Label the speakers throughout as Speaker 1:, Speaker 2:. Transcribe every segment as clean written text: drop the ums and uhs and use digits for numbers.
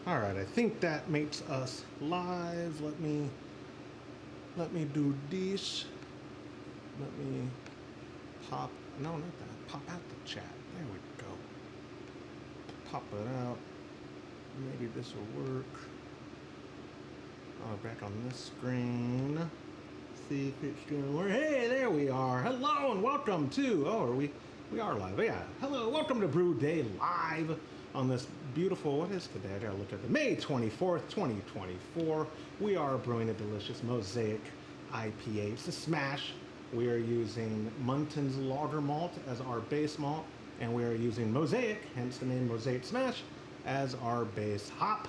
Speaker 1: All right, I think that makes us live. Let me do this. Let me pop, no, not that. Pop out the chat. There we go. Pop it out. Maybe this will work. Oh, back on this screen. See if it's gonna work. Hey, there we are. Hello and welcome to, we are live. Yeah, hello, welcome to Brew Day Live on this beautiful, what is today? I gotta look at the May 24th, 2024. We are brewing a delicious Mosaic IPA. It's a SMaSH. We are using Munton's lager malt as our base malt, and we are using Mosaic, hence the name Mosaic SMaSH, as our base hop.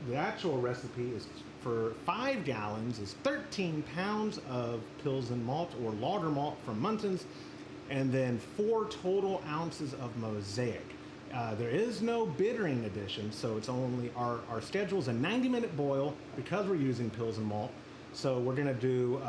Speaker 1: The actual recipe is for 5 gallons is 13 pounds of Pilsen malt or lager malt from Munton's, and then 4 total ounces of Mosaic. There is no bittering addition, so it's only our schedule is a 90-minute boil because we're using Pilsen malt. So we're gonna do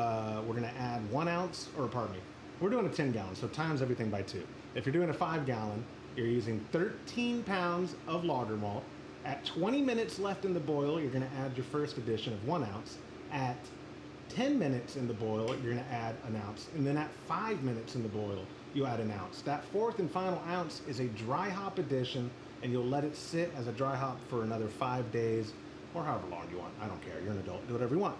Speaker 1: we're gonna add 1 ounce, or pardon me, we're doing a 10 gallon, so times everything by 2. If you're doing a 5 gallon, you're using 13 pounds of lager malt. At 20 minutes left in the boil, you're gonna add your first addition of 1 ounce. At 10 minutes in the boil, you're gonna add an ounce. And then at 5 minutes in the boil, you add an ounce. That fourth and final ounce is a dry hop addition, and you'll let it sit as a dry hop for another 5 days, or however long you want. I don't care, you're an adult, do whatever you want.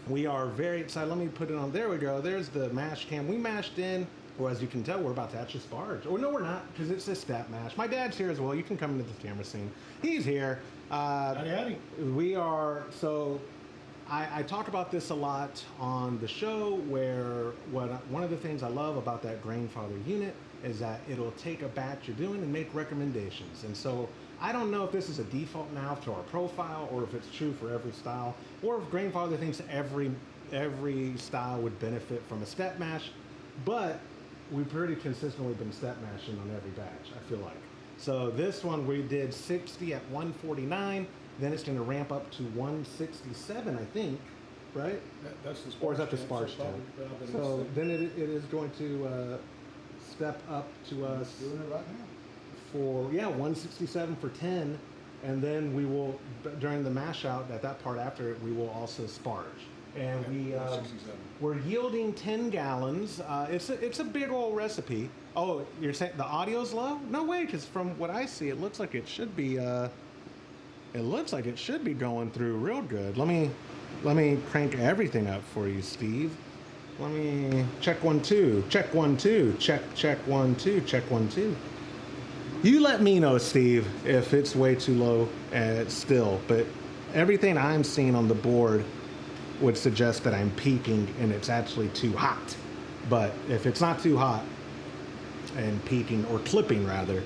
Speaker 1: We are very excited. Let me put it on, there we go. There's the mash cam. We mashed in, or as you can tell, we're about to actually sparge. Or no, we're not, because it's a step mash. My dad's here as well. You can come into the camera scene. He's here.
Speaker 2: Howdy, howdy.
Speaker 1: We are, so I talk about this a lot on the show, where one of the things I love about that Grainfather unit is that it'll take a batch you're doing and make recommendations. And so I don't know if this is a default now to our profile, or if it's true for every style, or if Grainfather thinks every style would benefit from a step mash, but we've pretty consistently been step mashing on every batch, I feel like. So this one we did 60 at 149, then it's going to ramp up to 167, I think, right?
Speaker 2: That's the Sparge.
Speaker 1: Or is that the Sparge tank? So then it is going to step up to us.
Speaker 2: Doing it right now.
Speaker 1: For 167 for 10, and then we will, during the mash out, at that part after it, we will also sparge. And we're yielding 10 gallons. It's a big old recipe. Oh, you're saying the audio's low? No way, because from what I see, it looks like it should be. Going through real good. Let me crank everything up for you, Steve. Let me check 1 2, check 1 2, check 1 2, check 1 2. You let me know, Steve, if it's way too low still, but everything I'm seeing on the board would suggest that I'm peaking and it's actually too hot. But if it's not too hot and peaking, or clipping rather,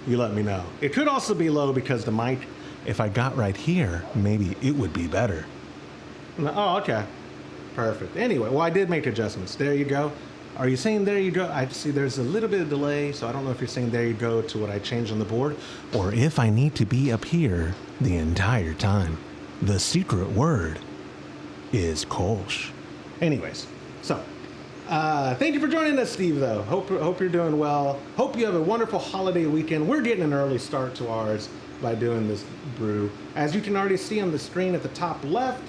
Speaker 1: you let me know. It could also be low because the mic, if I got right here, maybe it would be better. Oh, okay. Perfect. Anyway, well, I did make adjustments. There you go. Are you saying there you go? I see there's a little bit of delay, so I don't know if you're saying there you go to what I changed on the board, or if I need to be up here the entire time. The secret word is Kolsch. Anyways, so thank you for joining us, Steve, though. Hope you're doing well. Hope you have a wonderful holiday weekend. We're getting an early start to ours by doing this brew. As you can already see on the screen at the top left,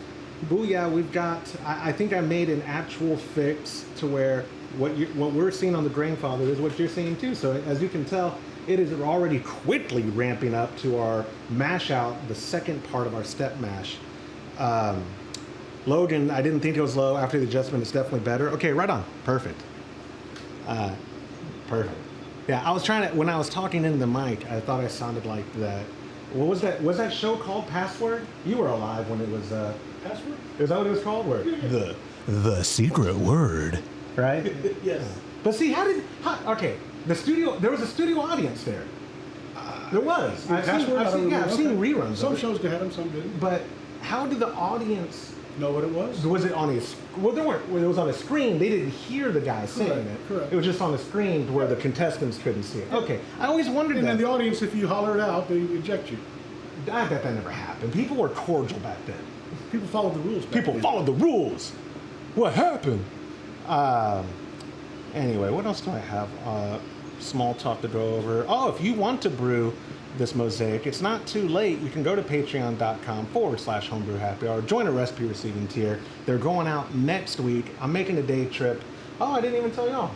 Speaker 1: booyah, we've got, I think I made an actual fix to where what we're seeing on the Grainfather is what you're seeing too. So as you can tell, it is already quickly ramping up to our mash out, the second part of our step mash. Logan, I didn't think it was low. After the adjustment, it's definitely better. Okay, right on. Perfect. Perfect. Yeah, I was trying to, when I was talking into the mic, I thought I sounded like that. What was that? Was that show called Password? You were alive when it was,
Speaker 2: Password?
Speaker 1: Is that what it was called? Where? The secret word. Right?
Speaker 2: Yes.
Speaker 1: But see, okay, there was a studio audience there. There was. I've seen reruns.
Speaker 2: Some shows had them, some didn't.
Speaker 1: But how did the audience
Speaker 2: know what it was?
Speaker 1: Was it on it was on a screen. They didn't hear the guy saying it.
Speaker 2: Correct.
Speaker 1: It was just on the screen to where the contestants couldn't see it. Okay. I always wondered
Speaker 2: and
Speaker 1: that.
Speaker 2: And then the audience, if you holler it out, they eject you.
Speaker 1: I bet that never happened. People were cordial back then.
Speaker 2: People followed the rules back then.
Speaker 1: Followed the rules. What happened? Anyway, what else do I have? small talk to go over. Oh, if you want to brew this Mosaic, it's not too late. You can go to patreon.com/homebrew happy hour. Join a recipe receiving tier. They're going out next week. I'm making a day trip. Oh, I didn't even tell y'all.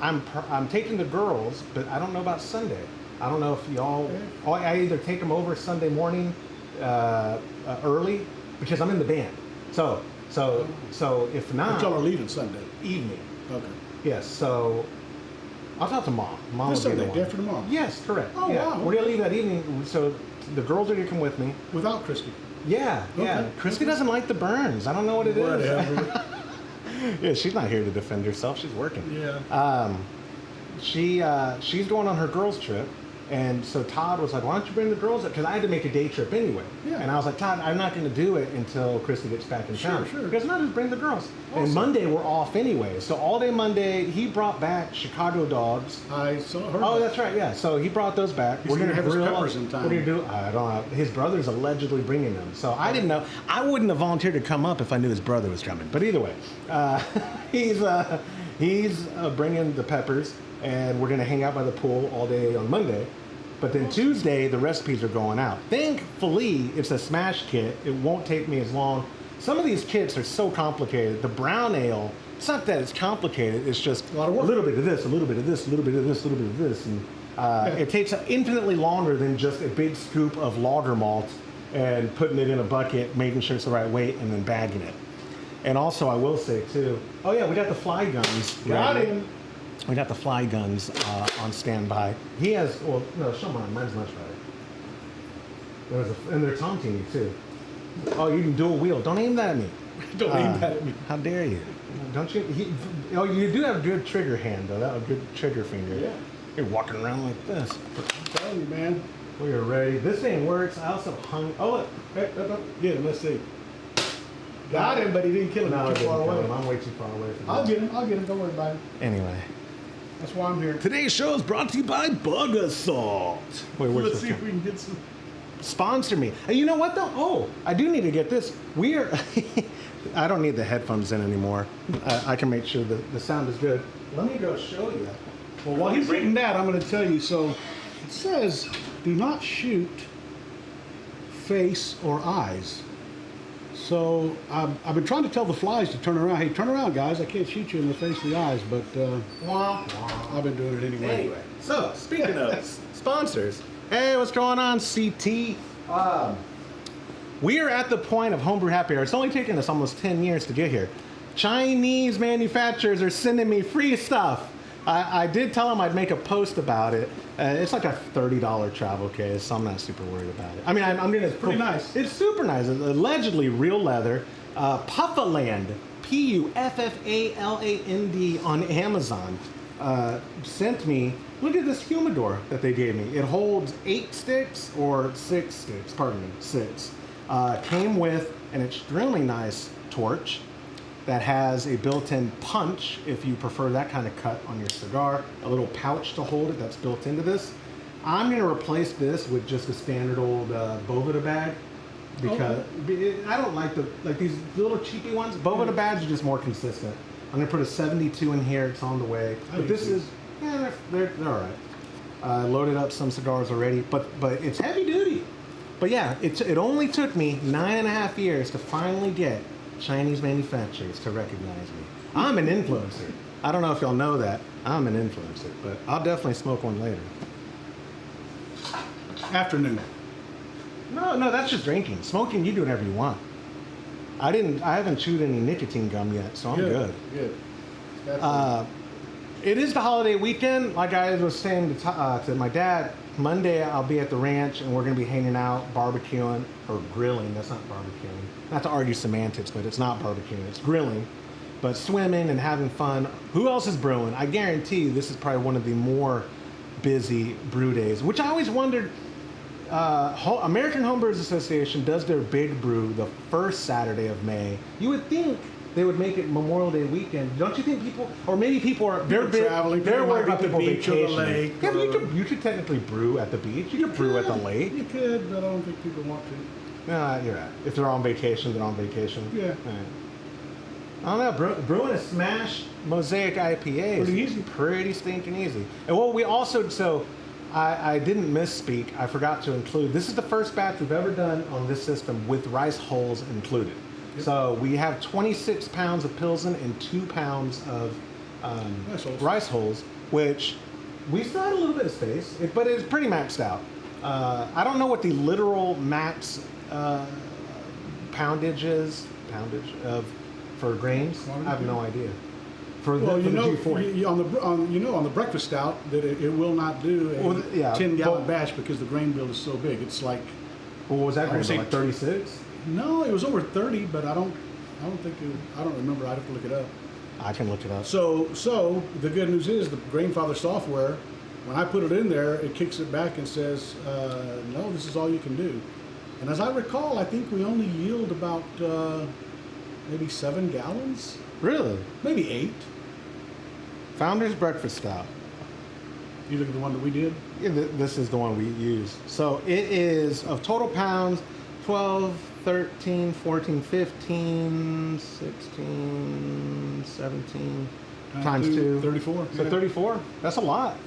Speaker 1: I'm taking the girls, but I don't know about Sunday. I don't know if y'all. I either take them over Sunday morning early because I'm in the band. So if not,
Speaker 2: But y'all are leaving Sunday.
Speaker 1: evening.
Speaker 2: Okay.
Speaker 1: Yes. So I'll talk to Mom. Mom
Speaker 2: This
Speaker 1: will be the
Speaker 2: Sunday,
Speaker 1: one.
Speaker 2: day after tomorrow.
Speaker 1: Yes, correct.
Speaker 2: Oh,
Speaker 1: yeah.
Speaker 2: wow.
Speaker 1: We're gonna leave that evening. So the girls are gonna come with me.
Speaker 2: Without Christy.
Speaker 1: Yeah. Yeah.
Speaker 2: Okay.
Speaker 1: Christy doesn't like the burns. I don't know what it is.
Speaker 2: Whatever.
Speaker 1: Yeah, she's not here to defend herself. She's working.
Speaker 2: Yeah.
Speaker 1: She's going on her girls' trip, and so Todd was like, "Why don't you bring the girls up?" Because I had to make a day trip anyway.
Speaker 2: Yeah.
Speaker 1: And I was like, "Todd, I'm not going to do it until Christy gets back in town."
Speaker 2: Sure.
Speaker 1: Because no, just bring the girls. And
Speaker 2: Awesome.
Speaker 1: Monday we're off anyway, so all day Monday he brought back Chicago dogs.
Speaker 2: I saw her.
Speaker 1: Oh, that's right. Yeah. So he brought those back.
Speaker 2: He's gonna have his
Speaker 1: grill.
Speaker 2: peppers in time.
Speaker 1: We're gonna do. I don't know. His brother's allegedly bringing them. So I didn't know. I wouldn't have volunteered to come up if I knew his brother was coming. But either way, he's bringing the peppers, and we're gonna hang out by the pool all day on Monday. But then Tuesday, the recipes are going out. Thankfully, it's a SMaSH kit. It won't take me as long. Some of these kits are so complicated. The brown ale, it's not that it's complicated. It's just
Speaker 2: A lot of work.
Speaker 1: a little bit of this, a little bit of this, a little bit of this, a little bit of this. And it takes infinitely longer than just a big scoop of lager malt and putting it in a bucket, making sure it's the right weight, and then bagging it. And also, I will say, too, oh, yeah, we got the fly guns.
Speaker 2: Got
Speaker 1: ready.
Speaker 2: him.
Speaker 1: We got the fly guns on standby. He has, well, no, show mine. Mine's much better. And they're taunting you, too. Oh, you can dual wield. Don't aim that at me.
Speaker 2: Don't aim that at me.
Speaker 1: How dare you? Don't you? You do have a good trigger hand, though. That a good trigger finger.
Speaker 2: Yeah.
Speaker 1: You're walking around like this.
Speaker 2: I'm telling you, man.
Speaker 1: We are ready. This thing works. I also hung. Oh, look. Hey,
Speaker 2: Get him. Let's see. Got him, but he didn't kill him.
Speaker 1: No, I
Speaker 2: Too
Speaker 1: didn't
Speaker 2: far
Speaker 1: kill
Speaker 2: away.
Speaker 1: him. I'm way too far away from
Speaker 2: I'll
Speaker 1: him.
Speaker 2: get him. I'll get him. Don't worry about it.
Speaker 1: Anyway.
Speaker 2: That's why I'm here.
Speaker 1: Today's show is brought to you by Bug Assault. Wait, where's
Speaker 2: Let's
Speaker 1: this
Speaker 2: see if we can get some.
Speaker 1: Sponsor me. And you know what though? Oh, I do need to get this. We are. I don't need the headphones in anymore. I can make sure the sound is good. Let me go show you.
Speaker 2: Well, while he's reading that, I'm going to tell you. So it says, do not shoot face or eyes. So I've been trying to tell the flies to turn around. Hey, turn around, guys. I can't shoot you in the face or the eyes, but
Speaker 1: Wah, wah.
Speaker 2: I've been doing it anyway.
Speaker 1: Anyway, so speaking of sponsors, hey, what's going on, CT? We are at the point of homebrew happy hour. It's only taken us almost 10 years to get here. Chinese manufacturers are sending me free stuff. I did tell them I'd make a post about it. It's like a $30 travel case, so I'm not super worried about it. I mean, I'm gonna. It's
Speaker 2: pretty nice.
Speaker 1: It's super nice. It's allegedly real leather. Puffaland, Puffaland on Amazon sent me. Look at this humidor that they gave me. It holds 8 sticks or 6 sticks. Pardon me, 6. Came with an extremely nice torch that has a built-in punch if you prefer that kind of cut on your cigar. A little pouch to hold it that's built into this. I'm going to replace this with just a standard old Boveda bag because I don't like these little cheapy ones. Boveda bags are just more consistent. I'm going to put a 72 in here. It's on the way. But this is, yeah, they're all right. Loaded up some cigars already, but it's heavy duty. But yeah, it only took me 9.5 years to finally get Chinese manufacturers to recognize me. I'm an influencer. I don't know if y'all know that. I'm an influencer, but I'll definitely smoke one later.
Speaker 2: Afternoon.
Speaker 1: No, that's just drinking. Smoking, you do whatever you want. I haven't chewed any nicotine gum yet, so I'm good.
Speaker 2: Good.
Speaker 1: It is the holiday weekend. Like I was saying to my dad, Monday I'll be at the ranch and we're going to be hanging out, barbecuing, or grilling. That's not barbecuing. Not to argue semantics, but it's not barbecuing. It's grilling. But swimming and having fun. Who else is brewing? I guarantee you this is probably one of the more busy brew days, which I always wondered. American Homebrewers Association does their big brew the first Saturday of May. You would think they would make it Memorial Day weekend. Don't you think people, or maybe people are, they're
Speaker 2: traveling,
Speaker 1: they're
Speaker 2: people
Speaker 1: worried
Speaker 2: might
Speaker 1: about
Speaker 2: be at the
Speaker 1: people
Speaker 2: beach or the
Speaker 1: vacationing.
Speaker 2: lake,
Speaker 1: Yeah, but
Speaker 2: or-
Speaker 1: you could technically brew at the beach. You could brew at the lake.
Speaker 2: You could, but I don't think people want to.
Speaker 1: No, you're right. If they're on vacation, they're on vacation.
Speaker 2: Yeah.
Speaker 1: All right. I don't know. Brewing a SMaSH Mosaic IPA is
Speaker 2: Pretty easy.
Speaker 1: Pretty stinking easy. And well, we also, so I didn't misspeak. I forgot to include, this is the first batch we've ever done on this system with rice hulls included.
Speaker 2: Yep.
Speaker 1: So we have 26 pounds of Pilsen and 2 pounds of rice hulls, which we still had a little bit of space, but it's pretty maxed out. I don't know what the literal max poundage for grains. I have no idea. For the G40.
Speaker 2: On the breakfast stout that it will not do a 10-gallon batch because the grain bill is so big. It's like,
Speaker 1: what was that grain bill, like 36?
Speaker 2: No, it was over 30, but I don't remember. I'd have to look it up.
Speaker 1: I can look it up.
Speaker 2: So the good news is the Grainfather software, when I put it in there, it kicks it back and says, no, this is all you can do. And as I recall, I think we only yield about maybe 7 gallons.
Speaker 1: Really?
Speaker 2: Maybe 8.
Speaker 1: Founder's Breakfast Stout.
Speaker 2: You look at the one that we did?
Speaker 1: Yeah, this is the one we used. So it is, of total pounds, 12, 13, 14, 15, 16, 17, times 2.
Speaker 2: 34.
Speaker 1: So
Speaker 2: yeah.
Speaker 1: 34. That's a lot.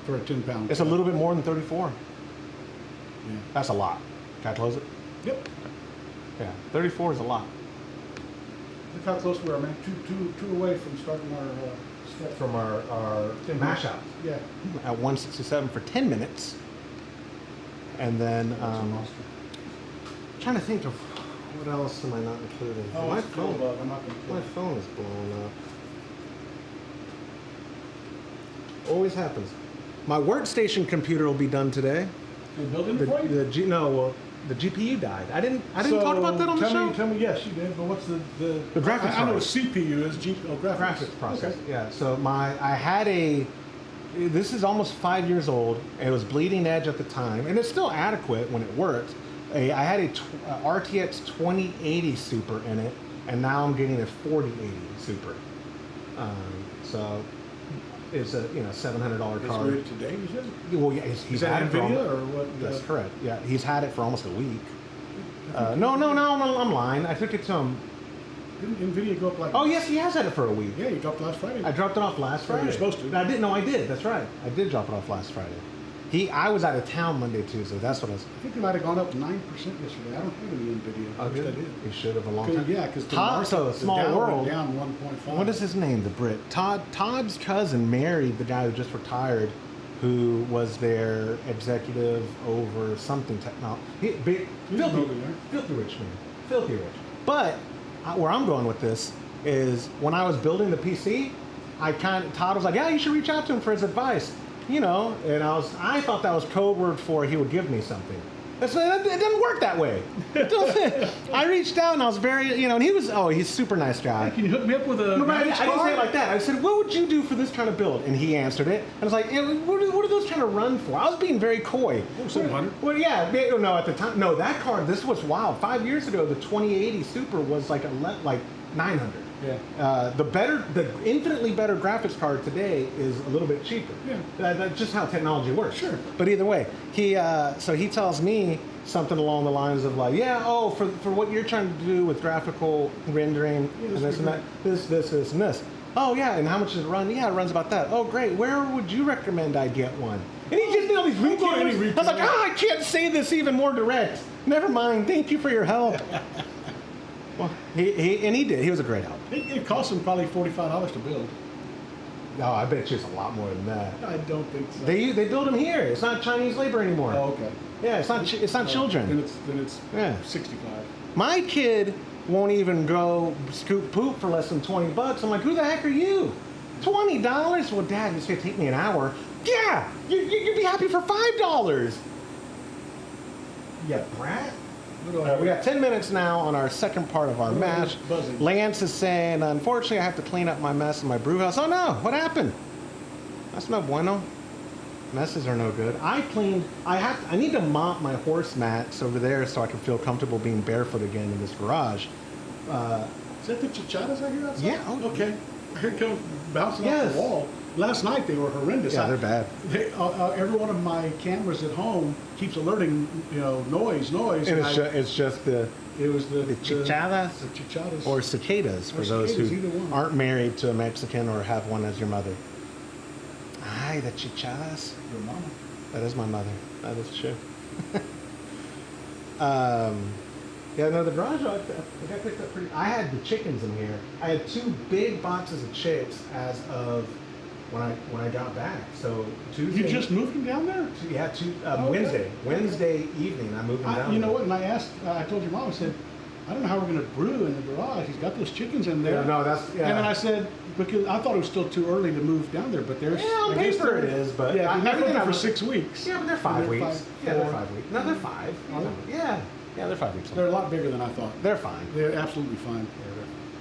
Speaker 2: For a 10-pound.
Speaker 1: It's a little bit more than 34.
Speaker 2: Yeah.
Speaker 1: That's a lot. Can I close it?
Speaker 2: Yep.
Speaker 1: Yeah, 34 is a lot.
Speaker 2: Look how close we are, man. Two away from starting our step.
Speaker 1: From our mash out.
Speaker 2: Yeah.
Speaker 1: At 167 for 10 minutes. And then, trying to think of what else am I not including?
Speaker 2: Oh,
Speaker 1: my
Speaker 2: it's
Speaker 1: phone,
Speaker 2: cool, but I'm not gonna
Speaker 1: my phone is blowing up. Always happens. My workstation computer will be done today.
Speaker 2: You're building it for you?
Speaker 1: The GPU died. I didn't talk about that on the show.
Speaker 2: Tell me, yes, you did. But what's the
Speaker 1: graphics
Speaker 2: I know
Speaker 1: card.
Speaker 2: what CPU is. Graphics
Speaker 1: process.
Speaker 2: Okay.
Speaker 1: Yeah. So I had this is almost 5 years old. It was bleeding edge at the time, and it's still adequate when it works. I had a RTX 2080 Super in it, and now I'm getting a 4080 Super. So it's a $700 card.
Speaker 2: It's rated today, you said?
Speaker 1: Well, yeah, he's
Speaker 2: that
Speaker 1: had it
Speaker 2: NVIDIA or what?
Speaker 1: That's correct. Yeah, he's had it for almost a week. No, I'm lying. I took it to him.
Speaker 2: Didn't NVIDIA go up like?
Speaker 1: Oh yes, he has had it for a week.
Speaker 2: Yeah, you dropped last Friday.
Speaker 1: I dropped it off last Friday.
Speaker 2: You're supposed to.
Speaker 1: I did. No, I did. That's right. I did drop it off last Friday. I was out of town Monday, Tuesday. That's what I was.
Speaker 2: I think it might have gone up 9% yesterday. I don't have any NVIDIA.
Speaker 1: Oh,
Speaker 2: I
Speaker 1: did? You should have a long time.
Speaker 2: Yeah, because
Speaker 1: Todd, Small World.
Speaker 2: Down 1.5.
Speaker 1: What is his name? The Brit. Todd's cousin married the guy who just retired, who was their executive over something technology. Filthy rich man. Filthy rich. But where I'm going with this is when I was building the PC, Todd was like, yeah, you should reach out to him for his advice. And I thought that was code word for he would give me something. It doesn't work that way. I reached out and I was very, and he was, he's a super nice guy.
Speaker 2: Hey, can you hook me up with a
Speaker 1: I didn't say it like that. I said, what would you do for this kind of build? And he answered it. And I was like, what are those trying to run for? I was being very coy.
Speaker 2: 700?
Speaker 1: Well, yeah. No, at the time, no, that card, this was wild. 5 years ago, the 2080 Super was like 900.
Speaker 2: Yeah.
Speaker 1: The infinitely better graphics card today is a little bit cheaper.
Speaker 2: Yeah.
Speaker 1: That's just how technology works.
Speaker 2: Sure.
Speaker 1: But either way, he tells me something along the lines of like, for what you're trying to do with graphical rendering and this and that, this and this. Oh yeah, and how much does it run? Yeah, it runs about that. Oh great, where would you recommend I get one? And he gives me all these retailers. I was like, I can't say this even more direct. Never mind. Thank you for your help. Well, he did. He was a great help.
Speaker 2: It cost him probably $45 to build.
Speaker 1: No, I bet you it's a lot more than that.
Speaker 2: I don't think so.
Speaker 1: They build them here. It's not Chinese labor anymore.
Speaker 2: Oh, okay.
Speaker 1: Yeah, it's not children.
Speaker 2: Then it's
Speaker 1: Yeah.
Speaker 2: 65.
Speaker 1: My kid won't even go scoop poop for less than $20. I'm like, who the heck are you? $20? Well, Dad, it's gonna take me an hour. Yeah, you'd be happy for $5. Yeah, brat. We got 10 minutes now on our second part of our mash. Lance is saying, unfortunately, I have to clean up my mess in my brew house. Oh no, what happened? That's no bueno. Messes are no good. I need to mop my horse mats over there so I can feel comfortable being barefoot again in this garage.
Speaker 2: Is that the chichadas I hear outside?
Speaker 1: Yeah.
Speaker 2: Okay. I hear it come bouncing off the wall. Last night they were horrendous.
Speaker 1: Yeah, they're bad.
Speaker 2: Every one of my cameras at home keeps alerting, noise.
Speaker 1: And it's just the chichadas?
Speaker 2: The chichadas.
Speaker 1: Or cicadas, for those
Speaker 2: cicadas,
Speaker 1: who aren't married to a Mexican or have one as your mother. Ay, the chichadas.
Speaker 2: Your mama.
Speaker 1: That is my mother. That is true. Yeah, no, the garage, I picked up pretty. I had the chickens in here. I had 2 big boxes of chicks as of when I got back. So Tuesday.
Speaker 2: You just moved them down there?
Speaker 1: Yeah,
Speaker 2: Okay.
Speaker 1: Wednesday evening. I moved them down.
Speaker 2: You know what? And I told your mom. I said, I don't know how we're going to brew in the garage. He's got those chickens in there.
Speaker 1: Yeah, no, that's yeah.
Speaker 2: And then I said, because I thought it was still too early to move down there, but there's.
Speaker 1: Yeah, on paper it is, but
Speaker 2: yeah,
Speaker 1: I've
Speaker 2: been
Speaker 1: been
Speaker 2: there for 6 weeks.
Speaker 1: Yeah, but they're 5 weeks. They're 5 weeks. No, they're 5.
Speaker 2: Are they?
Speaker 1: Yeah, they're 5 weeks.
Speaker 2: They're a lot bigger than I thought.
Speaker 1: They're fine.
Speaker 2: They're absolutely fine.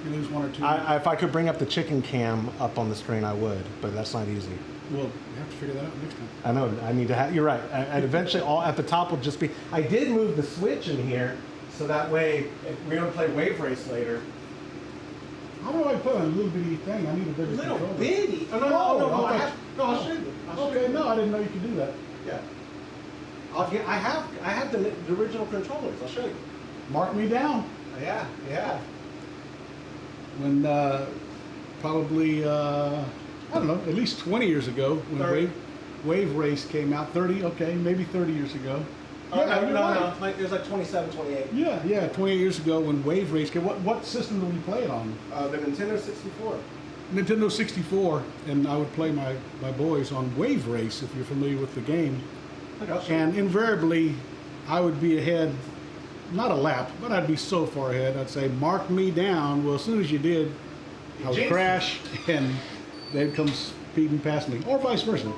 Speaker 2: You lose 1 or 2.
Speaker 1: If I could bring up the chicken cam up on the screen, I would, but that's not easy.
Speaker 2: Well, we have to figure that out next time.
Speaker 1: I know. I need to have. You're right. And eventually, all at the top will just be. I did move the switch in here, so that way if we don't play wave race later.
Speaker 2: How do I put on a little bitty thing? I need a bigger
Speaker 1: Little
Speaker 2: controller.
Speaker 1: bitty. Oh, no. I'll show you.
Speaker 2: Okay, no, I didn't know you could do that.
Speaker 1: Yeah. I have the original controllers. I'll show you.
Speaker 2: Mark me down.
Speaker 1: Yeah.
Speaker 2: When probably I don't know, at least 20 years ago when Wave Race came out. 30, okay, maybe 30 years ago.
Speaker 1: Oh, yeah, no. It was like 27, 28.
Speaker 2: Yeah, 28 years ago when Wave Race came. What system did we play it on?
Speaker 1: The Nintendo 64.
Speaker 2: Nintendo 64, and I would play my boys on Wave Race, if you're familiar with the game. And invariably, I would be ahead, not a lap, but I'd be so far ahead. I'd say, mark me down. Well, as soon as you did, I would crash, and they'd come speeding past me, or vice versa.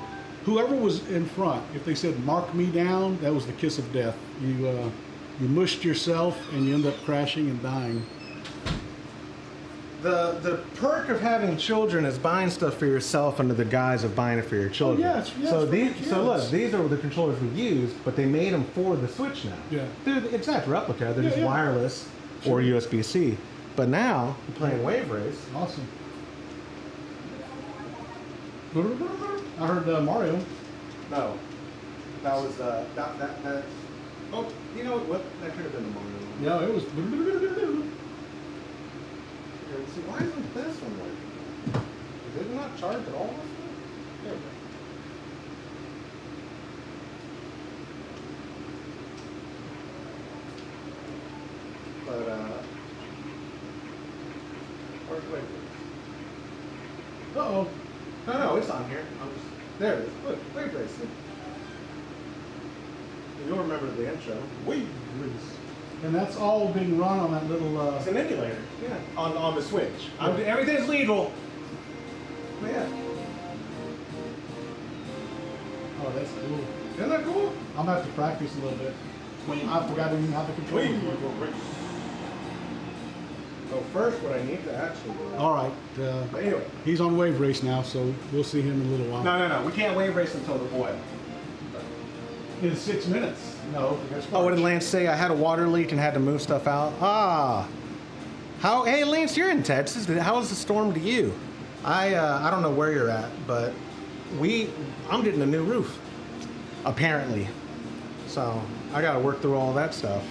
Speaker 2: Whoever was in front, if they said, mark me down, that was the kiss of death. You mushed yourself, and you end up crashing and dying.
Speaker 1: The perk of having children is buying stuff for yourself under the guise of buying it for your children.
Speaker 2: Yes,
Speaker 1: so look, these are the controllers we used, but they made them for the Switch now.
Speaker 2: Yeah.
Speaker 1: They're the exact replica. They're just wireless or USB-C. But now you're playing Wave Race.
Speaker 2: Awesome. I heard Mario.
Speaker 1: No, that was that. Oh, you know what? That could have been the Mario one.
Speaker 2: Yeah, it was.
Speaker 1: See, why isn't this one working? Did it not charge at all? There we go. But, where's Wave Race?
Speaker 2: Uh-oh.
Speaker 1: No, it's on here. There it is. Look, Wave Race. You'll remember the intro. Wave Race.
Speaker 2: And that's all being run on that little...
Speaker 1: It's an emulator. Yeah. On the Switch. Everything's legal. But yeah.
Speaker 2: Oh, that's cool.
Speaker 1: Isn't that cool?
Speaker 2: I'm going to have to practice a little bit. I forgot even how the controller works.
Speaker 1: So first, what I need to actually do...
Speaker 2: All right.
Speaker 1: But anyway.
Speaker 2: He's on Wave Race now, so we'll see him in a little while.
Speaker 1: No. We can't Wave Race until the boil.
Speaker 2: In 6 minutes. No.
Speaker 1: Oh, what did Lance say? I had a water leak and had to move stuff out. Hey, Lance, you're in Texas. How is the storm to you? I don't know where you're at, but I'm getting a new roof, apparently. So I got to work through all that stuff.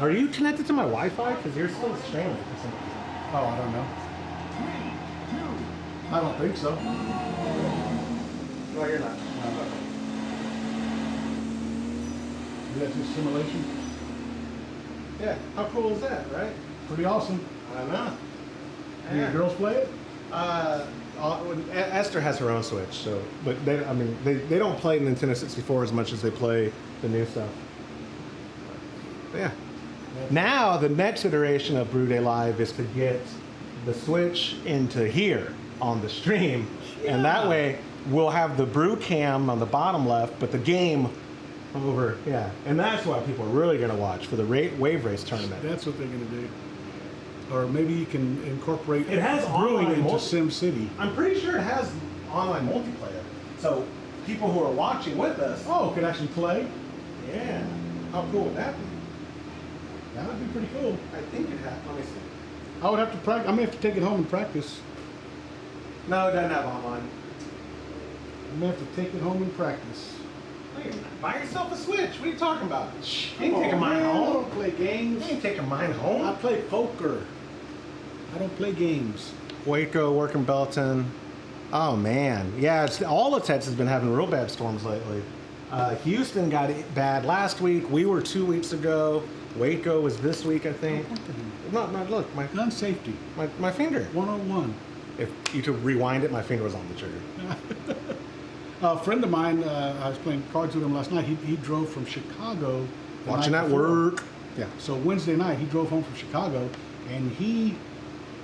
Speaker 1: Are you connected to my Wi-Fi? Because you're still streaming for some reason.
Speaker 2: Oh, I don't know. I don't think so.
Speaker 1: No, you're not.
Speaker 2: Is that just simulation?
Speaker 1: Yeah. How cool is that, right?
Speaker 2: Pretty awesome.
Speaker 1: I know.
Speaker 2: Do your girls play it?
Speaker 1: Esther has her own Switch, so they don't play Nintendo 64 as much as they play the new stuff. But yeah. Now the next iteration of Brew Day Live is to get the Switch into here on the stream, and that way we'll have the brew cam on the bottom left, but the game over. Yeah, and that's what people are really going to watch for the Wave Race tournament.
Speaker 2: That's what they're going to do. Or maybe you can incorporate
Speaker 1: it has
Speaker 2: brewing into Sim City.
Speaker 1: I'm pretty sure it has online multiplayer. So people who are watching with us,
Speaker 2: could actually play.
Speaker 1: Yeah. How cool would that be?
Speaker 2: That would be pretty cool.
Speaker 1: I think it has. Let me see.
Speaker 2: I would have to practice. I'm going to have to take it home and practice.
Speaker 1: No, it doesn't have online.
Speaker 2: I'm gonna have to take it home and practice.
Speaker 1: Buy yourself a Switch. What are you talking about? You ain't
Speaker 2: Come
Speaker 1: taking
Speaker 2: on,
Speaker 1: mine
Speaker 2: man. I
Speaker 1: home.
Speaker 2: don't play games.
Speaker 1: You ain't taking mine
Speaker 2: I
Speaker 1: home.
Speaker 2: play poker. I don't play games.
Speaker 1: Waco, working Belton. Oh man, yeah. All of Texas has been having real bad storms lately. Houston got it bad last week. We were 2 weeks ago. Waco was this week, I think. No, look,
Speaker 2: Gun safety.
Speaker 1: my finger.
Speaker 2: 101.
Speaker 1: If you could rewind it, my finger was on the trigger.
Speaker 2: A friend of mine, I was playing cards with him last night. He drove from Chicago. the
Speaker 1: Watching
Speaker 2: night
Speaker 1: that
Speaker 2: before.
Speaker 1: work.
Speaker 2: Yeah. So Wednesday night, he drove home from Chicago, and he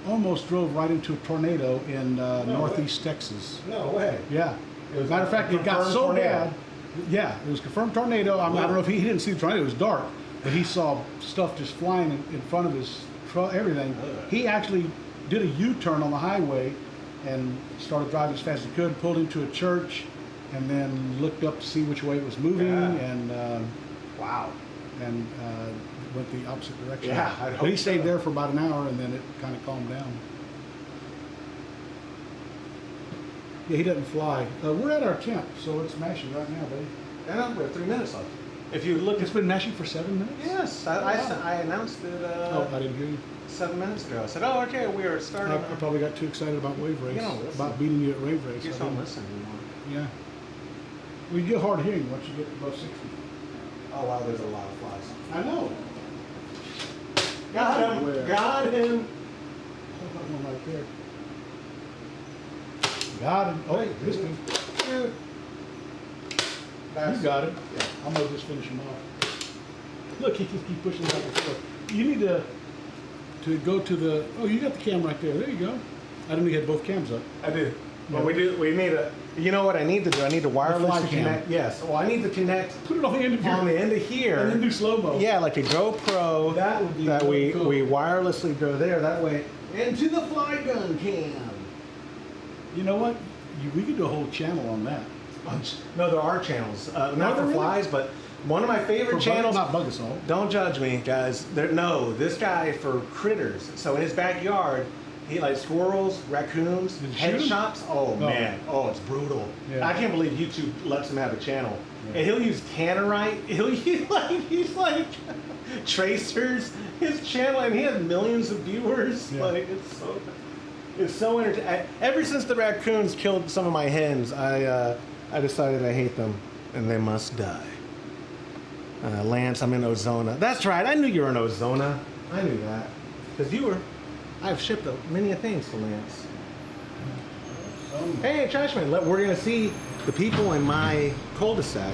Speaker 2: almost drove right into a tornado in northeast Texas.
Speaker 1: No way.
Speaker 2: Yeah.
Speaker 1: It was
Speaker 2: Matter of fact, it got
Speaker 1: confirmed
Speaker 2: so
Speaker 1: tornado.
Speaker 2: bad. Yeah, it was confirmed tornado. I don't know if he didn't see the tornado. It was dark, but he saw stuff just flying in front of his truck. Everything. He actually did a U-turn on the highway and started driving as fast as he could. Pulled into a church, and then looked up to see which way it was moving, and
Speaker 1: Wow.
Speaker 2: went the opposite direction.
Speaker 1: Yeah, I'd
Speaker 2: but
Speaker 1: hope
Speaker 2: he stayed
Speaker 1: so.
Speaker 2: there for about an hour, and then it kind of calmed down. Yeah, he doesn't fly. We're at our temp, so it's mashing right now, buddy.
Speaker 1: And we have 3 minutes left. If you look,
Speaker 2: It's been mashing for 7 minutes?
Speaker 1: yes, I announced it
Speaker 2: Oh, I didn't hear you.
Speaker 1: 7 minutes ago. I said, "Oh, okay, we are starting."
Speaker 2: I probably got too excited about wave race.
Speaker 1: You don't listen.
Speaker 2: About beating you at wave race.
Speaker 1: You just
Speaker 2: I
Speaker 1: don't
Speaker 2: didn't-
Speaker 1: listen anymore.
Speaker 2: Yeah. Well, you get hard hearing once you get above 60.
Speaker 1: Oh wow, there's a lot of flies.
Speaker 2: I know.
Speaker 1: Got him!
Speaker 2: Where?
Speaker 1: Got him!
Speaker 2: I've got one right there. Got him. Oh, this thing.
Speaker 1: Dude.
Speaker 2: You got it. Yeah. I'm gonna just finish him off. Look, he just keep pushing back and forth. You need to go to the. Oh, you got the cam right there. There you go. I didn't know you had both cams up.
Speaker 1: I do. Well,
Speaker 2: Yeah.
Speaker 1: we do. We need a. You know what I need to do? I need to
Speaker 2: fly
Speaker 1: wirelessly
Speaker 2: cam.
Speaker 1: connect. Yes. Well, I need to connect
Speaker 2: Put it on the end of your.
Speaker 1: on the end of here.
Speaker 2: And then do slow mo.
Speaker 1: Yeah, like a GoPro.
Speaker 2: That would be
Speaker 1: that
Speaker 2: really cool.
Speaker 1: we wirelessly go there. That way into the fly gun cam.
Speaker 2: You know what? We could do a whole channel on that.
Speaker 1: No, there are channels. Not
Speaker 2: there
Speaker 1: for
Speaker 2: really?
Speaker 1: flies, but one of my favorite channels.
Speaker 2: Not bug assault.
Speaker 1: Don't judge me, guys. No, this guy for critters. So in his backyard, he like squirrels, raccoons,
Speaker 2: Did you
Speaker 1: head
Speaker 2: shoot 'em?
Speaker 1: shops. Oh
Speaker 2: No.
Speaker 1: man, oh it's brutal.
Speaker 2: Yeah.
Speaker 1: I can't believe YouTube lets him have a channel.
Speaker 2: Yeah.
Speaker 1: And he'll use tannerite. He'll use like tracers. His channel, and he has millions of viewers.
Speaker 2: Yeah.
Speaker 1: Like it's so entertaining. Ever since the raccoons killed some of my hens, I decided I hate them, and they must die. Lance, I'm in Ozona. That's right, I knew you were in Ozona. I knew that. Because I've shipped many things to Lance. Hey, Trashman, we're going to see the people in my cul-de-sac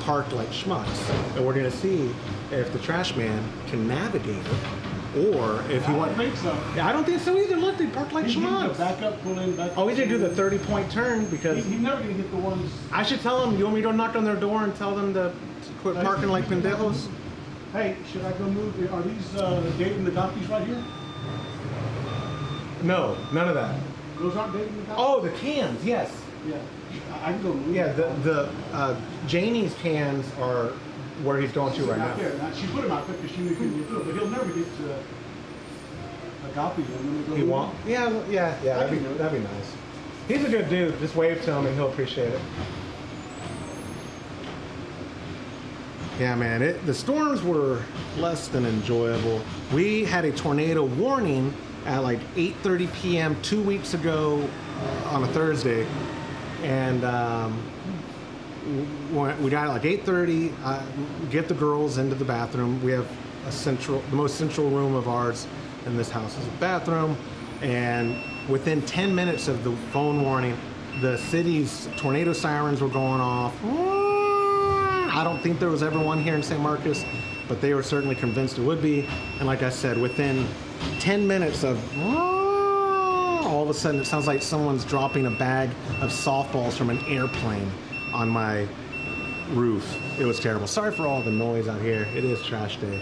Speaker 1: parked like schmucks. And we're going to see if the trash man can navigate it, or if he
Speaker 2: I
Speaker 1: wants.
Speaker 2: don't think so.
Speaker 1: I don't think so either. Look, they parked like
Speaker 2: He needs to
Speaker 1: schmucks.
Speaker 2: back up, pull in, back
Speaker 1: Oh,
Speaker 2: up.
Speaker 1: we did do the 30-point turn because
Speaker 2: He's never gonna hit the ones.
Speaker 1: I should tell them. You want me to knock on their door and tell them to quit parking like pendejos?
Speaker 2: Hey, should I go move? Are these Dave and the Dockies right here?
Speaker 1: No, none of that.
Speaker 2: Those aren't Dave and the Dockies?
Speaker 1: Oh, the cans, yes.
Speaker 2: Yeah. I can go move.
Speaker 1: Yeah, the Janie's cans are where he's going to right
Speaker 2: Out
Speaker 1: now.
Speaker 2: there. Now, she put him out there because she knew he couldn't get through it, but he'll never get to Agape one.
Speaker 1: He won't? Yeah, that'd be nice. He's a good dude. Just wave to him and he'll appreciate it. Yeah, man, the storms were less than enjoyable. We had a tornado warning at like 8:30 p.m. 2 weeks ago on a Thursday, and we got it like 8:30. Get the girls into the bathroom. We have the most central room of ours in this house is a bathroom, and within 10 minutes of the phone warning, the city's tornado sirens were going off. I don't think there was ever one here in St. Marcus, but they were certainly convinced it would be. And like I said, within 10 minutes of all of a sudden, it sounds like someone's dropping a bag of softballs from an airplane on my roof. It was terrible. Sorry for all the noise out here. It is trash day.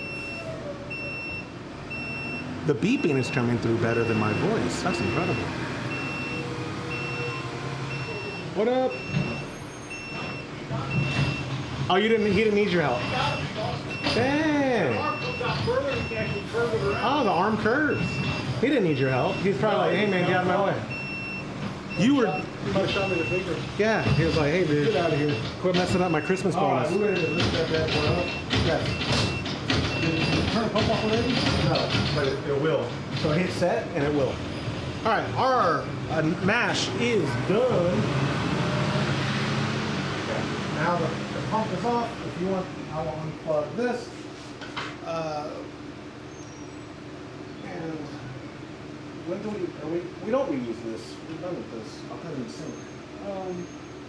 Speaker 1: The beeping is coming through better than my voice. That's incredible. What up? Oh, he didn't need your help. Dang. Oh, the arm curves. He didn't need your help. He's probably like, hey man, get out of my way. You were,
Speaker 2: You might have shot me the finger.
Speaker 1: yeah. He was like, hey, dude,
Speaker 2: Get out of here.
Speaker 1: quit messing up my Christmas
Speaker 2: All right,
Speaker 1: bonus.
Speaker 2: we're ready to lift that bad boy up.
Speaker 1: Yes.
Speaker 2: Did you turn the pump off already?
Speaker 1: No, but it will. So hit set and it will. All right, our mash is done. Okay. Now the pump is off. If you want, I will unplug this. And when do we don't reuse this. We're done with this. I'll put it in the sink.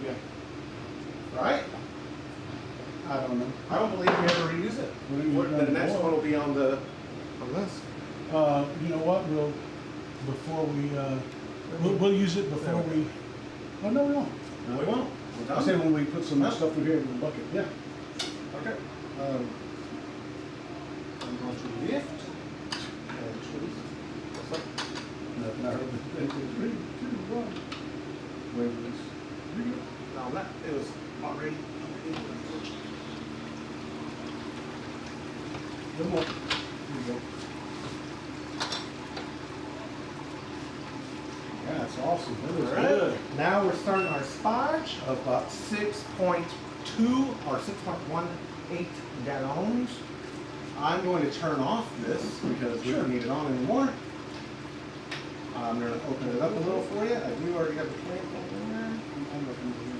Speaker 2: Yeah.
Speaker 1: Right?
Speaker 2: I don't know.
Speaker 1: I don't believe we ever reuse it. The next one will be on this.
Speaker 2: You know what? Before we'll use it before we. Oh no, we won't.
Speaker 1: No, we won't. We're
Speaker 2: I
Speaker 1: done.
Speaker 2: said when we put some stuff in here in the bucket. Yeah.
Speaker 1: Okay. I'm going to lift and choose. What's up?
Speaker 2: Nothing. I heard the wave this.
Speaker 1: No, that it was already.
Speaker 2: Good one. Here you go. Yeah, that's awesome. That was good.
Speaker 1: Now we're starting our Sparge of about 6.2 or 6.18 gallons. I'm going to turn off this because we don't need it on anymore. I'm going to open it up a little for you. I do already have the clamp on there.
Speaker 2: I'm looking over here.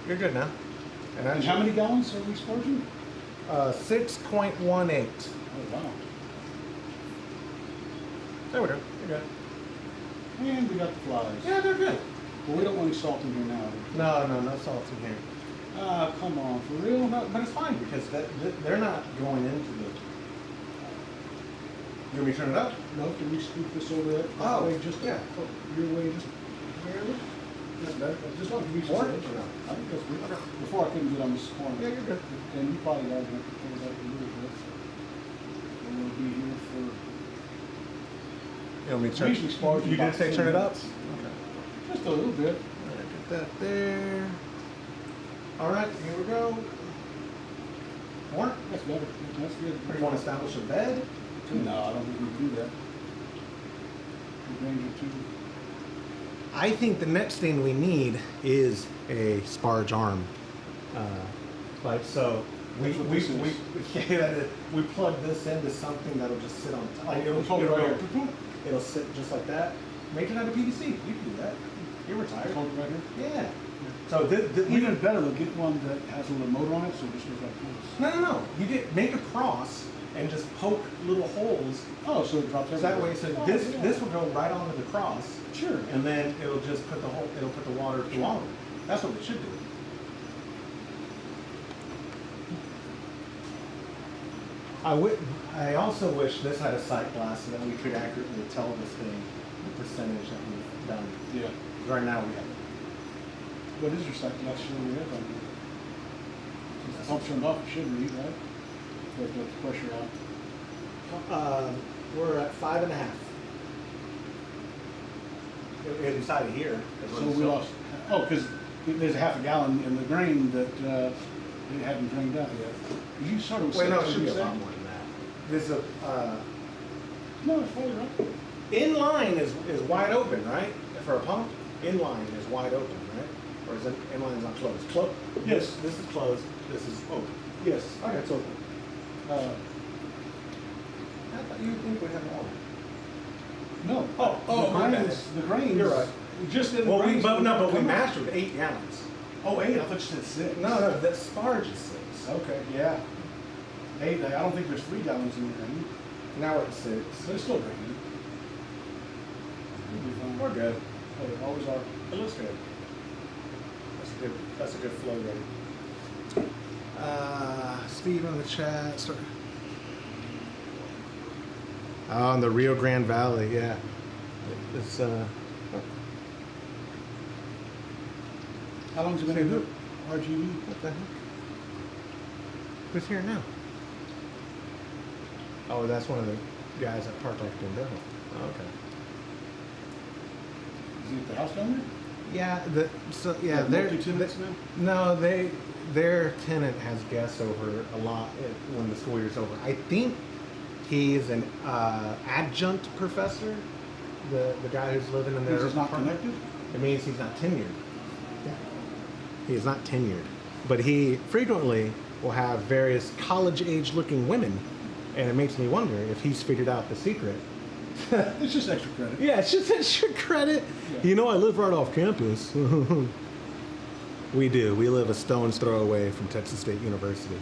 Speaker 1: You're good now.
Speaker 2: And how many gallons are we sparging?
Speaker 1: 6.18.
Speaker 2: Oh wow.
Speaker 1: There we go. You're good.
Speaker 2: And we got the flies.
Speaker 1: Yeah, they're good.
Speaker 2: Well, we don't want any salt in here now.
Speaker 1: No salt in here.
Speaker 2: Ah, come on, for real?
Speaker 1: No, but it's fine because they're not going into the. You want me to turn it up?
Speaker 2: No, can we scoop this over that
Speaker 1: Oh,
Speaker 2: way? Just
Speaker 1: yeah.
Speaker 2: Your way, just barely. That's better. Just don't reach
Speaker 1: More?
Speaker 2: this edge. I think that's good. Before I couldn't get on this corner.
Speaker 1: Yeah, you're good.
Speaker 2: And you probably are going to clean that a little bit. And we'll be here for.
Speaker 1: You want me to turn?
Speaker 2: Usually Sparge
Speaker 1: You did
Speaker 2: about
Speaker 1: say
Speaker 2: 10
Speaker 1: turn it up?
Speaker 2: minutes.
Speaker 1: Okay.
Speaker 2: Just a little bit.
Speaker 1: All right, get that there. All right, here we go. More?
Speaker 2: That's better. That's good.
Speaker 1: You want to establish a bed?
Speaker 2: No, I don't think we can do that. Ranger 2.
Speaker 1: I think the next thing we need is a Sparge arm. Like so, we plug this into something that'll just sit on top. Like it'll
Speaker 2: Hold it right here.
Speaker 1: It'll sit just like that. Make it out of PVC. You can do that. You're retired.
Speaker 2: Hold it right here.
Speaker 1: Yeah. So
Speaker 2: Even better, they'll get one that has a little motor on it, so it just goes like this.
Speaker 1: no. You make a cross and just poke little holes.
Speaker 2: Oh, so it drops
Speaker 1: That way, so
Speaker 2: Oh,
Speaker 1: this
Speaker 2: yeah.
Speaker 1: this will go right onto the cross.
Speaker 2: Sure.
Speaker 1: And then it'll just put it'll put the water through all of it. That's what it should do. I also wish this had a sight glass so that we could accurately tell this thing the percentage that we've done.
Speaker 2: Yeah.
Speaker 1: Right now we have.
Speaker 2: What is your cycle? That's sure we have on here. Since the pump turned off, it should read, right? With the pressure out.
Speaker 1: We're at 5.5. Inside of here.
Speaker 2: So we lost. Oh, because there's a half a gallon in the grain that it hadn't drained out yet. You sort of
Speaker 1: Wait, no, it
Speaker 2: said-
Speaker 1: should be a
Speaker 2: said-
Speaker 1: lot more than that. This is
Speaker 2: No, it's probably right.
Speaker 1: inline is wide open, right? For a pump, inline is wide open, right? Or is it inline's not closed?
Speaker 2: Yes.
Speaker 1: This is closed. This is open.
Speaker 2: Yes.
Speaker 1: Okay.
Speaker 2: It's open.
Speaker 1: I thought you would think we had more.
Speaker 2: No.
Speaker 1: Oh,
Speaker 2: the
Speaker 1: my
Speaker 2: grains.
Speaker 1: bad.
Speaker 2: The grains.
Speaker 1: You're right.
Speaker 2: Just in the
Speaker 1: Well,
Speaker 2: grains.
Speaker 1: but we
Speaker 2: come
Speaker 1: mashed with 8 gallons.
Speaker 2: Oh, 8. I thought you said 6.
Speaker 1: No, that Sparge is 6.
Speaker 2: Okay. Yeah. 8. I don't think there's 3 gallons in the grain.
Speaker 1: Now we're at 6.
Speaker 2: But it's still draining. We'll be fine.
Speaker 1: We're good.
Speaker 2: Hey, always are.
Speaker 1: It looks good. That's a good flow rate. Steve in the chat. Sorry. Oh, in the Rio Grande Valley, yeah. It's
Speaker 2: How long's it been
Speaker 1: Say
Speaker 2: in
Speaker 1: who?
Speaker 2: RGB?
Speaker 1: what the heck? Who's here now? Oh, that's one of the guys that parked like the devil. Oh, okay.
Speaker 2: Is he at the house down there?
Speaker 1: Yeah,
Speaker 2: Like
Speaker 1: they're
Speaker 2: multi-tenants now?
Speaker 1: No, their tenant has guests over a lot when the school year's over. I think He's an adjunct professor. The guy who's living in there.
Speaker 2: He's not connected?
Speaker 1: It means he's not tenured. Yeah. He is not tenured. But he frequently will have various college-age looking women, and it makes me wonder if he's figured out the secret.
Speaker 2: It's just extra credit.
Speaker 1: Yeah, it's just extra credit.
Speaker 2: Yeah.
Speaker 1: You know, I live right off campus. We do. We live a stone's throw away from Texas State University.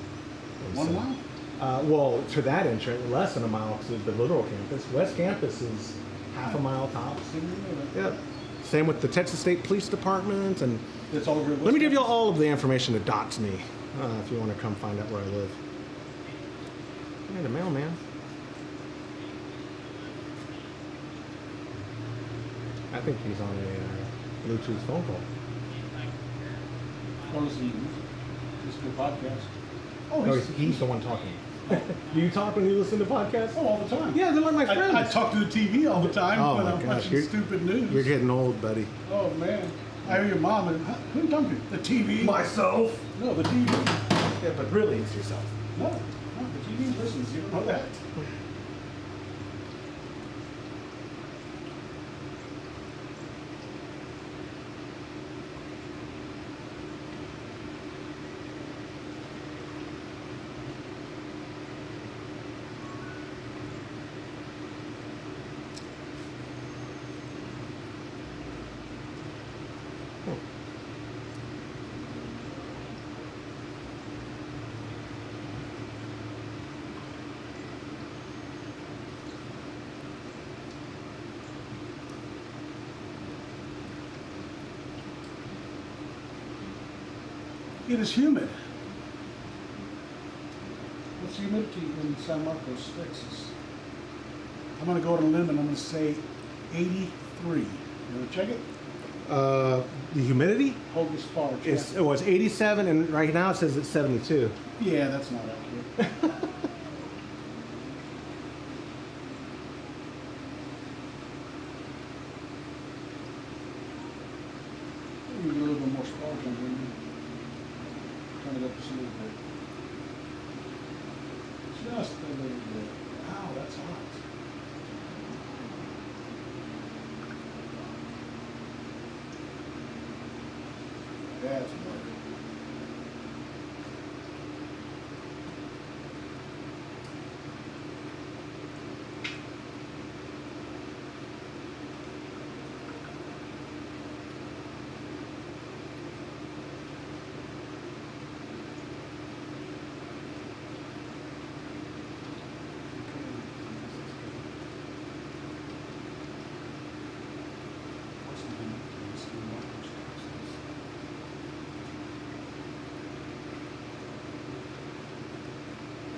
Speaker 1: And
Speaker 2: 1 mile?
Speaker 1: Well, for that entrance, less than a mile to the literal campus. West Campus is half a mile tops. Yeah. Same with the Texas State Police Department, and
Speaker 2: It's all over.
Speaker 1: let me give you all of the information that dots me, if you want to come find out where I live. Hey, the mailman. I think he's on a Bluetooth phone call.
Speaker 2: Or listen to a podcast.
Speaker 1: Oh, no, he's the one talking. Do you talk when you listen to podcasts?
Speaker 2: Oh, all the time.
Speaker 1: Yeah, they're like my friends.
Speaker 2: I talk to the TV all the time
Speaker 1: Oh
Speaker 2: when
Speaker 1: my
Speaker 2: I'm
Speaker 1: gosh,
Speaker 2: watching
Speaker 1: you're-
Speaker 2: stupid news.
Speaker 1: You're getting old, buddy.
Speaker 2: Oh, man. I hear your mom. And, who are you talking to? The TV?
Speaker 1: Myself.
Speaker 2: No, the TV.
Speaker 1: Yeah, but really, it's yourself.
Speaker 2: No, the TV listens. You don't know that. It is humid. What's the humidity in San Marcos, Texas? I'm going to go on a limb and I'm going to say 83. You want to check it?
Speaker 1: The humidity?
Speaker 2: Hold the Sparge.
Speaker 1: It was 87, and right now it says it's 72.
Speaker 2: Yeah, that's not accurate. Maybe a little bit more Sparge on here. Turn it up just a little bit. Just a little bit. Wow, that's hot. That's better.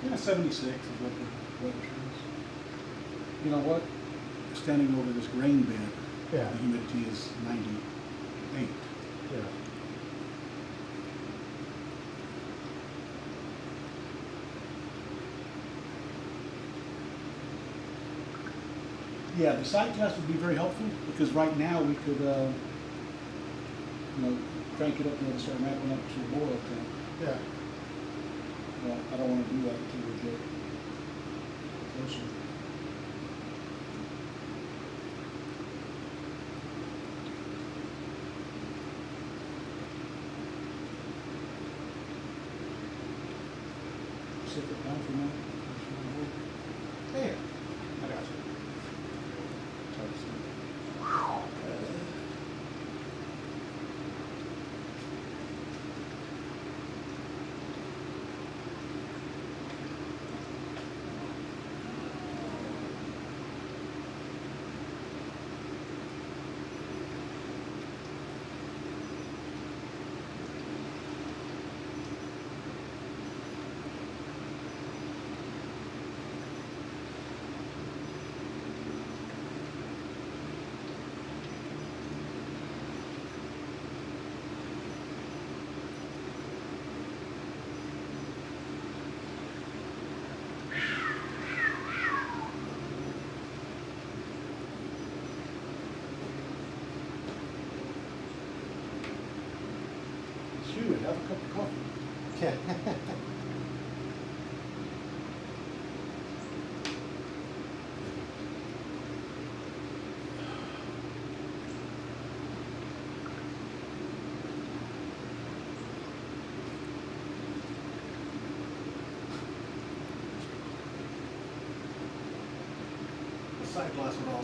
Speaker 2: Yeah, 76 is what the weather shows. You know what? Standing over this grain bed,
Speaker 1: Yeah.
Speaker 2: the humidity is 98.
Speaker 1: Yeah.
Speaker 2: Yeah, the side test would be very helpful because right now we could, crank it up and start ramping up to a boil temp.
Speaker 1: Yeah.
Speaker 2: Well, I don't want to do that until we get closer. Sit it down for a minute.
Speaker 1: Hey, I got you.
Speaker 2: Shoot, have a cup of coffee.
Speaker 1: Yeah.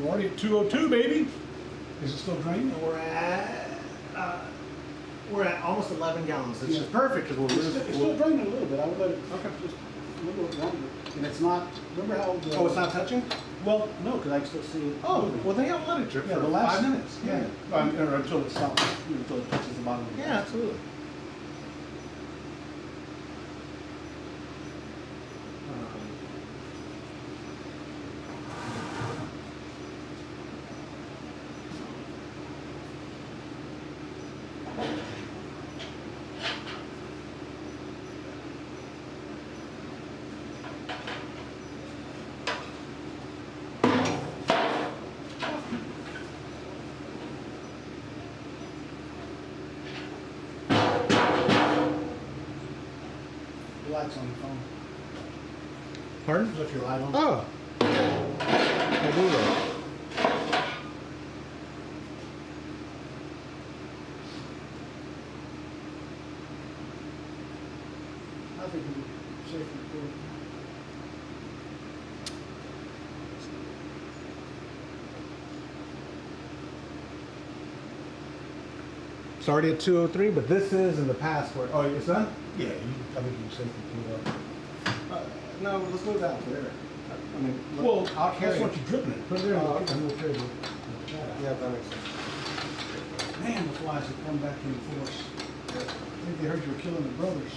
Speaker 2: We're already at 202, baby. Is it still draining?
Speaker 1: We're at almost 11 gallons. It's
Speaker 2: Yeah.
Speaker 1: just perfect because
Speaker 2: It's still draining a little bit. I would let it just a little bit longer. And it's not, remember how...
Speaker 1: Oh, it's not touching?
Speaker 2: Well, no, because I can still see it.
Speaker 1: Oh,
Speaker 2: moving.
Speaker 1: well, they don't let it drip
Speaker 2: Yeah,
Speaker 1: for
Speaker 2: the last
Speaker 1: 5 minutes.
Speaker 2: Yeah. Or until it stops, until it touches the bottom of the
Speaker 1: Yeah,
Speaker 2: glass.
Speaker 1: absolutely.
Speaker 2: Lights on your phone.
Speaker 1: Pardon?
Speaker 2: Left your light on.
Speaker 1: Oh. I'll do that.
Speaker 2: I think we're safe and cool.
Speaker 1: It's already at 203, but this is in the past where... Oh, it's done?
Speaker 2: Yeah, I think you're safe and cool.
Speaker 1: No, let's move that to there. I mean,
Speaker 2: Well,
Speaker 1: I'll carry
Speaker 2: that's
Speaker 1: it.
Speaker 2: what you're dripping it. Put it there
Speaker 1: Oh,
Speaker 2: and
Speaker 1: okay.
Speaker 2: we'll carry it.
Speaker 1: Yeah, that makes sense.
Speaker 2: Man, the flies have come back in force. I think they heard you were killing the brothers.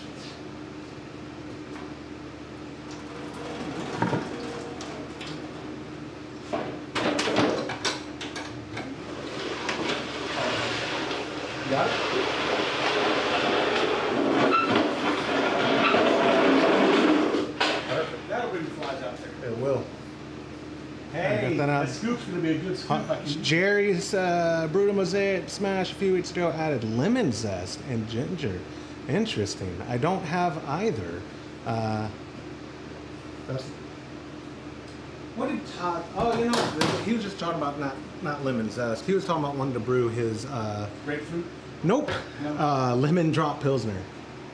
Speaker 1: Got it? Perfect.
Speaker 2: That'll bring the flies out there.
Speaker 1: It will.
Speaker 2: Hey,
Speaker 1: Get that out.
Speaker 2: that scoop's going to be a good scoop.
Speaker 1: Jerry's Brewed Mosaic SMaSH a few weeks ago added lemon zest and ginger. Interesting. I don't have either. That's, what did Todd? Oh, you know, he was just talking about not lemon zest. He was talking about wanting to brew his.
Speaker 2: Grapefruit?
Speaker 1: Nope.
Speaker 2: No.
Speaker 1: Lemon drop pilsner.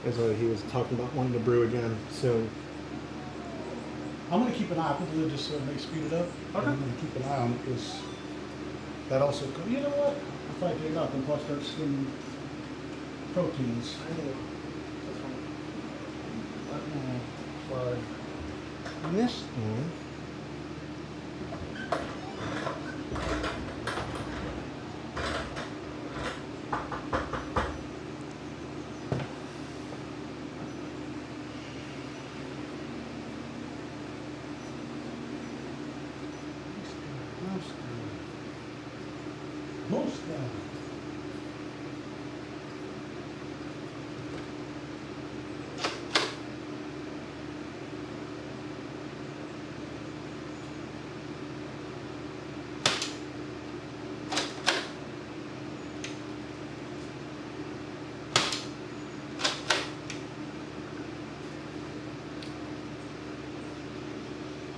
Speaker 1: Is what he was talking about wanting to brew again soon.
Speaker 2: I'm going to keep an eye. I'll put the lid just so it may speed it up.
Speaker 1: Okay.
Speaker 2: I'm going to keep an eye on it because that also comes. You know what? If I take it out, then I'll start skimming proteins.
Speaker 1: And this one.
Speaker 2: Most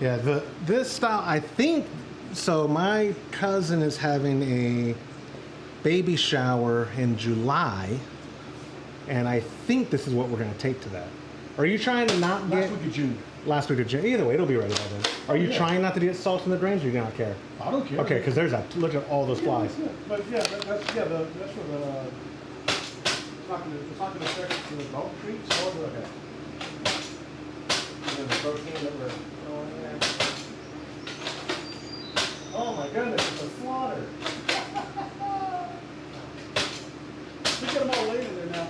Speaker 1: Yeah, this style, I think, so my cousin is having a baby shower in July, and I think this is what we're going to take to that. Are you trying to not get...
Speaker 2: last week of June.
Speaker 1: Last week of June. Either way, it'll be ready by then. Are you
Speaker 2: Yeah.
Speaker 1: trying not to get salt in the drains, or you don't care?
Speaker 2: I don't care.
Speaker 1: Okay, because there's a... Look at all those
Speaker 2: Yeah,
Speaker 1: flies.
Speaker 2: yeah. But yeah, that's for the. It's not gonna affect the dog treats or the.
Speaker 1: Okay. And then the protein that we're throwing in there. Oh my goodness, it's a slaughter.
Speaker 2: We get them all laid in there now.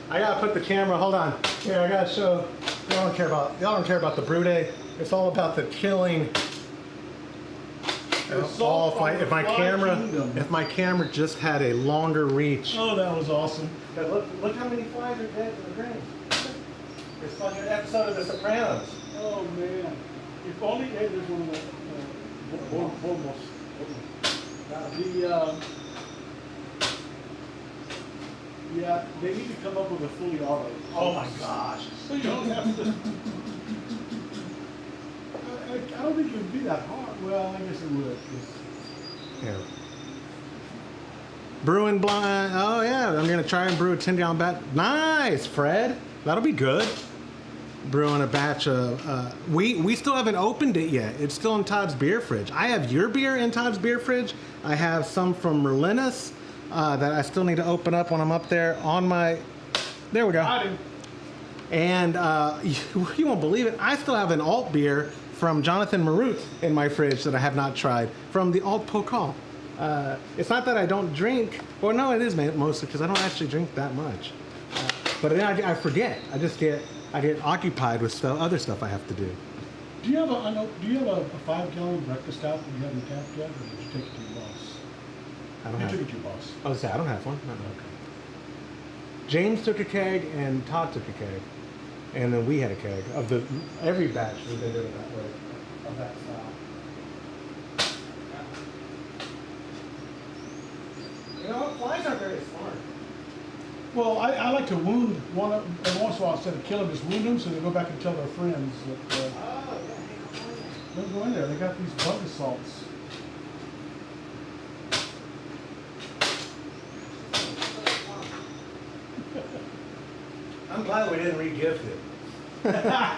Speaker 1: I gotta put the camera. Hold on. Here, I gotta show. Y'all don't care about the brew day. It's all about the killing.
Speaker 2: all
Speaker 1: if my camera just had a longer reach.
Speaker 2: Oh, that was awesome.
Speaker 1: Look how many flies are dead in the drains. It's like an episode of The Sopranos.
Speaker 2: Oh man. If only hey, there's one of the almost. Yeah, they need to come up with a fully auto.
Speaker 1: Oh my gosh.
Speaker 2: So you don't have to. I don't think it would be that hard. Well, I guess it would.
Speaker 1: Yeah. Brewing blind. Oh yeah, I'm gonna try and brew a 10-gallon batch. Nice, Fred. That'll be good. brewing a batch of. We still haven't opened it yet. It's still in Todd's beer fridge. I have your beer in Todd's beer fridge. I have some from Merlinus that I still need to open up when I'm up there on my. There we go.
Speaker 2: I do.
Speaker 1: And you won't believe it. I still have an alt beer from Jonathan Marut in my fridge that I have not tried from the Alt Pokal. It's not that I don't drink. Well, no, it is mostly because I don't actually drink that much. But then I forget. I get occupied with other stuff I have to do.
Speaker 2: Do you have a 5-gallon breakfast stout that you haven't tapped yet, or did you take it to your boss?
Speaker 1: I don't
Speaker 2: You
Speaker 1: have.
Speaker 2: took it to your boss.
Speaker 1: Oh, say I don't have one. No.
Speaker 2: Okay.
Speaker 1: James took a keg and Todd took a keg, and then we had a keg of every batch we've been doing it that way of that style. You know, flies aren't very smart.
Speaker 2: Well, I like to wound one every once in a while instead of kill them, just wound them so they go back and tell their friends that don't go in there. They got these bug assaults.
Speaker 1: I'm glad we didn't re-gift it.
Speaker 2: I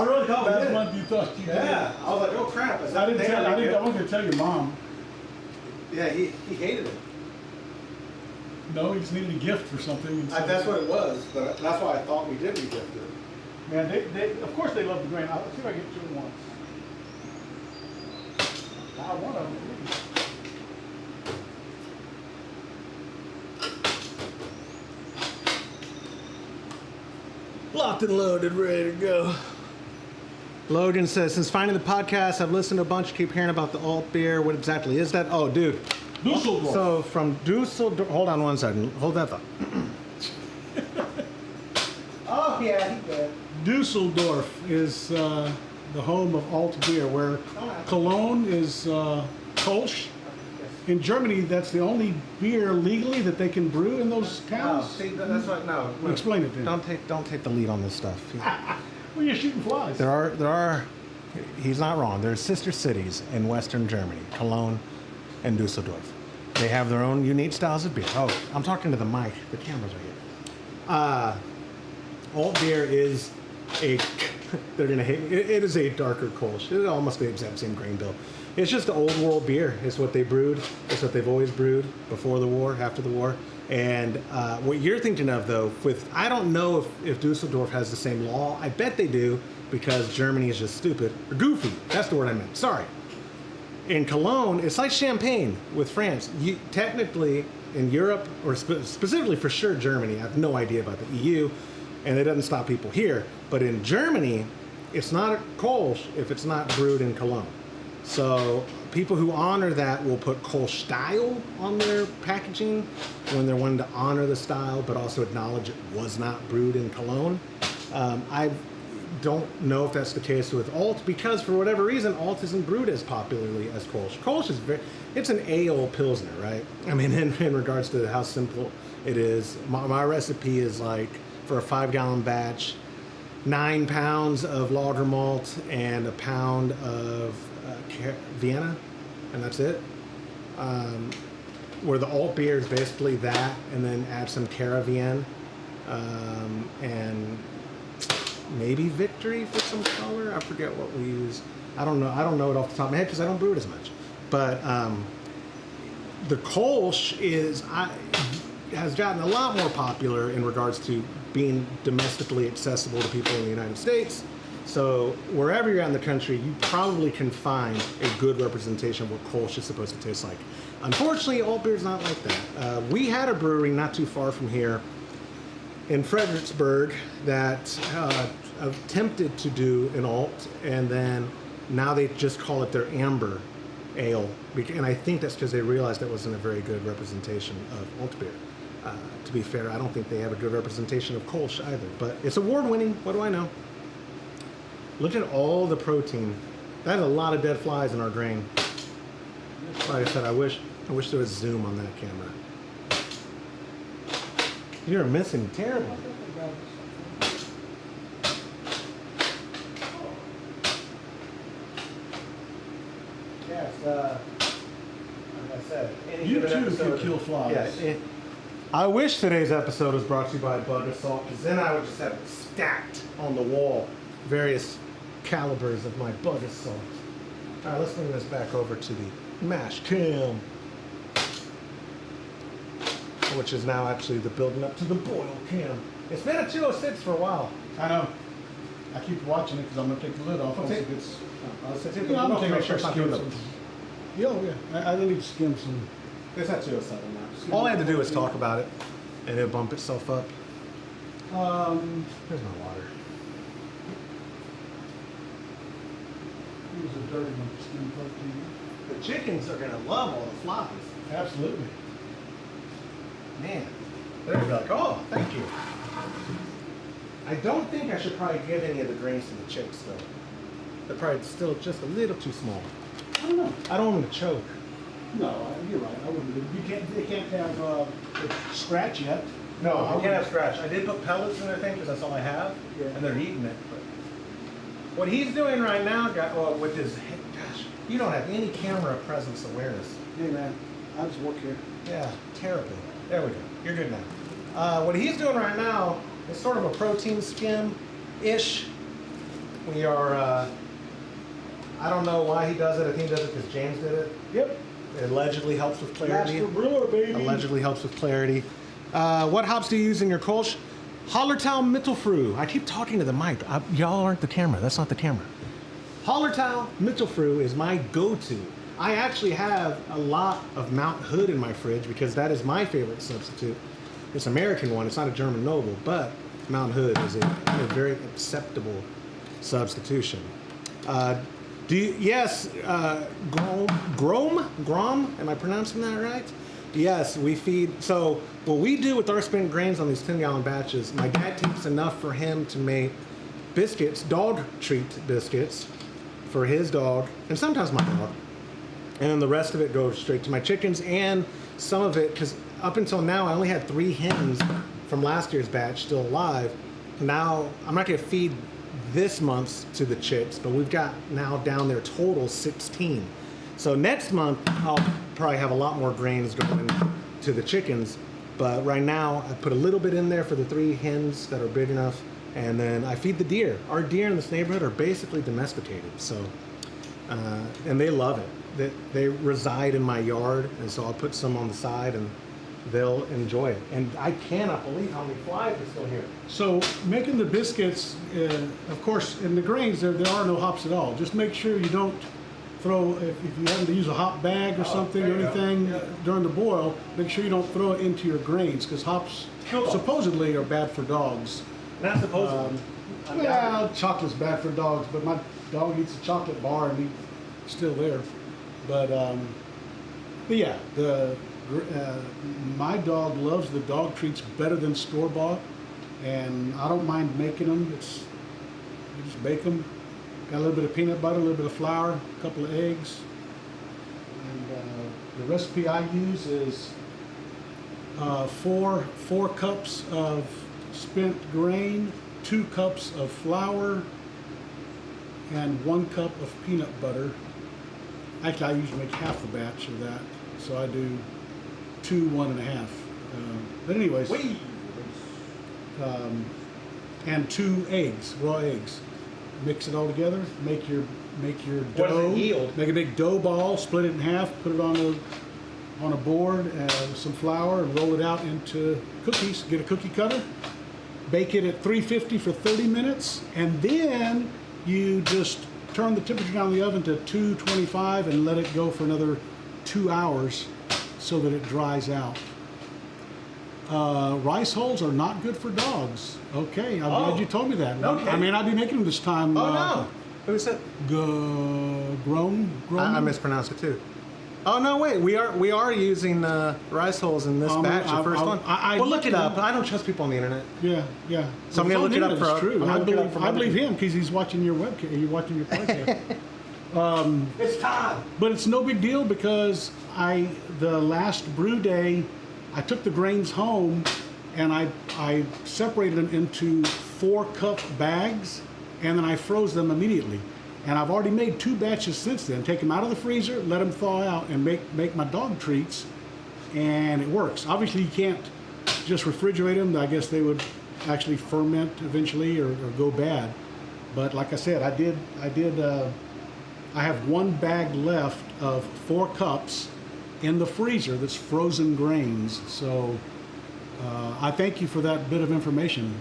Speaker 2: really thought last month you thought you did.
Speaker 1: Yeah, I was like, oh crap!
Speaker 2: I wasn't going to tell your mom.
Speaker 1: Yeah, he hated it.
Speaker 2: No, he just needed a gift for something. And
Speaker 1: That's what it was, but that's why I thought we did re-gift it.
Speaker 2: Man, they of course they love the grain. Let's see if I can get two at once. One of them.
Speaker 1: Locked and loaded, ready to go. Logan says, since finding the podcast, I've listened to a bunch, keep hearing about the alt beer. What exactly is that? Oh, dude.
Speaker 2: Dusseldorf.
Speaker 1: So from Dusseldorf, hold on one second. Hold that thought. Oh, yeah, he did.
Speaker 2: Dusseldorf is the home of alt beer, where Cologne is Kolsch. In Germany, that's the only beer legally that they can brew in those
Speaker 1: No,
Speaker 2: towns.
Speaker 1: see, that's what, no.
Speaker 2: Explain it then.
Speaker 1: Don't take the lead on this stuff.
Speaker 2: Well, you're shooting flies.
Speaker 1: There are, he's not wrong. There's sister cities in Western Germany, Cologne and Dusseldorf. They have their own unique styles of beer. Oh, I'm talking to the mic. The camera's right here. Alt beer is they're gonna hate me. It is a darker Kolsch. It's almost the exact same grain bill. It's just the old world beer. It's what they brewed. It's what they've always brewed before the war, after the war. And what you're thinking of, though, I don't know if Dusseldorf has the same law. I bet they do, because Germany is just stupid. Or goofy. That's the word I meant. Sorry. In Cologne, it's like Champagne with France. Technically, in Europe, or specifically for sure Germany, I have no idea about the EU, and it doesn't stop people here. But in Germany, it's not a Kolsch if it's not brewed in Cologne. So people who honor that will put Kolsch style on their packaging when they're wanting to honor the style, but also acknowledge it was not brewed in Cologne. I don't know if that's the case with alt, because for whatever reason, alt isn't brewed as popularly as Kolsch. Kolsch is it's an ale pilsner, right? I mean, in regards to how simple it is. My recipe is like, for a 5-gallon batch, 9 pounds of lager malt and a pound of Vienna, and that's it. Where the alt beer is basically that, and then add some Caravienne, and maybe Victory for some color. I forget what we use. I don't know it off the top of my head because I don't brew it as much. But the Kolsch has gotten a lot more popular in regards to being domestically accessible to people in the United States. So wherever you're at in the country, you probably can find a good representation of what Kolsch is supposed to taste like. Unfortunately, alt beer is not like that. We had a brewery not too far from here in Fredericksburg that attempted to do an alt, and then now they just call it their amber ale. And I think that's because they realized that wasn't a very good representation of alt beer. To be fair, I don't think they have a good representation of Kolsch either. But it's award-winning. What do I know? Look at all the protein. That's a lot of dead flies in our grain. Like I said, I wish there was zoom on that camera. You're missing terrible. Yes, like I said,
Speaker 2: You too can kill flies.
Speaker 1: Yeah, I wish today's episode was brought to you by butter salt, because then I would just have it stacked on the wall, various calibers of my butter salt. All right, let's bring this back over to the mash cam, which is now actually the building up to the boil cam. It's been at 206 for a while.
Speaker 2: I know. I keep watching it because I'm going to take the lid off.
Speaker 1: I'm
Speaker 2: going
Speaker 1: to make sure it's not doing them.
Speaker 2: Yeah. I need to skim some.
Speaker 1: It's at 207 now. All I had to do was talk about it, and it'll bump itself up. There's no water.
Speaker 2: It was a dirty one. Skim protein.
Speaker 1: The chickens are going to love all the flies.
Speaker 2: Absolutely.
Speaker 1: Man, they're going to be like, oh, thank you. I don't think I should probably give any of the grains to the chicks, though. They're probably still just a little too small.
Speaker 2: I don't know.
Speaker 1: I don't want them to choke.
Speaker 2: No, you're right. I wouldn't. They can't have scratch yet.
Speaker 1: No, I can't have scratch. I did put pellets in their thing because that's all I have,
Speaker 2: Yeah.
Speaker 1: and they're eating it. But what he's doing right now, with his, gosh, you don't have any camera presence awareness.
Speaker 2: Hey man, I just work here.
Speaker 1: Yeah, terribly. There we go. You're good now. What he's doing right now is sort of a protein skim-ish. We are, I don't know why he does it. I think he does it because James did it.
Speaker 2: Yep.
Speaker 1: It allegedly helps with clarity.
Speaker 2: Master brewer, baby.
Speaker 1: Allegedly helps with clarity. What hops do you use in your Kolsch? Hallertau Mittelfrüh. I keep talking to the mic. Y'all aren't the camera. That's not the camera. Hallertau Mittelfrüh is my go-to. I actually have a lot of Mount Hood in my fridge because that is my favorite substitute. It's an American one. It's not a German noble, but Mount Hood is a very acceptable substitution. Yes, Grom, am I pronouncing that right? Yes, we feed. So what we do with our spent grains on these 10-gallon batches, my dad takes enough for him to make biscuits, dog treat biscuits for his dog, and sometimes my dog. And then the rest of it goes straight to my chickens, and some of it, because up until now I only had 3 hens from last year's batch still alive. Now I'm not going to feed this month's to the chicks, but we've got now down there total 16. So next month I'll probably have a lot more grains going to the chickens, but right now I put a little bit in there for the 3 hens that are big enough, and then I feed the deer. Our deer in this neighborhood are basically domesticated, so and they love it. They reside in my yard, and so I'll put some on the side and they'll enjoy it. And I cannot believe how many flies are still here.
Speaker 2: So making the biscuits, of course, in the grains there are no hops at all. Just make sure you don't throw, if you happen to use a hop bag or something or anything during the boil, make sure you don't throw it into your grains because hops supposedly are bad for dogs.
Speaker 1: Not supposedly.
Speaker 2: Well, chocolate's bad for dogs, but my dog eats a chocolate bar and he's still there. But yeah, my dog loves the dog treats better than store-bought, and I don't mind making them. You just bake them. Got a little bit of peanut butter, a little bit of flour, a couple of eggs. And the recipe I use is 4 cups of spent grain, 2 cups of flour, and 1 cup of peanut butter. Actually, I usually make half the batch of that, so I do 2, 1.5. But anyways, and 2 eggs, raw eggs. Mix it all together. Make your dough.
Speaker 1: What does it yield?
Speaker 2: Make a big dough ball. Split it in half. Put it on a board with some flour and roll it out into cookies. Get a cookie cutter. Bake it at 350 for 30 minutes, and then you just turn the temperature down in the oven to 225 and let it go for another 2 hours so that it dries out. Rice hulls are not good for dogs. Okay, I'm glad you told me that.
Speaker 1: Okay.
Speaker 2: I may not be making them this time.
Speaker 1: Oh no! Who said?
Speaker 2: Grown.
Speaker 1: I mispronounced it too. Oh no! Wait, we are using rice hulls in this batch, the first one. Well, look it up. I don't trust people on the internet.
Speaker 2: Yeah.
Speaker 1: So I'm gonna look it up.
Speaker 2: It's true.
Speaker 1: I
Speaker 2: believe him because he's watching your webcam. You're watching your podcast.
Speaker 1: It's Todd.
Speaker 2: But it's no big deal because the last brew day, I took the grains home and I separated them into 4-cup bags, and then I froze them immediately. And I've already made 2 batches since then. Take them out of the freezer, let them thaw out, and make my dog treats, and it works. Obviously, you can't just refrigerate them, I guess they would actually ferment eventually or go bad. But like I said, I have one bag left of 4 cups in the freezer that's frozen grains. So I thank you for that bit of information.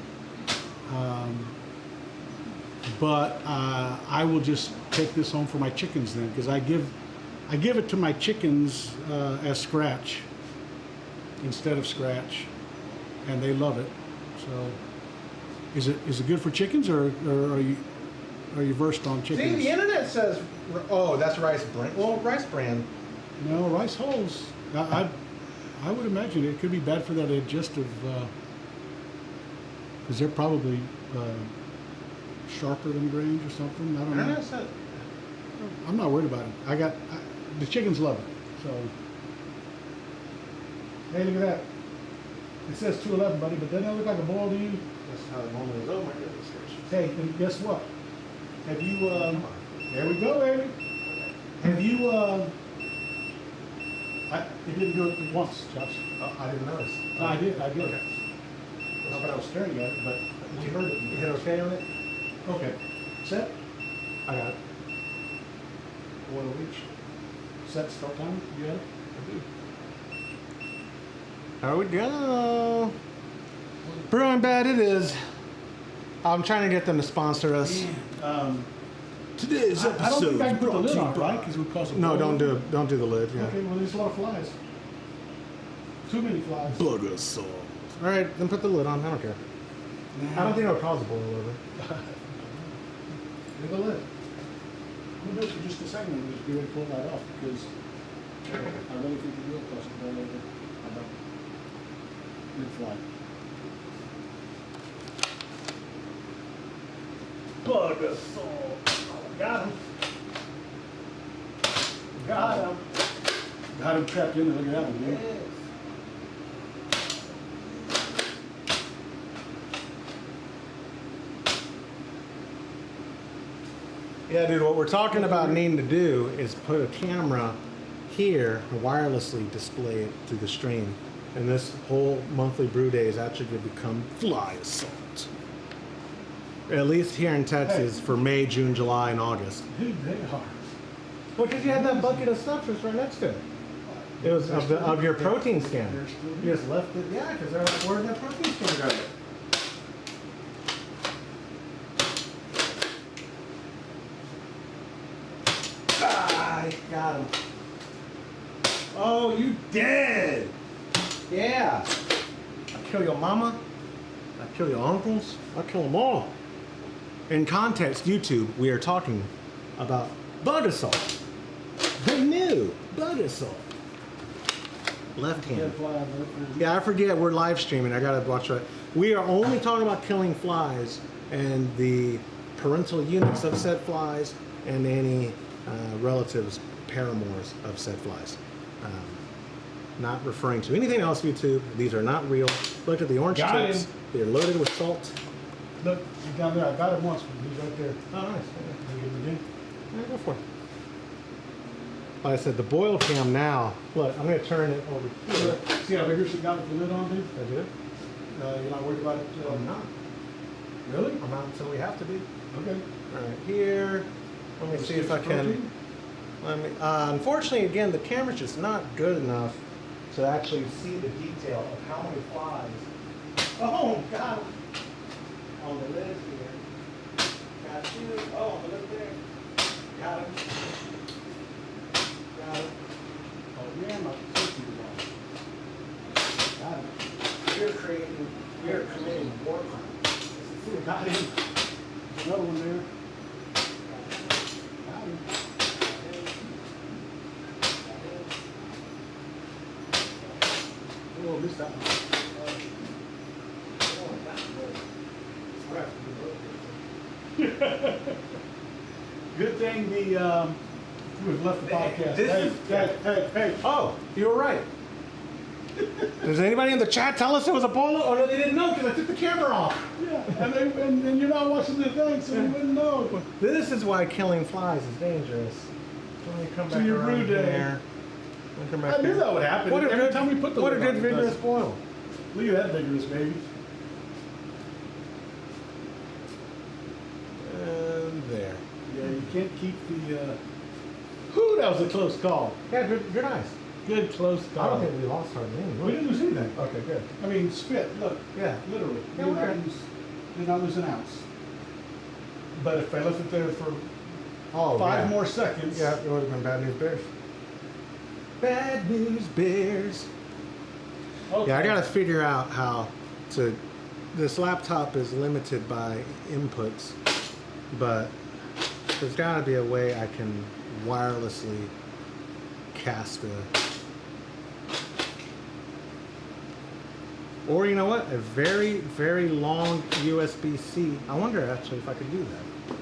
Speaker 2: But I will just take this home for my chickens then, because I give it to my chickens as scratch instead of scratch, and they love it. So is it good for chickens, or are you versed on chickens?
Speaker 1: See, the internet says, oh, that's rice bran. Well, rice bran.
Speaker 2: No, rice hulls. I would imagine it could be bad for that digestive, because they're probably sharper than grains or something. I don't know. I'm not worried about it. The chickens love it. So, hey, look at that. It says 211, buddy, but doesn't that look like a boil to you?
Speaker 1: That's how it normally is. Oh my goodness.
Speaker 2: Hey, and guess what? Have you, there we go, baby. Have you, it didn't do it once, Josh.
Speaker 1: Oh, I didn't notice.
Speaker 2: No, I did.
Speaker 1: Okay.
Speaker 2: Not that I was staring at it, but you heard it.
Speaker 1: You hit okay on it?
Speaker 2: Okay. Set.
Speaker 1: I got it.
Speaker 2: One of each. Set, start time. You got it?
Speaker 1: There we go. Brewing bad it is. I'm trying to get them to sponsor us. Today's episode.
Speaker 2: I don't think I can put the lid on, right? Because it would cause a
Speaker 1: No,
Speaker 2: boil.
Speaker 1: don't do the lid. Yeah.
Speaker 2: Okay, well, there's a lot of flies. Too many flies.
Speaker 1: Bugger salt. All right, then put the lid on. I don't care. I don't think it'll cause a boil over.
Speaker 2: Leave the lid. I'm going to do it for just a second and just be ready to pull that off, because I really think it will cause a boil over. I don't. Mid-fly.
Speaker 1: Bugger salt. Got him. Got him.
Speaker 2: Got him trapped in there. Look at that one, man.
Speaker 1: Yeah, dude, what we're talking about needing to do is put a camera here and wirelessly display it to the stream. And this whole monthly brew day is actually going to become fly assault. At least here in Texas for May, June, July, and August.
Speaker 2: Dude, they are.
Speaker 1: Well, because you had that bucket of stuff that's right next to it. It was of your protein scan. You just left it. Yeah, because they're like, where'd that protein scan go? Got him. Oh, you dead. Yeah. I'll kill your mama. I'll kill your uncles. I'll kill them all. In context, YouTube, we are talking about butter salt. The new butter salt. Left hand. Yeah, I forget we're live streaming. I gotta watch that. We are only talking about killing flies and the parental units of said flies and any relatives, paramours of said flies. Not referring to anything else, YouTube. These are not real. Look at the orange tips. They're loaded with salt.
Speaker 2: Look, he's down there. I got him once. He's right there.
Speaker 1: Oh, nice.
Speaker 2: Can you get him again?
Speaker 1: Yeah, go for it. Like I said, the boil cam now. Look, I'm going to turn it over here.
Speaker 2: See how Vigorous got with the lid on, dude?
Speaker 1: I do.
Speaker 2: You're not worried about it?
Speaker 1: I'm not.
Speaker 2: Really?
Speaker 1: I'm not until we have to be.
Speaker 2: Okay.
Speaker 1: All right, here. Let me see if I can. Unfortunately, again, the camera's just not good enough to actually see the detail of how many flies. Oh, God. On the lid here. Got you. Oh, on the lid there. Got him. Got him.
Speaker 2: Oh, yeah, my safety was on. Got him.
Speaker 1: You're committing war crimes.
Speaker 2: Got him. Another one there. Got him. Oh, missed that one. Good thing we've left the podcast. Hey.
Speaker 1: Oh, you were right. Does anybody in the chat tell us it was a boiler? Oh, no, they didn't know because I took the camera off.
Speaker 2: Yeah, and you're not watching the thing, so you wouldn't know.
Speaker 1: This is why killing flies is dangerous. When you come back
Speaker 2: To your brew day.
Speaker 1: here,
Speaker 2: I knew that would happen.
Speaker 1: What a
Speaker 2: Every
Speaker 1: good,
Speaker 2: time we put the
Speaker 1: what a
Speaker 2: lid
Speaker 1: good
Speaker 2: on, it
Speaker 1: vigorous
Speaker 2: does.
Speaker 1: boil.
Speaker 2: Look at that Vigorous, baby.
Speaker 1: And there.
Speaker 2: Yeah, you can't keep the. Whew, that was a close call.
Speaker 1: Yeah, good eyes.
Speaker 2: Good close
Speaker 1: I
Speaker 2: call.
Speaker 1: don't think we lost our name.
Speaker 2: We didn't lose anything.
Speaker 1: Okay, good.
Speaker 2: I mean, spit. Look.
Speaker 1: Yeah.
Speaker 2: Literally.
Speaker 1: Yeah,
Speaker 2: Did not lose an ounce. But if I left it there for
Speaker 1: Oh,
Speaker 2: 5
Speaker 1: yeah.
Speaker 2: more seconds.
Speaker 1: Yeah, it would have been Bad News Bears. Bad News Bears.
Speaker 2: Okay.
Speaker 1: Yeah, I gotta figure out how to. This laptop is limited by inputs, but there's gotta be a way I can wirelessly cast a. Or you know what? A very, very long USB-C. I wonder actually if I could do that.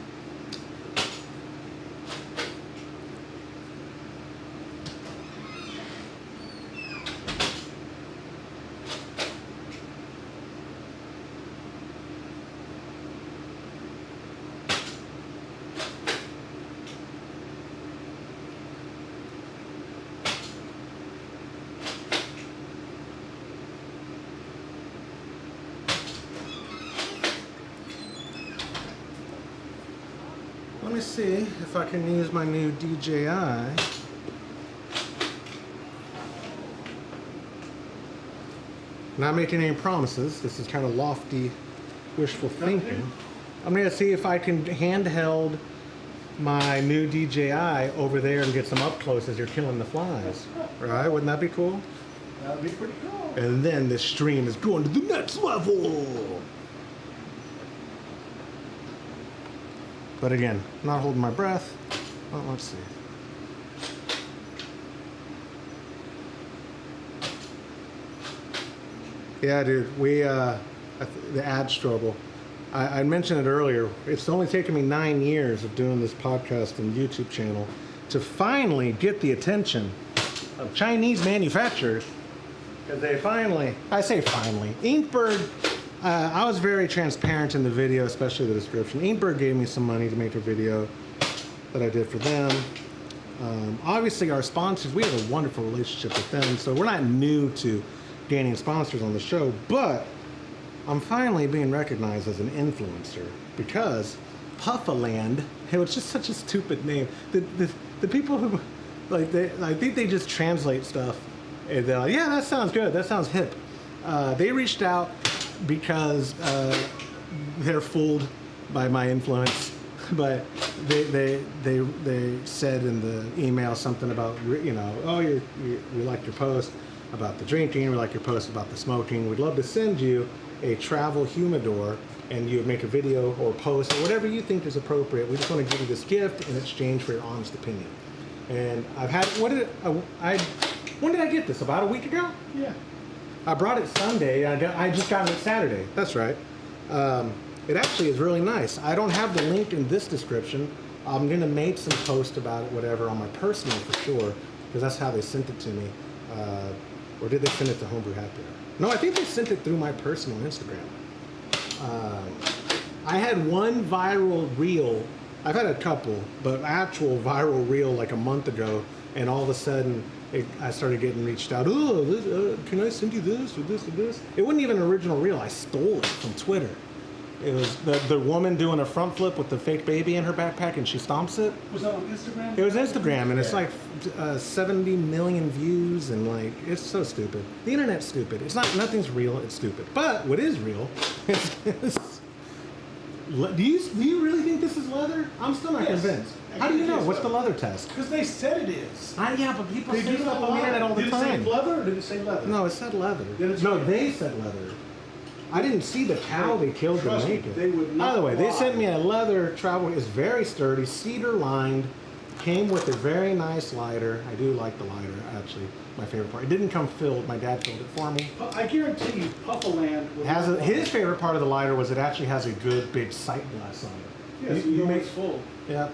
Speaker 1: Let me see if I can use my new DJI. Not making any promises. This is kind of lofty, wishful thinking. I'm going to see if I can handheld my new DJI over there and get some up close as you're killing the flies. Right? Wouldn't that be cool?
Speaker 2: That would be pretty cool.
Speaker 1: And then this stream is going to the next level. But again, not holding my breath. Well, let's see. Yeah, dude, the ad struggle. I mentioned it earlier. It's only taken me 9 years of doing this podcast and YouTube channel to finally get the attention of Chinese manufacturers. Because they finally, I say finally, Inkbird, I was very transparent in the video, especially the description. Inkbird gave me some money to make a video that I did for them. Obviously, our sponsors, we have a wonderful relationship with them, so we're not new to gaining sponsors on the show, but I'm finally being recognized as an influencer because Puffaland, it was just such a stupid name. The people who, like, I think they just translate stuff and they're like, yeah, that sounds good, that sounds hip. They reached out because they're fooled by my influence, but they said in the email something about, you know, oh, we liked your post about the drinking, we like your post about the smoking, we'd love to send you a travel humidor and you would make a video or post or whatever you think is appropriate. We just want to give you this gift in exchange for your honest opinion. And I've had, when did I get this? About a week ago?
Speaker 2: Yeah.
Speaker 1: I brought it Sunday. I just got it Saturday. That's right. It actually is really nice. I don't have the link in this description. I'm going to make some post about it, whatever, on my personal for sure, because that's how they sent it to me. Or did they send it to Homebrew Happy Hour? No, I think they sent it through my personal Instagram. I had one viral reel. I've had a couple, but actual viral reel like a month ago, and all of a sudden I started getting reached out. Oh, can I send you this or this or this? It wasn't even an original reel. I stole it from Twitter. It was the woman doing a front flip with the fake baby in her backpack, and she stomps it.
Speaker 2: Was that on Instagram?
Speaker 1: It was Instagram, and it's like 70 million views, and like, it's so stupid. The internet's stupid. It's not, nothing's real, it's stupid. But what is real is do you really think this is leather? I'm still not convinced. How do you know? What's the leather test?
Speaker 2: Because they said it is.
Speaker 1: Yeah, but people
Speaker 2: They
Speaker 1: say
Speaker 2: do
Speaker 1: stuff
Speaker 2: a
Speaker 1: on the
Speaker 2: lot.
Speaker 1: internet all the
Speaker 2: Did
Speaker 1: time.
Speaker 2: it say leather or did it say leather?
Speaker 1: No, it said leather.
Speaker 2: Then it's
Speaker 1: No,
Speaker 2: right.
Speaker 1: they said leather. I didn't see the cow they killed to
Speaker 2: Trust me,
Speaker 1: make it.
Speaker 2: they would
Speaker 1: By the
Speaker 2: not
Speaker 1: way, they
Speaker 2: lie.
Speaker 1: sent me a leather travel. It's very sturdy, cedar lined. Came with a very nice lighter. I do like the lighter, actually. My favorite part. It didn't come filled. My dad filled it for me.
Speaker 2: I guarantee you, Puffaland would not lie.
Speaker 1: His favorite part of the lighter was it actually has a good big sight glass on it.
Speaker 2: Yes, you know it's full.
Speaker 1: Yeah.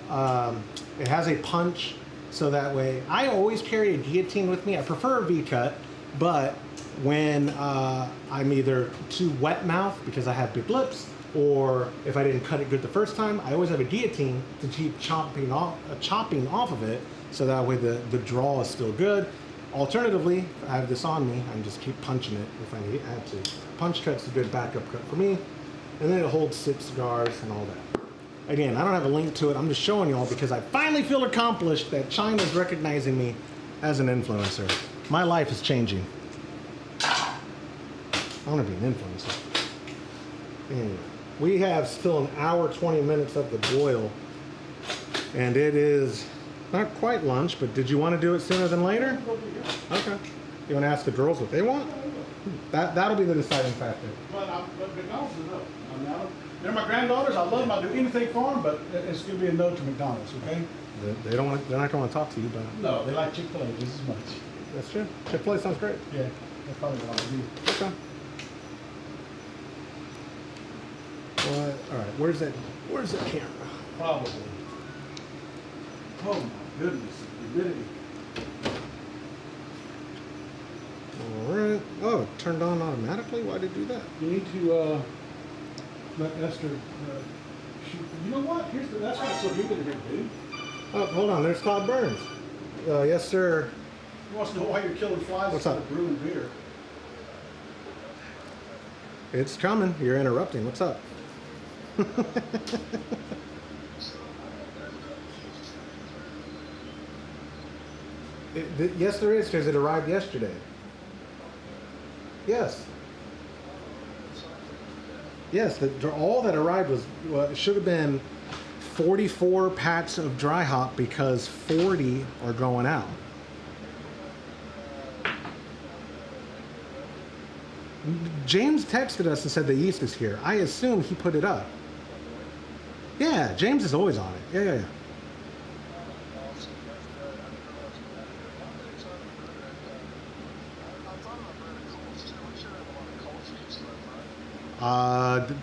Speaker 1: It has a punch, so that way I always carry a guillotine with me. I prefer a V-cut, but when I'm either too wet mouth because I have big lips, or if I didn't cut it good the first time, I always have a guillotine to keep chopping off of it, so that way the draw is still good. Alternatively, I have this on me. I can just keep punching it if I had to. Punch cut's a good backup cut for me. And then it holds 6 cigars and all that. Again, I don't have a link to it. I'm just showing y'all because I finally feel accomplished that China's recognizing me as an influencer. My life is changing. I want to be an influencer. Anyway, we have still an hour, 20 minutes of the boil. And it is not quite lunch, but did you want to do it sooner than later? Okay. You want to ask the girls what they want? That'll be the deciding factor.
Speaker 2: But McDonald's is no. They're my granddaughters. I love them. I'll do anything for them, but it's going to be a no to McDonald's, okay?
Speaker 1: They don't want. They're not going to talk to you, but
Speaker 2: no, they like Chick-fil-A just as much.
Speaker 1: That's true. Chick-fil-A sounds great.
Speaker 2: Yeah, that's probably what I'll do.
Speaker 1: Okay. Well, all right. Where's that camera?
Speaker 2: Probably. Oh my goodness, humidity.
Speaker 1: All right. Oh, it turned on automatically. Why did it do that?
Speaker 2: You need to let Esther shoot. You know what? That's what's so good here, dude.
Speaker 1: Oh, hold on. There's Todd Burns. Yes, sir.
Speaker 2: He wants to know why you're killing flies instead of brewing beer.
Speaker 1: It's coming. You're interrupting. What's up? Yes, there is, because it arrived yesterday. Yes. Yes, all that arrived was, well, it should have been 44 packs of dry hop because 40 are going out. James texted us and said the yeast is here. I assume he put it up. Yeah, James is always on it. Yeah.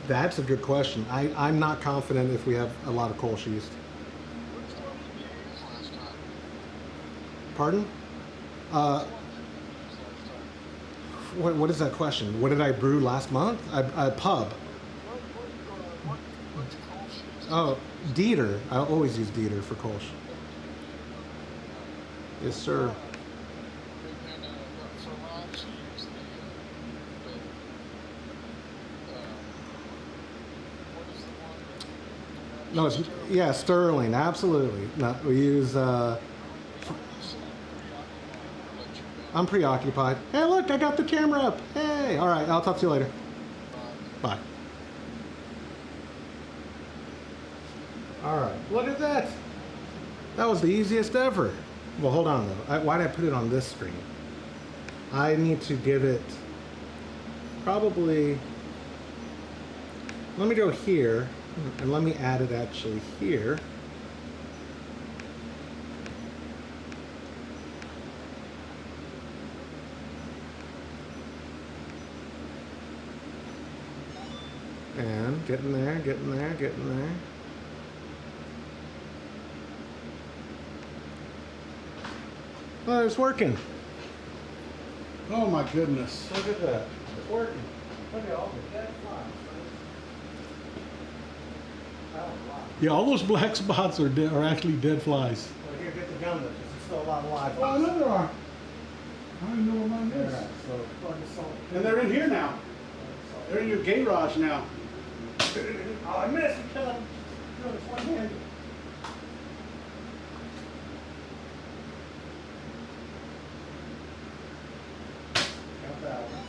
Speaker 1: That's a good question. I'm not confident if we have a lot of Kolsch yeast. Pardon? What is that question? What did I brew last month? Pub. Oh, Dieter. I always use Dieter for Kolsch. Yes, sir. No, yeah, Sterling, absolutely. No, we use, I'm preoccupied. Hey, look, I got the camera up. Hey, all right, I'll talk to you later. Bye. All right, look at that. That was the easiest ever. Well, hold on, though. Why did I put it on this screen? I need to give it probably, let me go here. And let me add it actually here. And getting there, getting there, getting there. Oh, it's working.
Speaker 2: Oh my goodness.
Speaker 1: Look at that. It's working. Look at all the dead flies.
Speaker 2: Yeah, all those black spots are actually dead flies.
Speaker 1: Well, here, get the gun because there's still a lot of live.
Speaker 2: Oh, I know there are. I don't even know where mine is.
Speaker 1: Right, so,
Speaker 2: and they're in here now. They're in your garage now.
Speaker 1: Oh, I missed it. Kill him. It's one-handed. Got that one.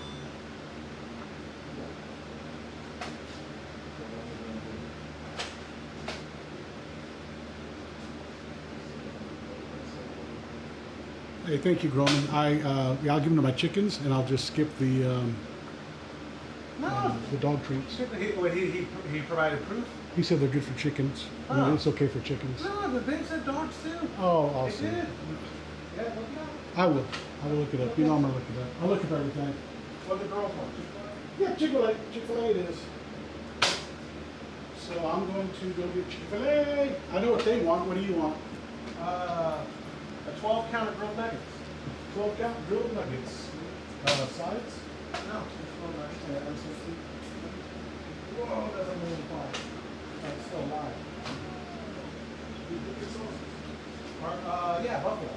Speaker 2: Hey, thank you, Groman. I'll give them to my chickens, and I'll just skip the dog treats.
Speaker 1: He provided proof?
Speaker 2: He said they're good for chickens.
Speaker 1: Oh.
Speaker 2: I mean, it's okay for chickens.
Speaker 1: No, but they said dogs too.
Speaker 2: Oh, I'll
Speaker 1: They
Speaker 2: see.
Speaker 1: did. Yeah, look it up.
Speaker 2: I will. I will look it up. You know I'm gonna look it up. I'll look at everything.
Speaker 1: What the girls want?
Speaker 2: Yeah, Chick-fil-A. Chick-fil-A it is. So I'm going to go get Chick-fil-A. I know what they want. What do you want?
Speaker 1: A 12-count of grilled nuggets.
Speaker 2: 12-count grilled nuggets. Sides?
Speaker 1: No, just grilled nuggets. Yeah, I'm so sweet. Whoa, that's a million flies. That's still alive. Yeah, buffalo.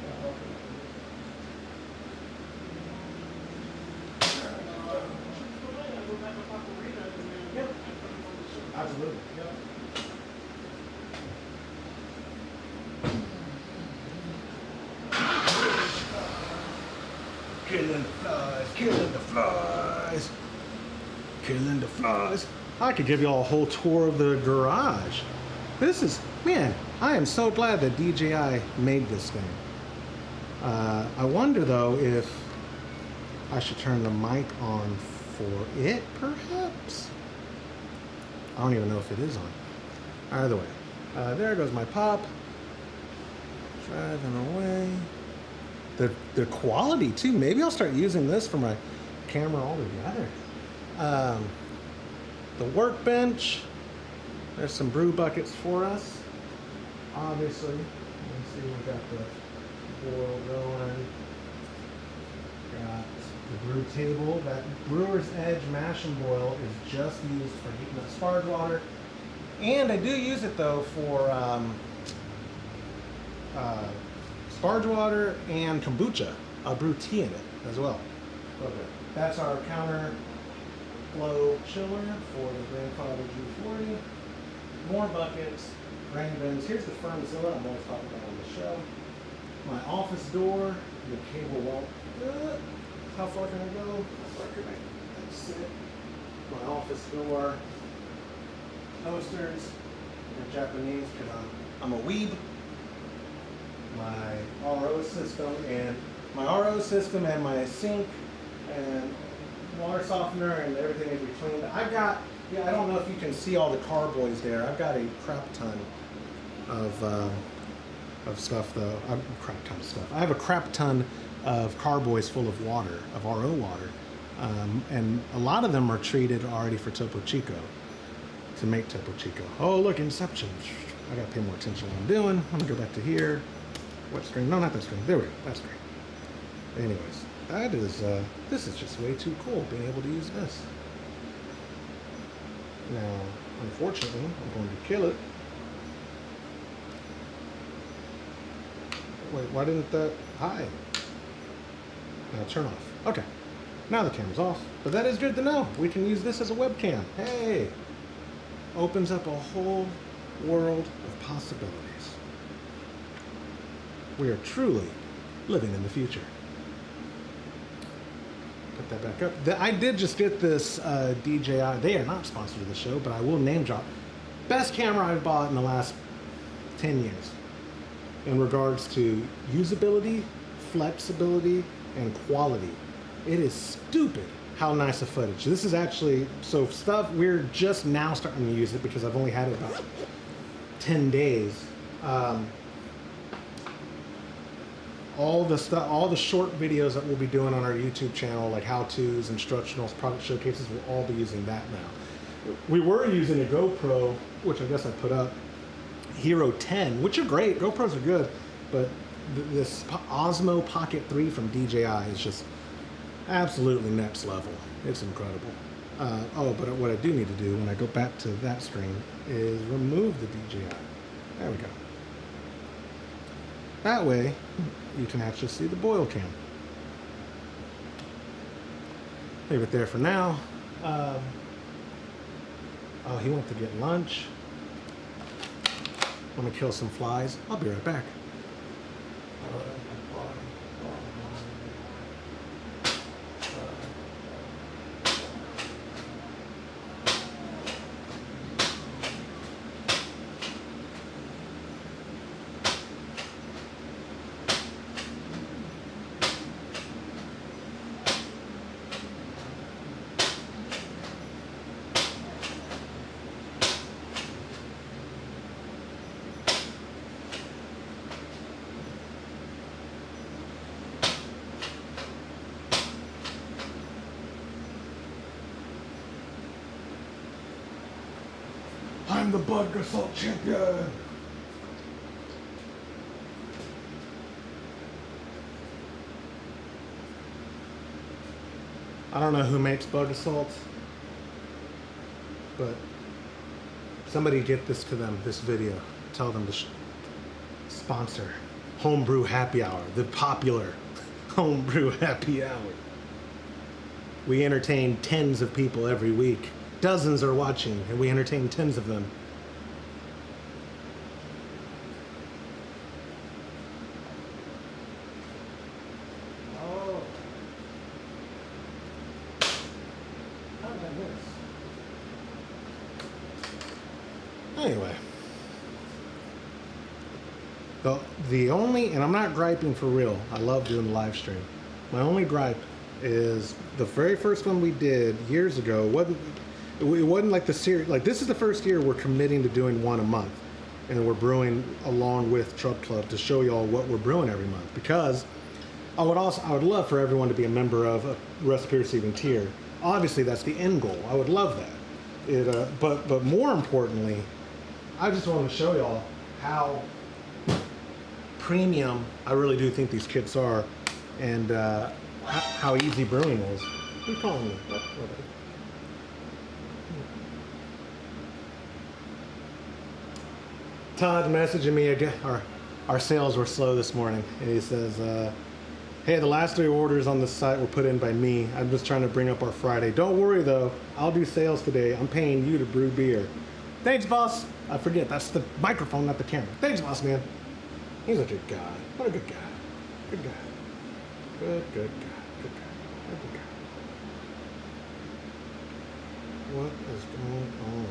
Speaker 1: Yeah, buffalo. absolutely. Yep. Killing the flies, killing the flies, killing the flies. I could give you all a whole tour of the garage. This is, man, I am so glad that DJI made this thing. I wonder though if I should turn the mic on for it, perhaps? I don't even know if it is on. Either way. There goes my pop. Driving away. The quality too. Maybe I'll start using this for my camera altogether. The workbench. There's some brew buckets for us. Obviously, you can see we got the boil going. Got the brew table. That Brewer's Edge mash and boil is just used for heating up sparge water. And I do use it though for sparge water and kombucha. I'll brew tea in it as well. Okay. That's our counter flow chiller for the Grandfather G40. More buckets, grain bins. Here's the Fermzilla I'm always talking about on the show. My office door, the cable won't. How far can I go? How far can I? That's it. My office door. Toasters. They're Japanese because I'm a weeb. My RO system and my sink and water softener and everything in between. I don't know if you can see all the carboys there. I've got a crap ton of stuff though. I have a crap ton of carboys full of water, of RO water. And a lot of them are treated already for Topo Chico, to make Topo Chico. Oh, look, Inception. I gotta pay more attention to what I'm doing. I'm gonna go back to here. What string? No, not that string. There we go. That string. Anyways, this is just way too cool, being able to use this. Now, unfortunately, I'm going to kill it. Wait, why didn't that hide? Now turn off. Okay. Now the camera's off. But that is good to know. We can use this as a webcam. Hey! Opens up a whole world of possibilities. We are truly living in the future. Put that back up. I did just get this DJI. They are not sponsored to the show, but I will name drop. Best camera I've bought in the last 10 years in regards to usability, flexibility, and quality. It is stupid how nice a footage. This is actually, so stuff, we're just now starting to use it because I've only had it about 10 days. All the short videos that we'll be doing on our YouTube channel, like how-tos, instructionals, product showcases, we'll all be using that now. We were using a GoPro, which I guess I put up, Hero 10, which are great. GoPros are good, but this Osmo Pocket 3 from DJI is just absolutely next level. It's incredible. But what I do need to do when I go back to that screen is remove the DJI. There we go. That way, you can actually see the boil cam. Leave it there for now. Oh, he went to get lunch. I'm gonna kill some flies. I'll be right back. I'm the Bud Assault Champion! I don't know who makes Bud Assault, but somebody get this to them, this video. Tell them to sponsor Homebrew Happy Hour, the popular Homebrew Happy Hour. We entertain tens of people every week dozens are watching, and we entertain tens of them. Oh. How did I miss? Anyway. The only, and I'm not griping for real, I love doing the live stream. My only gripe is the very first one we did years ago, it wasn't like the series, like this is the first year we're committing to doing one a month. And we're brewing along with Trub Club to show y'all what we're brewing every month. Because I would love for everyone to be a member of a recipe receiving tier. Obviously that's the end goal, I would love that. But more importantly, I just want to show y'all how premium I really do think these kits are, and how easy brewing is. Who are you calling me? What? Todd messaging me again. Our sales were slow this morning, and he says, hey, the last 3 orders on the site were put in by me. I'm just trying to bring up our Friday. Don't worry though, I'll do sales today. I'm paying you to brew beer. Thanks, boss. I forget, that's the microphone, not the camera. Thanks, boss man. He's a good guy. What a good guy. Good guy. Good guy. Good guy. Good guy. What is going on?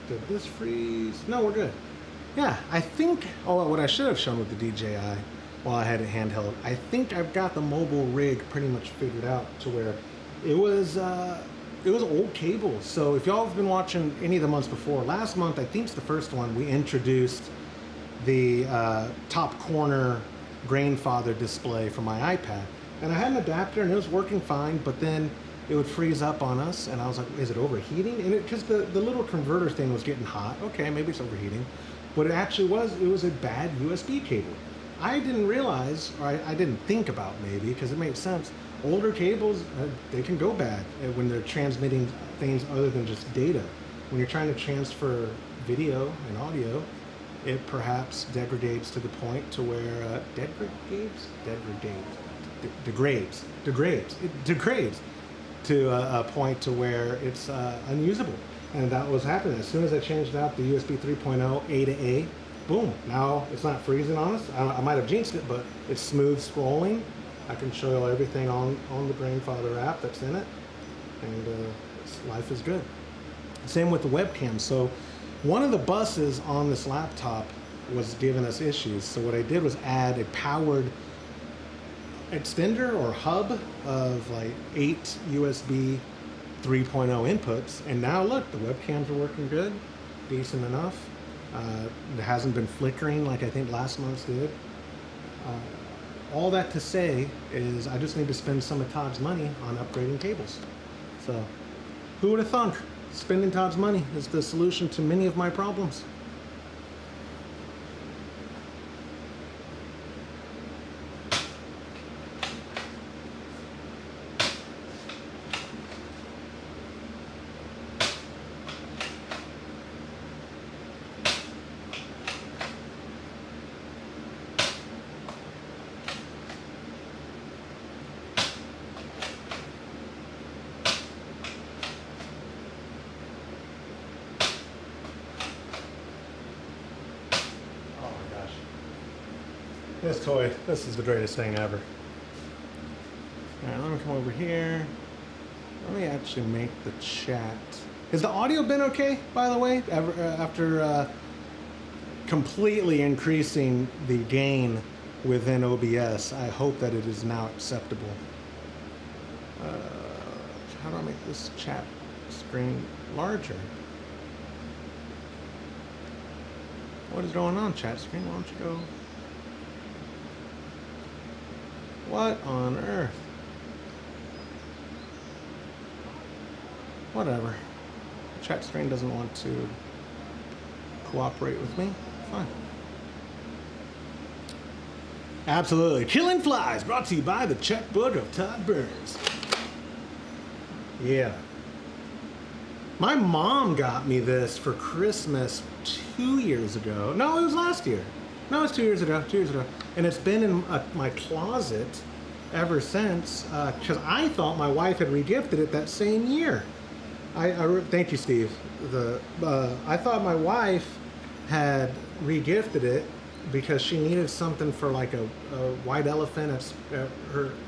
Speaker 1: Did this freeze? No, we're good. Yeah, I think, what I should have shown with the DJI while I had it handheld, I think I've got the mobile rig pretty much figured out to where it was old cables. So if y'all have been watching any of the months before, last month, I think it's the first one, we introduced the top corner grandfather display for my iPad. And I had an adapter and it was working fine, but then it would freeze up on us, and I was like, is it overheating? And because the little converter thing was getting hot. Okay, maybe it's overheating. What it actually was, it was a bad USB cable. I didn't realize, or I didn't think about maybe, because it made sense. Older cables, they can go bad when they're transmitting things other than just data. When you're trying to transfer video and audio, it perhaps degrades to the point to where, degrades to a point to where it's unusable. And that was happening. As soon as I changed out the USB 3.0 A to A, boom, now it's not freezing on us. I might have jinxed it, but it's smooth scrolling. I can show you everything on the Grandfather app that's in it, and life is good. Same with the webcam. So one of the buses on this laptop was giving us issues. So what I did was add a powered extender or hub of like 8 USB 3.0 inputs, and now look, the webcams are working good, decent enough. It hasn't been flickering like I think last month's did. All that to say is I just need to spend some of Todd's money on upgrading cables. So who would have thunk spending Todd's money is the solution to many of my problems. This toy, this is the greatest thing ever. Alright, let me come over here. Let me actually make the chat. Has the audio been okay, by the way? After completely increasing the gain within OBS, I hope that it is now acceptable. How do I make this chat screen larger. What is going on, chat screen? Why don't you go? What on earth? Whatever. The chat screen doesn't want to cooperate with me. Fine. Absolutely. Killing Flies, brought to you by the checkbook of Todd Burns. Yeah. My mom got me this for Christmas 2 years ago. No, it was last year. No, it was 2 years ago. 2 years ago. And it's been in my closet ever since, because I thought my wife had regifted it that same year. Thank you, Steve. I thought my wife had regifted it because she needed something for like a white elephant.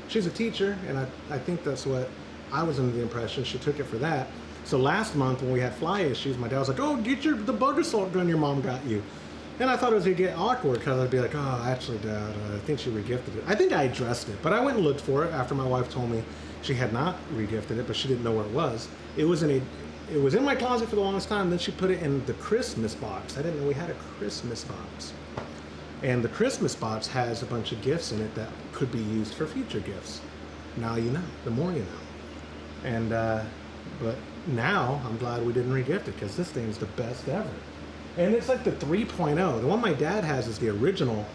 Speaker 1: She's a teacher, and I think that's what I was under the impression. She took it for that. So last month when we had fly issues, my dad was like, "Oh, get the bug assault gun your mom got you." And I thought it was gonna get awkward because I'd be like, "Oh, actually, Dad, I think she regifted it." I think I addressed it, but I went and looked for it after my wife told me she had not regifted it, but she didn't know where it was. It was in my closet for the longest time. Then she put it in the Christmas box. I didn't know we had a Christmas box. And the Christmas box has a bunch of gifts in it that could be used for future gifts. Now you know. The more you know. And but now I'm glad we didn't regift it because this thing's the best ever. And it's like the 3.0. The one my dad has is the original,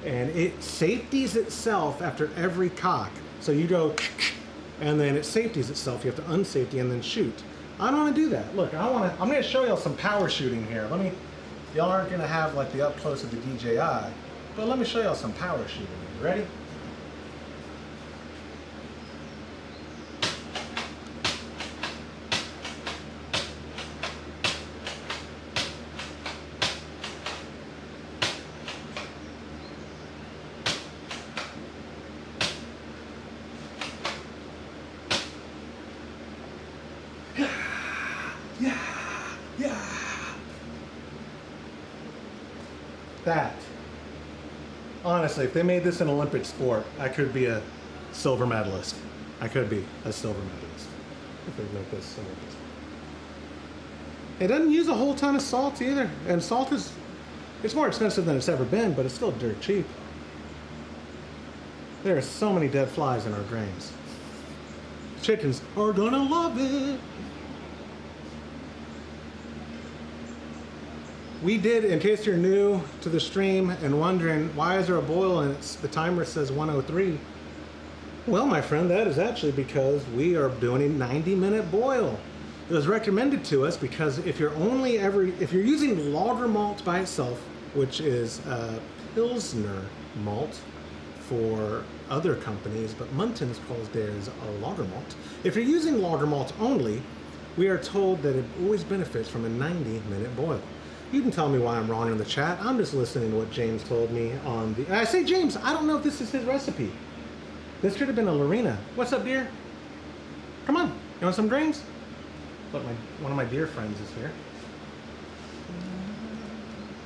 Speaker 1: and it safeties itself after every cock. So you go, and then it safeties itself. You have to unsafety and then shoot. I don't want to do that. Look, I'm going to show y'all some power shooting here. Y'all aren't going to have like the up close of the DJI, but let me show y'all some power shooting. You ready? That. Honestly, if they made this an Olympic sport, I could be a silver medalist. I could be a silver medalist if they make this an Olympic sport. It doesn't use a whole ton of salt either. And salt it's more expensive than it's ever been, but it's still dirt cheap. There are so many dead flies in our grains. Chickens are gonna love it. We did, in case you're new to the stream and wondering why is there a boil and the timer says 103. Well, my friend, that is actually because we are doing a 90-minute boil. It was recommended to us because if you're using lager malt by itself, which is Pilsner malt for other companies, but Muntins calls theirs a lager malt. If you're using lager malt only, we are told that it always benefits from a 90-minute boil. You can tell me why I'm wrong in the chat. I'm just listening to what James told me on the... And I say, James, I don't know if this is his recipe. This could have been a Lorena. What's up, dear? Come on. You want some grains? Look, one of my dear friends is here.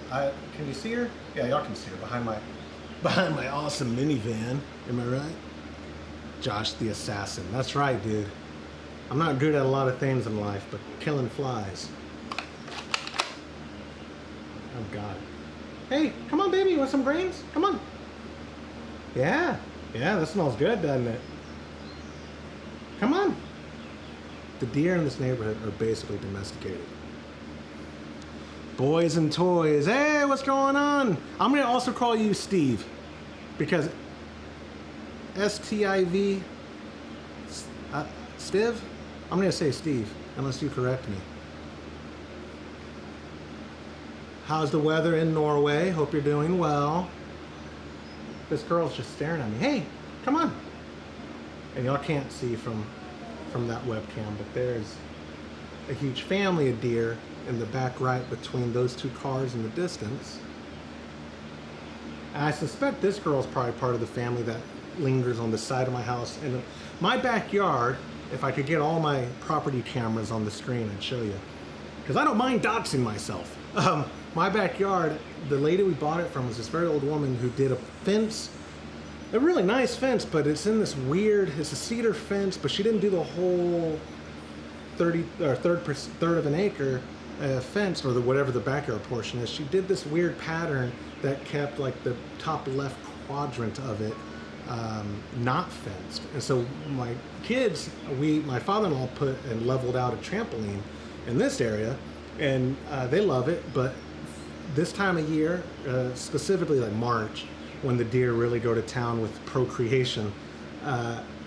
Speaker 1: Can you see her? Yeah, y'all can see her behind my awesome minivan. Am I right? Josh the Assassin. That's right, dude. I'm not good at a lot of things in life, but killing flies. Oh, God. Hey, come on, baby. You want some grains? Come on. Yeah. Yeah, that smells good, doesn't it? Come on. The deer in this neighborhood are basically domesticated. Boys and toys. Hey, what's going on? I'm going to also call you Steve. Because S-T-I-V... Stiv? I'm going to say Steve, unless you correct me. How's the weather in Norway? Hope you're doing well. This girl's just staring at me. Hey, come on. And y'all can't see from that webcam, but there's a huge family of deer in the back right between those two cars in the distance. And I suspect this girl's probably part of the family that lingers on the side of my house. And my backyard, if I could get all my property cameras on the screen, I'd show you. Because I don't mind doxing myself. My backyard, the lady we bought it from was this very old woman who did a fence, a really nice fence, but it's in this weird, it's a cedar fence, but she didn't do the whole third of an acre fence, or whatever the backyard portion is. She did this weird pattern that kept like the top left quadrant of it not fenced. And so my kids, my father-in-law put and leveled out a trampoline in this area, and they love it. But this time of year, specifically like March, when the deer really go to town with procreation,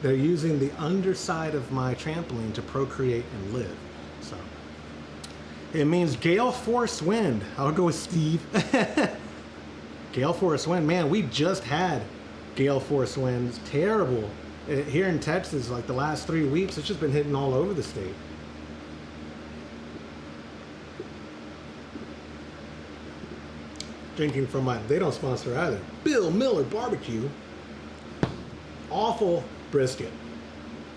Speaker 1: they're using the underside of my trampoline to procreate and live. So it means gale force wind. I'll go with Steve. Gale force wind, man. We just had gale force winds, terrible here in Texas. Like the last 3 weeks, it's just been hitting all over the state. Drinking from they don't sponsor either, Bill Miller Barbecue. Awful brisket,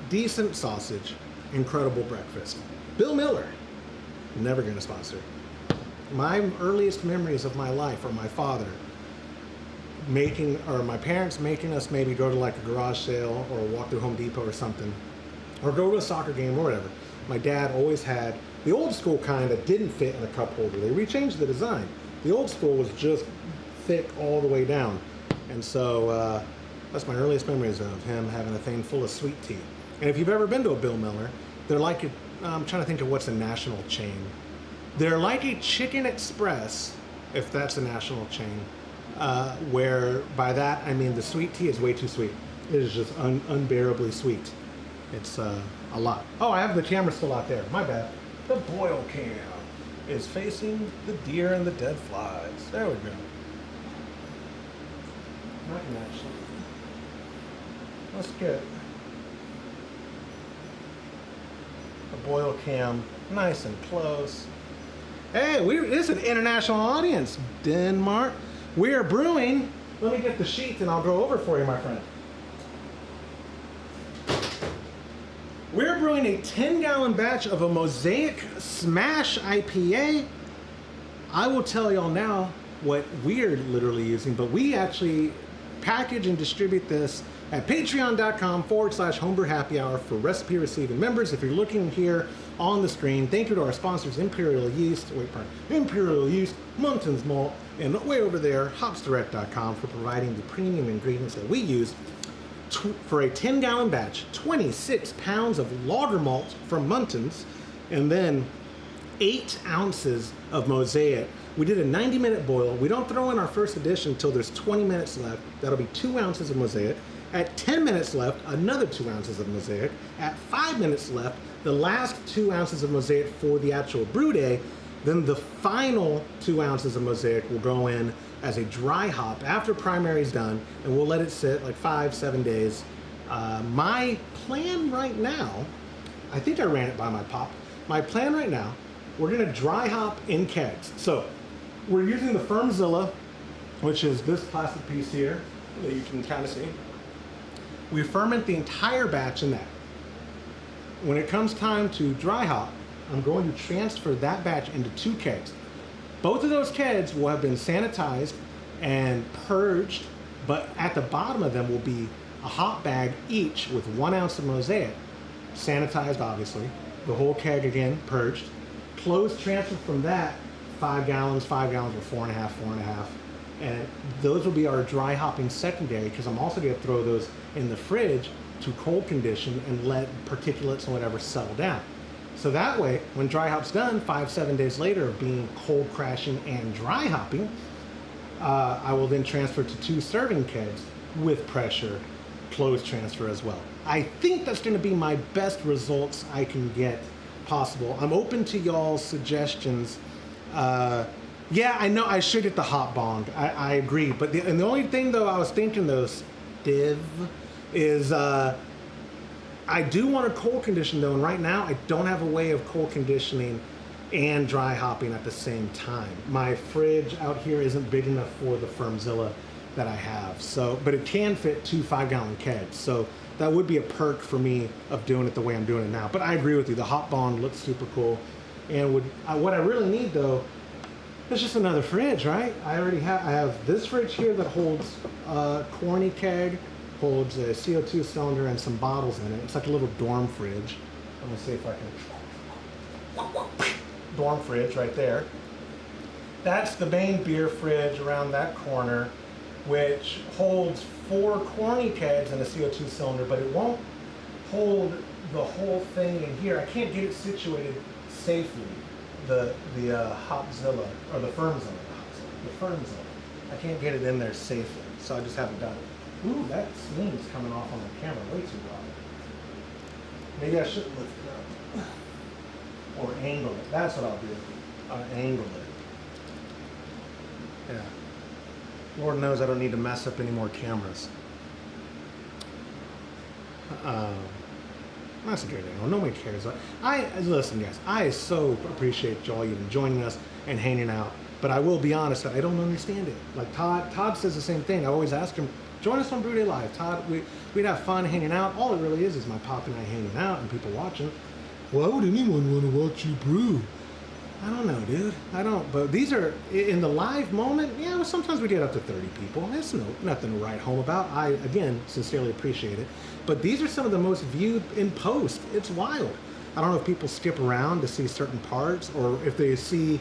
Speaker 1: decent sausage, incredible breakfast. Bill Miller, never gonna sponsor. My earliest memories of my life are my father my parents making us maybe go to like a garage sale or walk through Home Depot or something, or go to a soccer game or whatever. My dad always had the old school kind that didn't fit in a cup holder. They rechanged the design. The old school was just thick all the way down. And so that's my earliest memories of him having a thing full of sweet tea. And if you've ever been to a Bill Miller, they're like, I'm trying to think of what's a national chain. They're like a Chicken Express, if that's a national chain, where by that I mean the sweet tea is way too sweet. It is just unbearably sweet. It's a lot. Oh, I have the camera still out there. My bad. The boil cam is facing the deer and the dead flies. There we go. I can actually. Let's get the boil cam nice and close. Hey, it's an international audience. Denmark. We are brewing. Let me get the sheet and I'll go over for you, my friend. We're brewing a 10-gallon batch of a Mosaic SMaSH IPA. I will tell y'all now what we're literally using, but we actually package and distribute this at patreon.com/homebrew happy hour for recipe receiving members. If you're looking here on the screen, thank you to our sponsors, Imperial Yeast, Muntins Malt, and way over there, hopsdirect.com, for providing the premium ingredients that we use for a 10-gallon batch, 26 pounds of lager malt from Muntins, and then 8 ounces of Mosaic. We did a 90-minute boil. We don't throw in our first addition until there's 20 minutes left. That'll be 2 ounces of Mosaic. At 10 minutes left, another 2 ounces of Mosaic. At 5 minutes left, the last 2 ounces of Mosaic for the actual brew day. Then the final 2 ounces of Mosaic will go in as a dry hop after primary is done, and we'll let it sit like 5-7 days. My plan right now, I think I ran it by my pop. My plan right now, we're gonna dry hop in kegs. So we're using the Firmzilla, which is this plastic piece here that you can kind of see. We ferment the entire batch in that. When it comes time to dry hop, I'm going to transfer that batch into 2 kegs. Both of those kegs will have been sanitized and purged, but at the bottom of them will be a hop bag each with 1 ounce of Mosaic, sanitized obviously, the whole keg again purged, closed transfer from that, 5 gallons or 4.5, and those will be our dry hopping secondary, because I'm also going to throw those in the fridge to cold condition and let particulates and whatever settle down. So that way, when dry hop's done, 5-7 days later of being cold crashing and dry hopping, I will then transfer to 2 serving kegs with pressure, closed transfer as well. I think that's going to be my best results I can get possible. I'm open to y'all's suggestions. Yeah, I know I should get the hop bong. I agree. But the only thing though I was thinking though, Steve, is I do want to cold condition though, and right now I don't have a way of cold conditioning and dry hopping at the same time. My fridge out here isn't big enough for the Firmzilla that I have. So, but it can fit 2 5-gallon kegs. So that would be a perk for me of doing it the way I'm doing it now. But I agree with you. The hop bong looks super cool. And what I really need though, is just another fridge, right? I have this fridge here that holds a corny keg, holds a CO2 cylinder and some bottles in it. It's like a little dorm fridge. Let me see if I can dorm fridge right there. That's the main beer fridge around that corner, which holds 4 corny kegs and a CO2 cylinder, but it won't hold the whole thing in here. I can't get it situated safely. The Hopzilla, or the Firm Zone, the Firm Zone. I can't get it in there safely, so I just haven't done it. Ooh, that steam's coming off on the camera way too loud. Maybe I should lift it up. Or angle it. That's what I'll do. I'll angle it. Yeah. Lord knows I don't need to mess up any more cameras. That's a great angle. Nobody cares. Listen, guys. I so appreciate y'all even joining us and hanging out. But I will be honest, I don't understand it. Like Todd says the same thing. I always ask him, join us on Brew Day Live. Todd, we'd have fun hanging out. All it really is my pop and I hanging out and people watching. Why would anyone want to watch you brew? I don't know, dude. I don't. But these are, in the live moment, yeah, well, sometimes we get up to 30 people. That's nothing to write home about. I, again, sincerely appreciate it. But these are some of the most viewed in post. It's wild. I don't know if people skip around to see certain parts or if they see,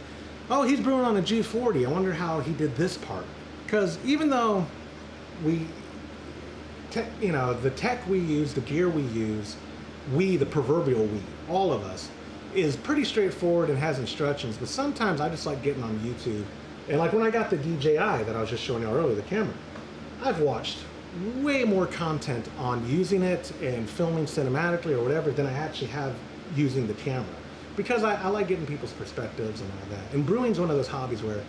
Speaker 1: oh, he's brewing on a G40. I wonder how he did this part. Because even though the tech we use, the gear we use, the proverbial we, all of us, is pretty straightforward and has instructions, but sometimes I just like getting on YouTube. And like when I got the DJI that I was just showing you earlier, the camera, I've watched way more content on using it and filming cinematically or whatever than I actually have using the camera. Because I like getting people's perspectives and all that. And brewing's one of those hobbies where,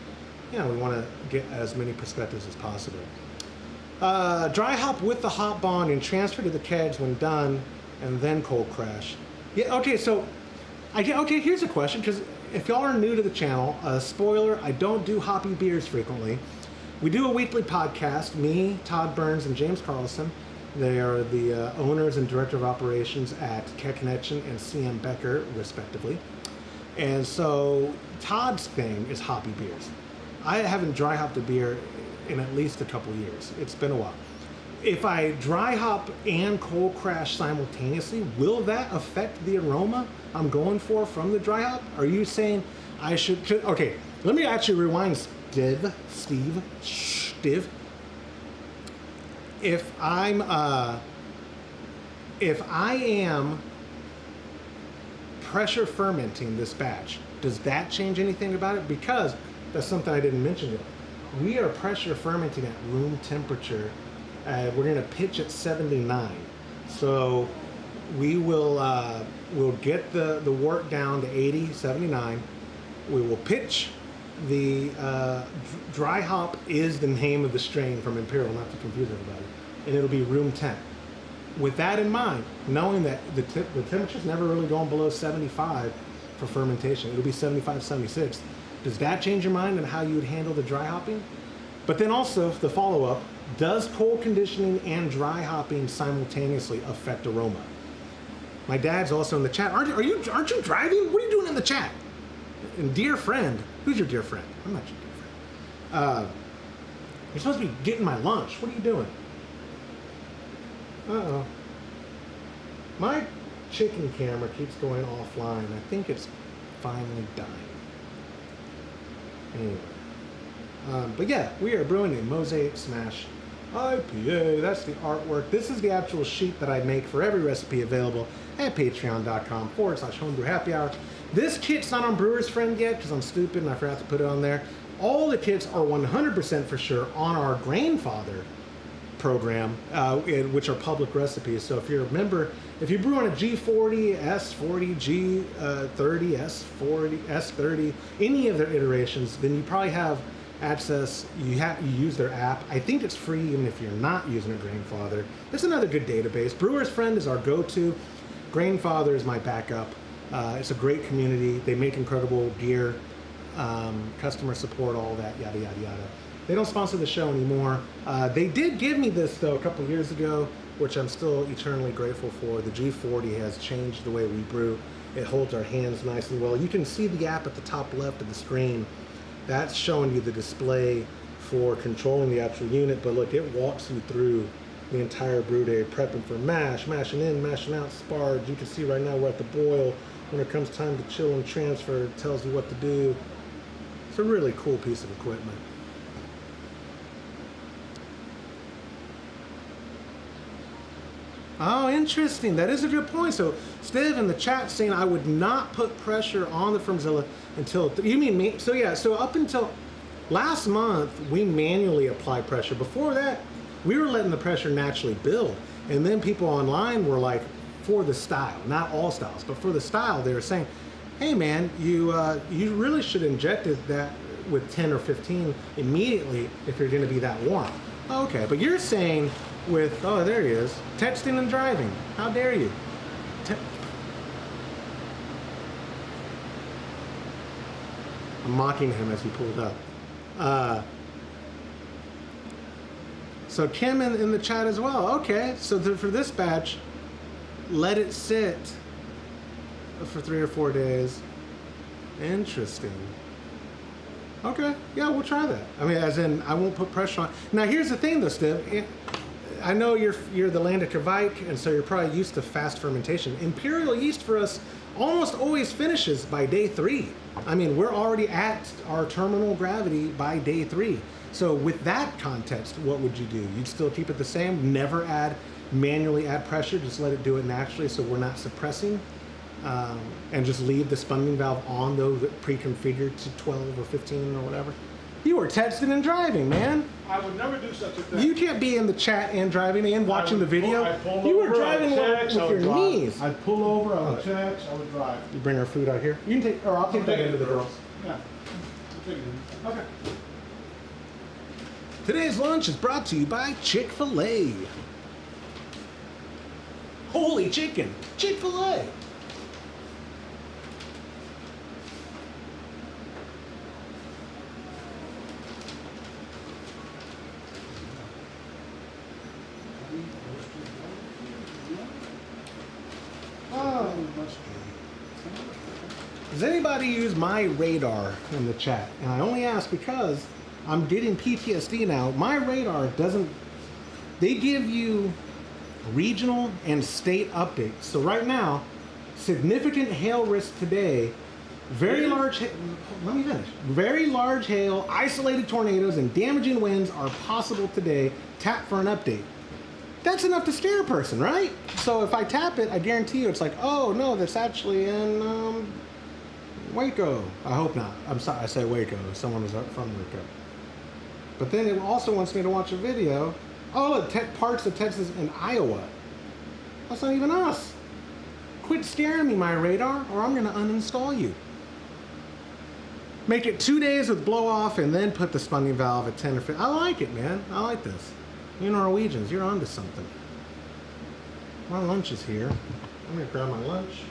Speaker 1: we want to get as many perspectives as possible. Dry hop with the hop bond and transfer to the kegs when done, and then cold crash. Yeah, okay, so, here's a question, because if y'all are new to the channel, spoiler, I don't do hoppy beers frequently. We do a weekly podcast, me, Todd Burns, and James Carlson. They are the owners and director of operations at Keg Connection and CM Becker, respectively. And so Todd's thing is hoppy beers. I haven't dry hopped a beer in at least a couple years. It's been a while. If I dry hop and cold crash simultaneously, will that affect the aroma I'm going for from the dry hop? Are you saying I should okay, let me actually rewind, Steve. If I am pressure fermenting this batch, does that change anything about it? Because that's something I didn't mention yet. We are pressure fermenting at room temperature. We're going to pitch at 79. So we will we'll get the wort down to 80, 79. We will pitch. The dry hop is the name of the strain from Imperial, not to confuse everybody. And it'll be room temp. With that in mind, knowing that the temperature's never really going below 75 for fermentation, it'll be 75, 76. Does that change your mind on how you would handle the dry hopping? But then also, the follow-up, does cold conditioning and dry hopping simultaneously affect aroma? My dad's also in the chat. Aren't you driving? What are you doing in the chat? And dear friend, who's your dear friend? I'm not your dear friend. You're supposed to be getting my lunch. What are you doing? Uh-oh. My chicken camera keeps going offline. I think it's finally dying. Anyway. But yeah, we are brewing a Mosaic SMaSH IPA. That's the artwork. This is the actual sheet that I make for every recipe available at patreon.com/homebrew-happy-hour. This kit's not on Brewer's Friend yet because I'm stupid and I forgot to put it on there. All the kits are 100% for sure on our Grainfather program, which are public recipes. So if you're a member, if you brew on a G40, S40, G30, S40, S30, any of their iterations, then you probably have access. You use their app. I think it's free even if you're not using a Grainfather. It's another good database. Brewer's Friend is our go-to. Grainfather is my backup. It's a great community. They make incredible gear, customer support, all that, yada, yada, yada. They don't sponsor the show anymore. They did give me this, though, a couple of years ago, which I'm still eternally grateful for. The G40 has changed the way we brew. It holds our hands nice and well. You can see the app at the top left of the screen. That's showing you the display for controlling the actual unit, but look, it walks you through the entire brew day, prepping for mash, mashing in, mashing out, sparge. You can see right now we're at the boil. when it comes time to chill and transfer, it tells you what to do. It's a really cool piece of equipment. Oh, interesting. That is a good point. So, Steve in the chat saying I would not put pressure on the Firmzilla until, you mean me? So yeah, so up until last month, we manually apply pressure. Before that, we were letting the pressure naturally build. And then people online were like, for the style, not all styles, but for the style, they were saying, hey man, you really should inject it that with 10 or 15 immediately if you're gonna be that warm. Okay, but you're saying with, oh, there he is, texting and driving. How dare you? I'm mocking him as he pulled up. So Kim in the chat as well. Okay, so for this batch, let it sit for 3 or 4 days. Interesting. Okay, yeah, we'll try that. I mean, as in, I won't put pressure on. Now, here's the thing, though, Steve. I know you're the land of Kvike, and so you're probably used to fast fermentation. Imperial yeast for us almost always finishes by day 3. I mean, we're already at our terminal gravity by day 3. So with that context, what would you do? You'd still keep it the same, never manually add pressure, just let it do it naturally so we're not suppressing, and just leave the spunding valve on though, pre-configured to 12 or 15 or whatever. You were texting and driving, man.
Speaker 2: I would never do such a thing.
Speaker 1: You can't be in the chat and driving and watching the video. You were driving with your knees.
Speaker 2: I'd pull over, I would text, I would drive.
Speaker 1: You bring our food out here? You can take, or I'll take that into the girls.
Speaker 2: Yeah.
Speaker 1: Okay. Today's lunch is brought to you by Chick-fil-A. Holy chicken! Chick-fil-A! Does anybody use my radar in the chat? And I only ask because I'm getting PTSD now. My radar doesn't, they give you regional and state updates. So right now, significant hail risk today, very large, let me finish. Very large hail, isolated tornadoes, and damaging winds are possible today. Tap for an update. That's enough to scare a person, right? So if I tap it, I guarantee you it's like, oh no, that's actually in Waco. I hope not. I'm sorry, I say Waco. Someone was from Waco. But then it also wants me to watch a video. Oh, look, parts of Texas and Iowa. That's not even us. Quit scaring me, my radar, or I'm gonna uninstall you. Make it 2 days with blow off and then put the spunding valve at 10 or 15. I like it, man. I like this. You Norwegians, you're onto something. My lunch is here. I'm gonna grab my lunch.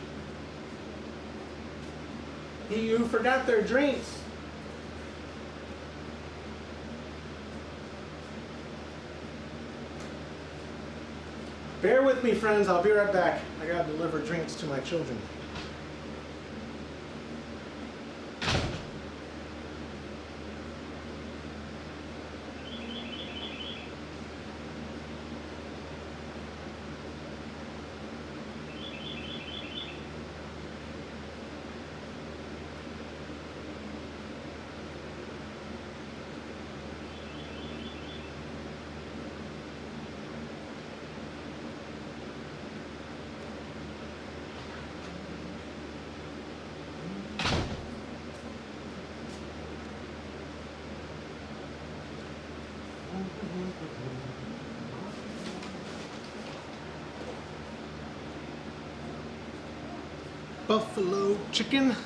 Speaker 1: You forgot their drinks. Bear with me, friends. I'll be right back. I gotta deliver drinks to my children. Buffalo chicken.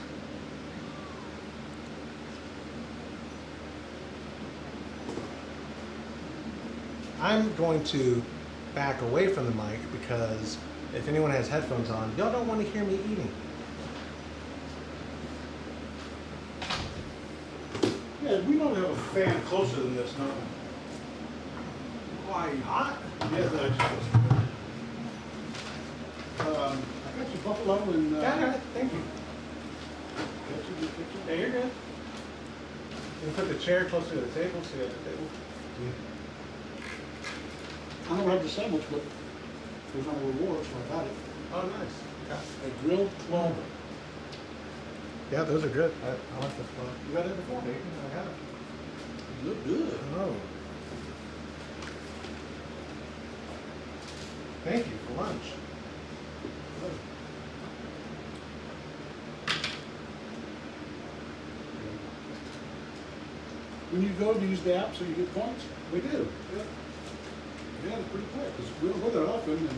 Speaker 1: I'm going to back away from the mic because if anyone has headphones on, y'all don't want to hear me eating.
Speaker 2: Yeah, we don't have a fan closer than this, no.
Speaker 1: Why, are you hot?
Speaker 2: Yes, actually. I got your buffalo and...
Speaker 1: Yeah, I got it. Thank you.
Speaker 2: Kitchen.
Speaker 1: Yeah, you're good. You can put the chair closer to the table so you have the table.
Speaker 2: I don't have the sandwich, but there's no reward, so I got it.
Speaker 1: Oh, nice.
Speaker 2: A grilled clover.
Speaker 1: Yeah, those are good. I like this one. You had it before, Dayton? I have.
Speaker 2: You look good.
Speaker 1: Oh. Thank you for lunch.
Speaker 2: When you go, do you use the app so you get points?
Speaker 1: We do.
Speaker 2: Yeah. Yeah, it's pretty quick, because we don't go there often, and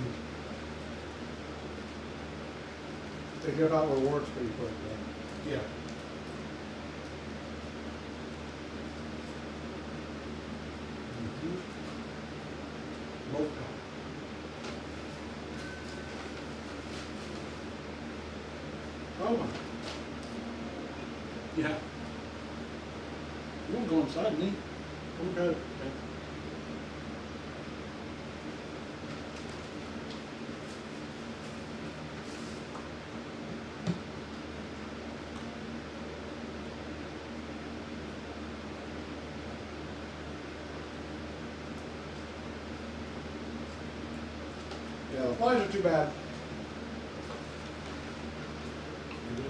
Speaker 1: They give out rewards pretty quick, though.
Speaker 2: yeah.
Speaker 1: Mocha. Oh my.
Speaker 2: Yeah. You want to go inside and eat?
Speaker 1: Okay.
Speaker 2: Yeah, the flies are too bad.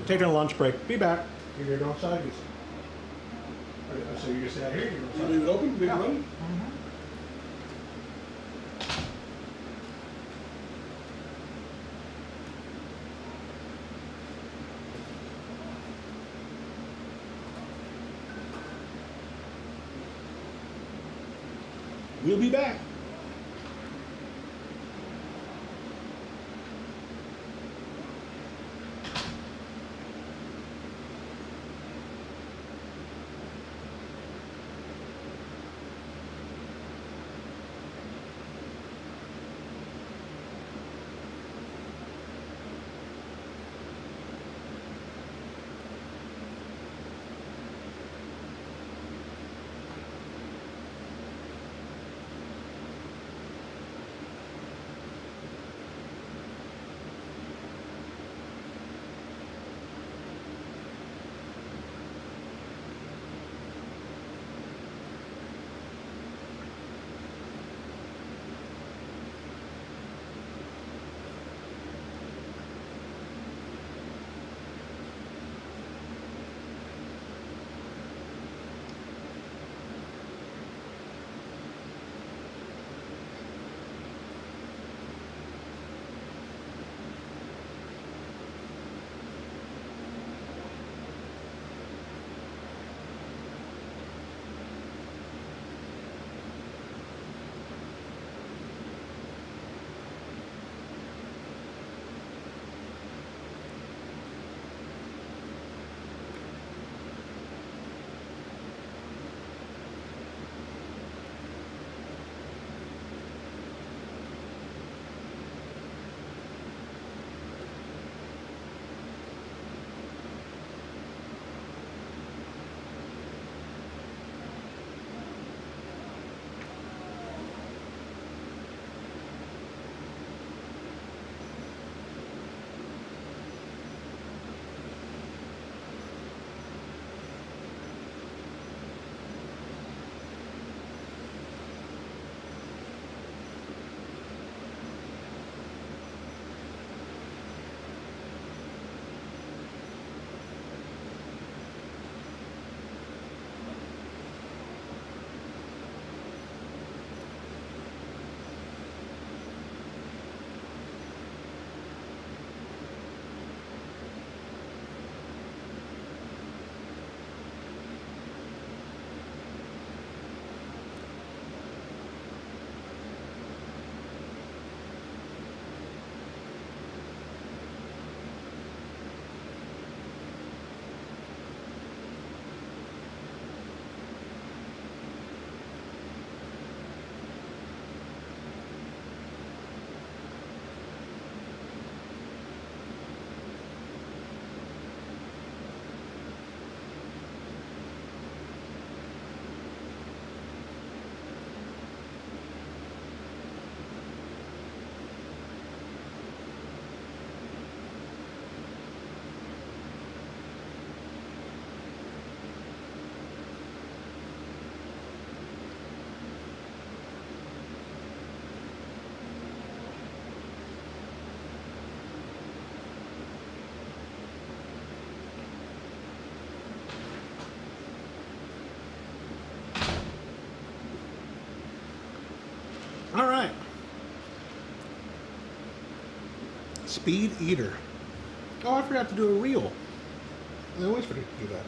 Speaker 1: Taking a lunch break. Be back. You're going outside. So you're going to stay out here?
Speaker 2: You leave it open, leave it running? We'll be back. Speed Eater.
Speaker 1: Oh, I forgot to do a reel. I always forget to do that.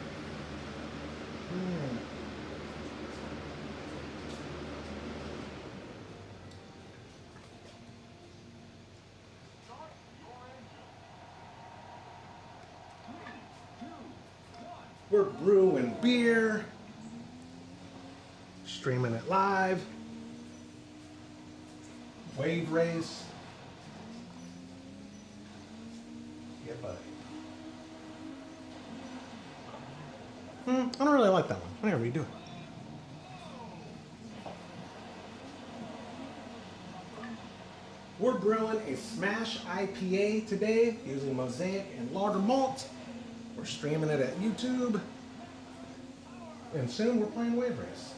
Speaker 1: We're brewing beer, streaming it live, wave race. Yeah, buddy. I don't really like that one. Whatever you do. We're brewing a SMaSH IPA today using Mosaic and lager malt. We're streaming it at YouTube. And soon we're playing Wave Race.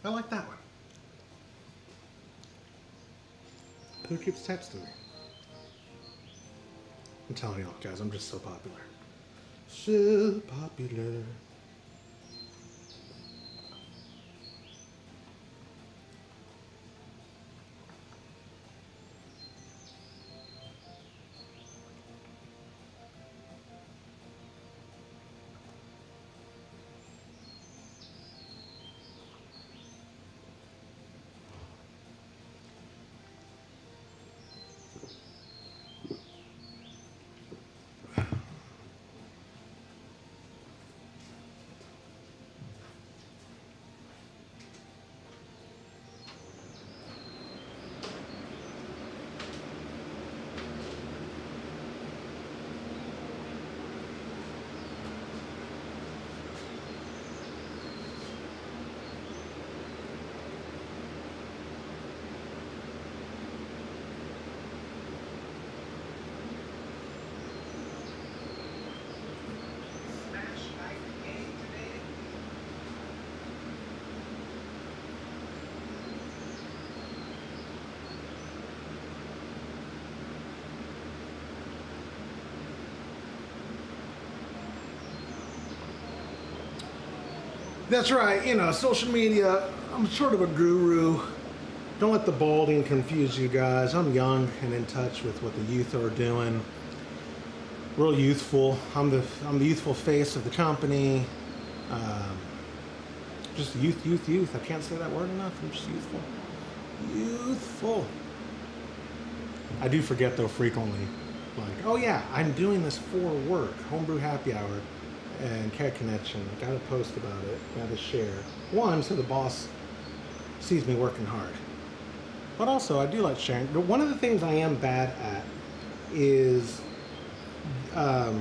Speaker 1: I like that one. Who keeps texting me? I'm telling y'all, guys, I'm just so popular. So popular. That's right, you know, social media, I'm sort of a guru. Don't let the balding confuse you guys. I'm young and in touch with what the youth are doing. Real youthful. I'm the youthful face of the company. Just youth. I can't say that word enough. I'm just youthful. Youthful. I do forget though frequently, like, oh yeah, I'm doing this for work. Homebrew happy hour. And Cat Connection, gotta post about it, gotta share. One, so the boss sees me working hard. But also, I do like sharing. But one of the things I am bad at is a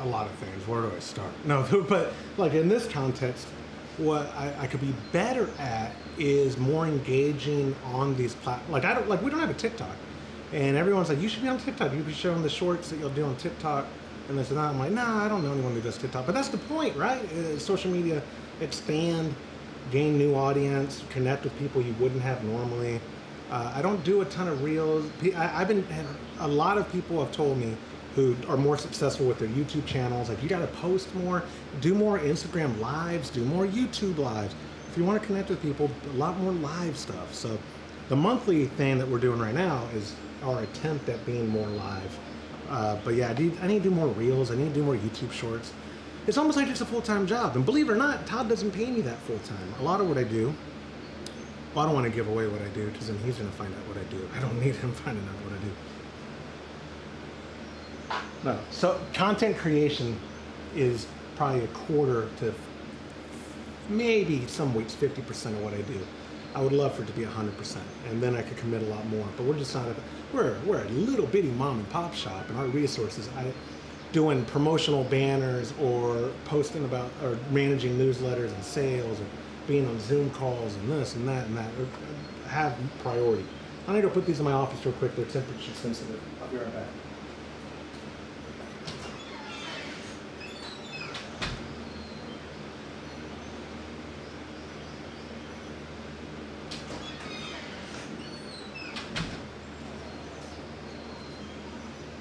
Speaker 1: lot of things. Where do I start? No, but like in this context, what I could be better at is more engaging on these platforms. Like we don't have a TikTok. And everyone's like, you should be on TikTok. You should be showing the shorts that you'll do on TikTok. And this and that. I'm like, nah, I don't know anyone who does TikTok. But that's the point, right? Social media, expand, gain new audience, connect with people you wouldn't have normally. I don't do a ton of reels. A lot of people have told me who are more successful with their YouTube channels, like, you got to post more, do more Instagram lives, do more YouTube lives. If you want to connect with people, a lot more live stuff. So the monthly thing that we're doing right now is our attempt at being more live. But yeah, I need to do more reels. I need to do more YouTube shorts. It's almost like it's a full-time job. And believe it or not, Todd doesn't pay me that full-time. A lot of what I do, well, I don't want to give away what I do because then he's going to find out what I do. I don't need him finding out what I do. No. So content creation is probably a quarter to maybe some weeks 50% of what I do. I would love for it to be 100%, and then I could commit a lot more. But we're just not. We're a little bitty mom and pop shop, and our resources, doing promotional banners or posting about or managing newsletters and sales or being on Zoom calls and this and that have priority. I need to put these in my office real quick. They're temperature sensitive. I'll be right back.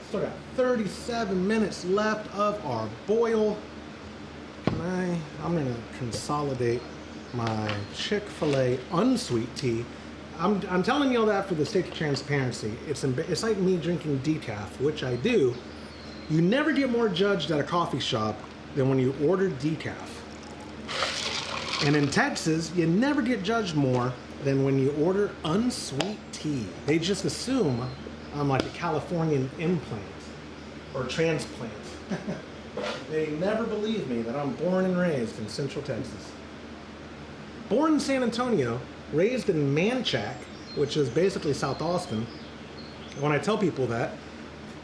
Speaker 1: Still got 37 minutes left of our boil. I'm gonna consolidate my Chick-fil-A unsweet tea. I'm telling you all that for the sake of transparency. It's like me drinking decaf, which I do. You never get more judged at a coffee shop than when you order decaf. And in Texas, you never get judged more than when you order unsweet tea. They just assume I'm like a Californian implant or transplant. They never believe me that I'm born and raised in Central Texas. Born in San Antonio, raised in Manchac, which is basically South Austin. When I tell people that,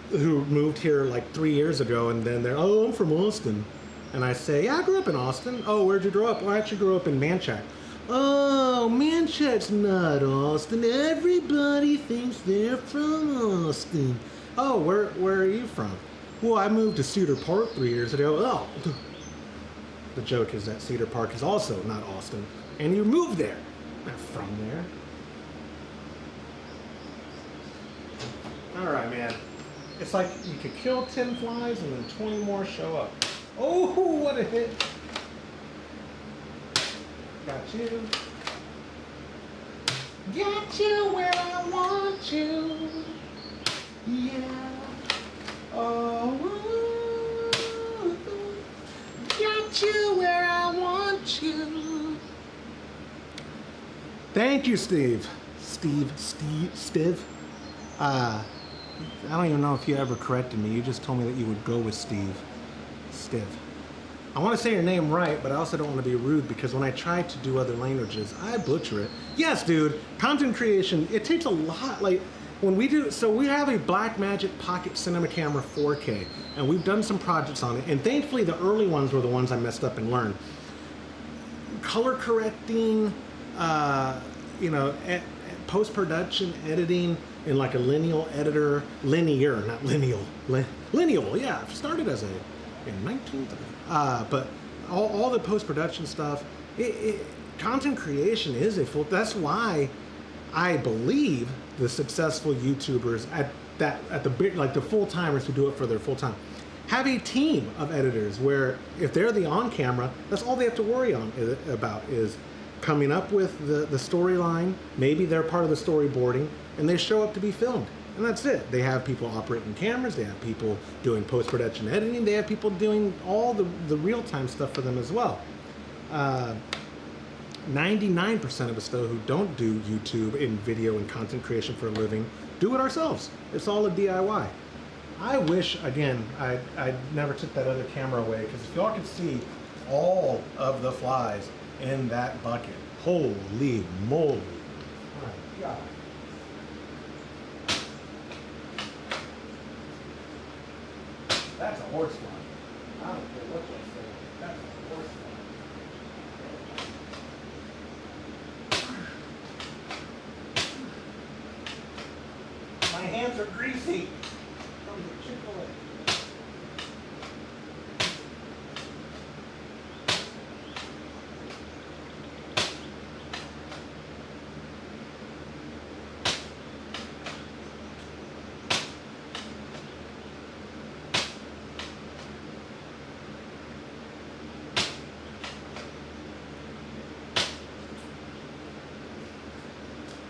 Speaker 1: who moved here like 3 years ago, and then they're, oh, I'm from Austin. And I say, yeah, I grew up in Austin. Oh, where'd you grow up? Well, I actually grew up in Manchac. Oh, Manchac's not Austin. Everybody thinks they're from Austin. Oh, where are you from? Well, I moved to Cedar Park 3 years ago. Oh, the joke is that Cedar Park is also not Austin. And you moved there. Not from there. All right, man. It's like you could kill 10 flies and then 20 more show up. Oh, what a hit. Got you. Got you where I want you. Yeah. Oh, got you where I want you. Thank you, Steve. Steve. I don't even know if you ever corrected me. You just told me that you would go with Steve. I want to say your name right, but I also don't want to be rude because when I try to do other languages, I butcher it. Yes, dude, content creation, it takes a lot. Like, when we do, so we have a Blackmagic Pocket Cinema Camera 4K, and we've done some projects on it, and thankfully the early ones were the ones I messed up and learned. Color correcting, post-production editing in like a lineal editor, not lineal, yeah, started as in 1930. But all the post-production stuff, content creation is that's why I believe the successful YouTubers at the big, like the full-timers who do it for their full-time, have a team of editors where if they're the on-camera, that's all they have to worry about is coming up with the storyline. Maybe they're part of the storyboarding, and they show up to be filmed. And that's it. They have people operating cameras, they have people doing post-production editing, they have people doing all the real-time stuff for them as well. 99% of us, though, who don't do YouTube and video and content creation for a living, do it ourselves. It's all a DIY. I wish, again, I never took that other camera away, because if y'all could see all of the flies in that bucket. Holy moly. My God. That's a horsefly. I don't care what you say. That's a horsefly. My hands are greasy. From the Chick-fil-A.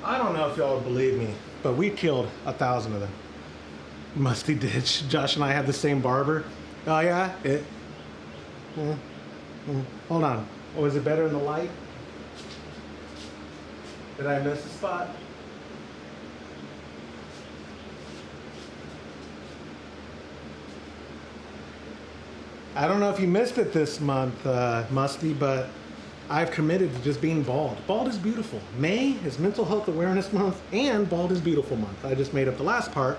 Speaker 1: I don't know if y'all would believe me, but we killed 1,000 of them. Musty ditch. Josh and I have the same barber. Oh yeah? Hold on. Oh, is it better in the light? Did I miss a spot? I don't know if you missed it this month, Musty, but I've committed to just being bald. Bald is beautiful. May is Mental Health Awareness Month and Bald is Beautiful Month. I just made up the last part,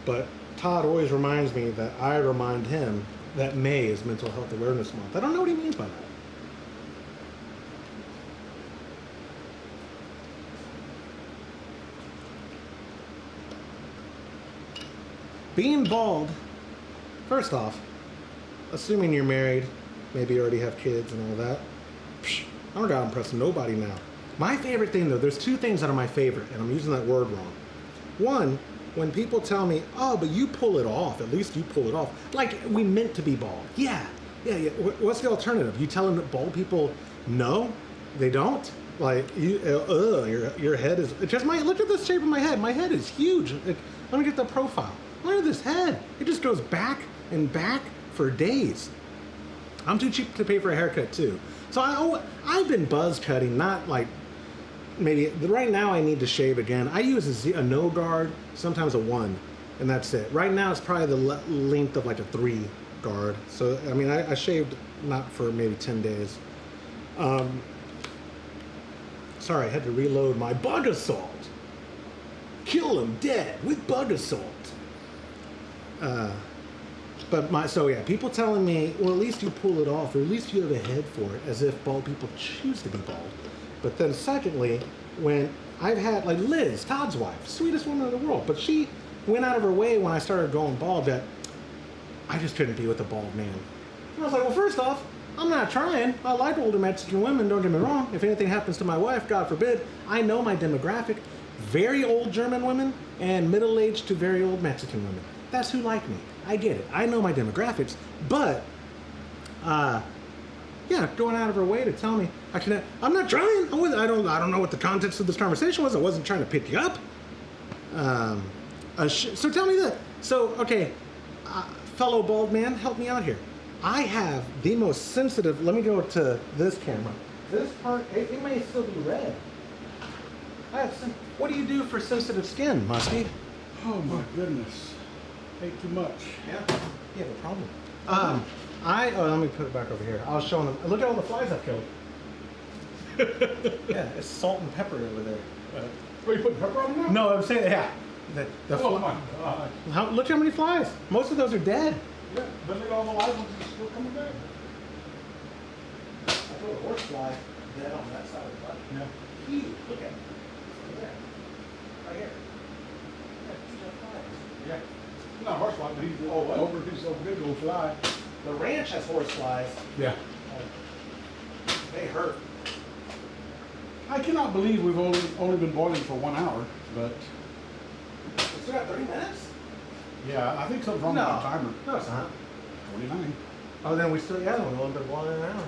Speaker 1: but Todd always reminds me that I remind him that May is Mental Health Awareness Month. I don't know what he means by that. Being bald, first off, assuming you're married, maybe you already have kids and all that, I don't gotta impress nobody now. My favorite thing though, there's two things that are my favorite, and I'm using that word wrong. One, when people tell me, oh, but you pull it off, at least you pull it off. Like, we meant to be bald. Yeah. What's the alternative? You telling that bald people no? They don't? Like, your head is, just look at the shape of my head. My head is huge. Let me get the profile. Look at this head. It just goes back and back for days. I'm too cheap to pay for a haircut too. So I've been buzz cutting, not like, maybe, right now I need to shave again. I use a no guard, sometimes a 1, and that's it. Right now it's probably the length of like a 3 guard. So, I mean, I shaved not for maybe 10 days. Sorry, I had to reload my bug assault. Kill him dead with bug assault. So yeah, people telling me, well, at least you pull it off, or at least you have a head for it, as if bald people choose to be bald. But then secondly, when I've had, like Liz, Todd's wife, sweetest woman in the world, but she went out of her way when I started going bald that I just couldn't be with a bald man. And I was like, well, first off, I'm not trying. I like older Mexican women, don't get me wrong. If anything happens to my wife, God forbid, I know my demographic. Very old German women and middle-aged to very old Mexican women. That's who like me. I get it. I know my demographics. But, yeah, going out of her way to tell me I'm not trying. I don't know what the context of this conversation was. I wasn't trying to pick you up. So tell me that. So, okay, fellow bald man, help me out here. I have the most sensitive, let me go to this camera. This part, it may still be red. What do you do for sensitive skin, Muskie?
Speaker 2: Oh my goodness. Ate too much.
Speaker 1: Yeah, you have a problem. Let me put it back over here. I was showing them, look at all the flies I've killed. Yeah, it's salt and pepper over there.
Speaker 2: Are you putting pepper on them?
Speaker 1: No, I'm saying, yeah.
Speaker 2: Oh my God.
Speaker 1: Look how many flies. Most of those are dead.
Speaker 2: Yeah, but look at all the live ones are still coming back.
Speaker 1: I throw a horse fly dead on that side of the body.
Speaker 2: Yeah.
Speaker 1: Huge. Look at it. Over there. Right here.
Speaker 2: Yeah. Not horse fly, but he's over his big old fly.
Speaker 1: The ranch has horse flies.
Speaker 2: Yeah.
Speaker 1: They hurt.
Speaker 2: I cannot believe we've only been boiling for 1 hour, but
Speaker 1: We still got 30 minutes?
Speaker 2: yeah, I think something's wrong with the timer.
Speaker 1: No, it's not.
Speaker 2: 29.
Speaker 1: Oh, then we still, we've only been boiling an hour.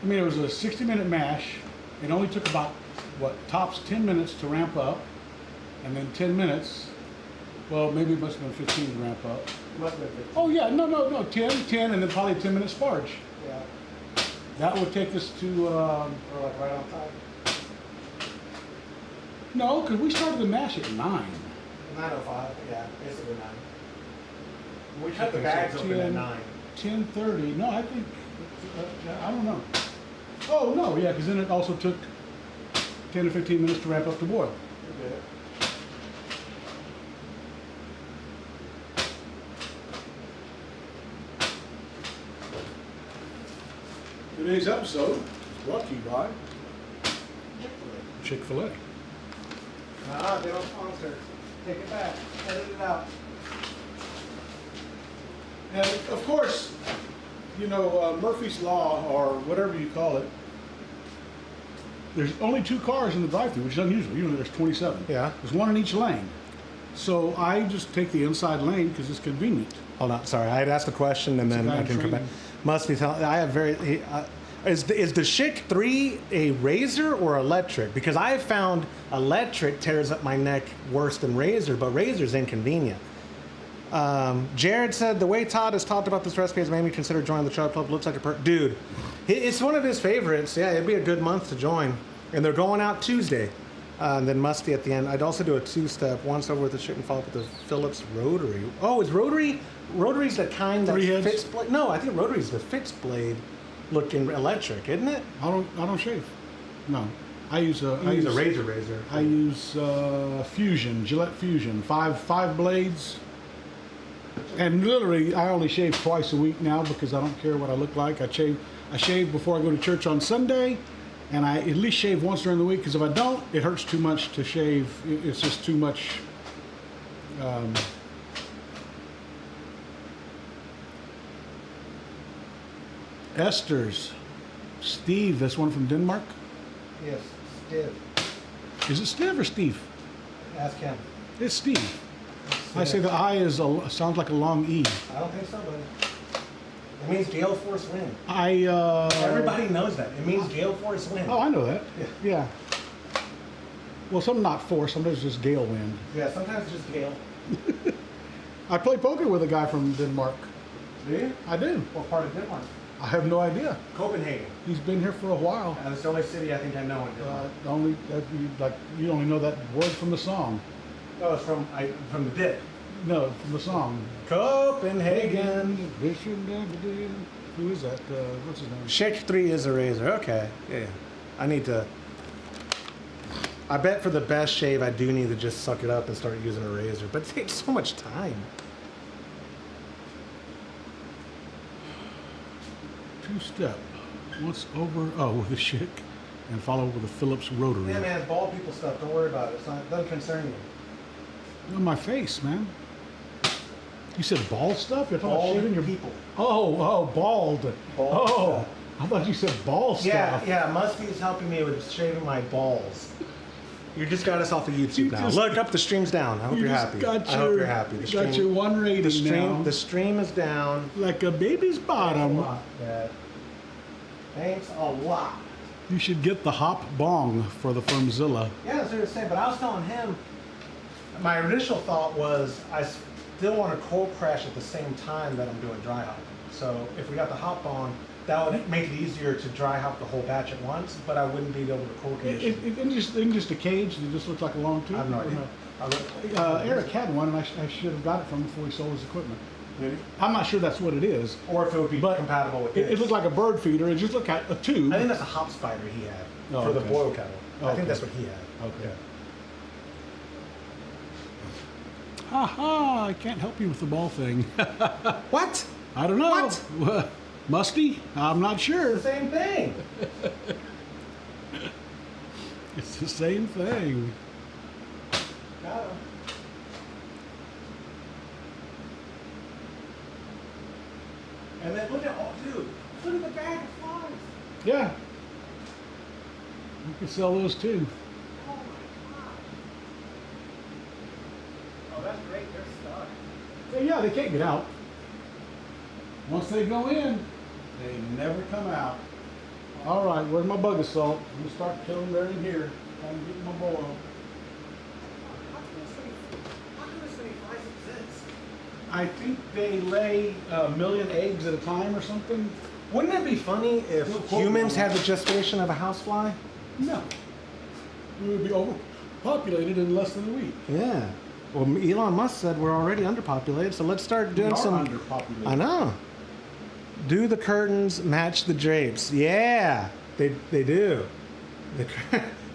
Speaker 2: I mean, it was a 60-minute mash. It only took about, tops 10 minutes to ramp up, and then 10 minutes. Well, maybe it must have been 15 to ramp up.
Speaker 1: Must have been 15.
Speaker 2: Oh yeah, no, 10, and then probably a 10-minute Sparge.
Speaker 1: Yeah.
Speaker 2: That would take us to,
Speaker 1: Or like right on time.
Speaker 2: no, because we started the mash at 9.
Speaker 1: 9:05, yeah, basically 9. We cut the
Speaker 2: Okay,
Speaker 1: bags
Speaker 2: so
Speaker 1: open at
Speaker 2: 10,
Speaker 1: 9.
Speaker 2: 10:30. No, I think, I don't know. Oh, no, yeah, because then it also took 10 to 15 minutes to ramp up the boil.
Speaker 1: You did it.
Speaker 2: Today's episode is brought to you by Chick-fil-A.
Speaker 1: They don't sponsor. Take it back. Edit it out.
Speaker 2: And of course, Murphy's Law, or whatever you call it, there's only 2 cars in the drive-thru, which is unusual. Usually there's 27.
Speaker 1: Yeah.
Speaker 2: There's 1 in each lane. So I just take the inside lane because it's convenient.
Speaker 1: Hold on, sorry. I had asked a question and then I can come back. Must be telling. I have very. Is the Schick 3 a razor or electric? Because I have found electric tears up my neck worse than razor, but razor's inconvenient. Jared said the way Todd has talked about this recipe has made me consider joining the Trub Club. Looks like a dude. It's one of his favorites. Yeah, it'd be a good month to join. And they're going out Tuesday. And then Musty at the end. I'd also do a 2-step, once over with the Schick and follow up with the Phillips rotary. Oh, is rotary? Rotary's the kind that fits blade. No, I think rotary's the fixed blade looking electric, isn't it?
Speaker 2: I don't shave. No, I use a
Speaker 1: razor.
Speaker 2: I use Fusion, Gillette Fusion, five blades. And literally, I only shave twice a week now because I don't care what I look like. I shave before I go to church on Sunday, and I at least shave once during the week because if I don't, it hurts too much to shave. It's just too much. Esther's. Steve, that's one from Denmark?
Speaker 1: Yes, Steve.
Speaker 2: Is it Steve or Steve?
Speaker 1: Ask him.
Speaker 2: It's Steve. I say the I sounds like a long E.
Speaker 1: I don't think so, buddy. It means gale force wind.
Speaker 2: I
Speaker 1: Everybody knows that. It means gale force wind.
Speaker 2: Oh, I know that. Yeah. Well, some not force, sometimes just gale wind.
Speaker 1: Yeah, sometimes it's just gale.
Speaker 2: I play poker with a guy from Denmark.
Speaker 1: Do you?
Speaker 2: I do.
Speaker 1: What part of Denmark?
Speaker 2: I have no idea.
Speaker 1: Copenhagen.
Speaker 2: He's been here for a while.
Speaker 1: That's the only city I think I know in Denmark.
Speaker 2: You only know that word from the song.
Speaker 1: Oh, it's from the dip.
Speaker 2: No, from the song.
Speaker 1: Copenhagen.
Speaker 2: Who is that? What's his name?
Speaker 1: Shake 3 is a razor. Okay. Yeah. I need to. I bet for the best shave, I do need to just suck it up and start using a razor. But it takes so much time.
Speaker 2: Two-step. Once over, with the shake, and follow with a Phillips rotary.
Speaker 1: Yeah, man, it's bald people stuff. Don't worry about it. It doesn't concern you.
Speaker 2: On my face, man. You said bald stuff? You're talking about
Speaker 1: Bald
Speaker 2: shaving your
Speaker 1: people.
Speaker 2: Oh, bald.
Speaker 1: Bald stuff.
Speaker 2: I thought you said ball stuff.
Speaker 1: Yeah, Musty is helping me with shaving my balls. You just got us off of YouTube
Speaker 2: You
Speaker 1: now.
Speaker 2: just-
Speaker 1: Look up, the stream's down. I hope you're happy. I hope you're happy.
Speaker 2: You got your one rating now.
Speaker 1: The stream is down.
Speaker 2: Like a baby's bottom.
Speaker 1: Thanks a lot, Dad. Thanks a lot.
Speaker 2: You should get the hop bong for the Firmzilla.
Speaker 1: Yeah, that's what I was saying. But I was telling him, my initial thought was I still want to cold crash at the same time that I'm doing dry hopping. So if we got the hop on, that would make it easier to dry hop the whole batch at once, but I wouldn't be able to cold condition.
Speaker 2: In just a cage, it just looks like a long tube.
Speaker 1: I have no idea.
Speaker 2: Eric had one, and I should have got it from him before he sold his equipment.
Speaker 1: Maybe.
Speaker 2: I'm not sure that's what it is.
Speaker 1: Or if it would be compatible with
Speaker 2: it
Speaker 1: this.
Speaker 2: looked like a bird feeder. It just looked like a tube.
Speaker 1: I think that's a hop spider he had for the boil kettle. I think that's what he had.
Speaker 2: Okay. Ha ha! I can't help you with the ball thing.
Speaker 1: What?
Speaker 2: I don't know.
Speaker 1: What?
Speaker 2: Musty? I'm not sure.
Speaker 1: It's the same thing.
Speaker 2: It's the same thing.
Speaker 1: Got him. And then look at, dude, look at the bag of flies.
Speaker 2: Yeah. You can sell those too.
Speaker 1: Oh my god. Oh, that's great. They're stuck.
Speaker 2: Yeah, they can't get out. Once they go in, they never come out. All right, where's my bug assault? I'm gonna start killing them in here. Trying to get my boil.
Speaker 1: How can this many flies exist?
Speaker 2: I think they lay a million eggs at a time or something.
Speaker 1: Wouldn't it be funny if humans had the gestation of a housefly?
Speaker 2: No. We would be overpopulated in less than a week.
Speaker 1: Yeah. Well, Elon Musk said we're already underpopulated, so let's start doing some.
Speaker 2: Underpopulated.
Speaker 1: I know. Do the curtains match the drapes? Yeah, they do.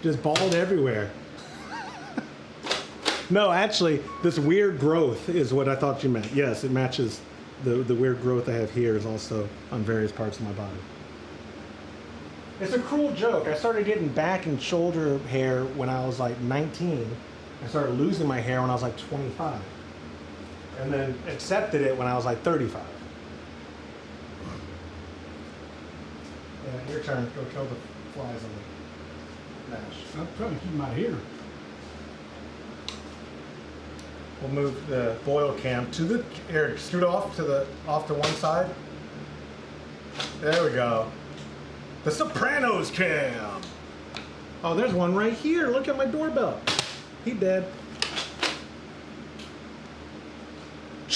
Speaker 1: Just bald everywhere. No, actually, this weird growth is what I thought you meant. Yes, it matches the weird growth I have here is also on various parts of my body. It's a cruel joke. I started getting back and shoulder hair when I was like 19. I started losing my hair when I was like 25. And then accepted it when I was like 35. Yeah, your turn. Go kill the flies on the mash.
Speaker 2: I'm trying to keep them out of here.
Speaker 1: We'll move the boil cam to the Eric. Scoot off to one side. There we go. The Sopranos cam. Oh, there's one right here. Look at my doorbell. He dead.
Speaker 2: They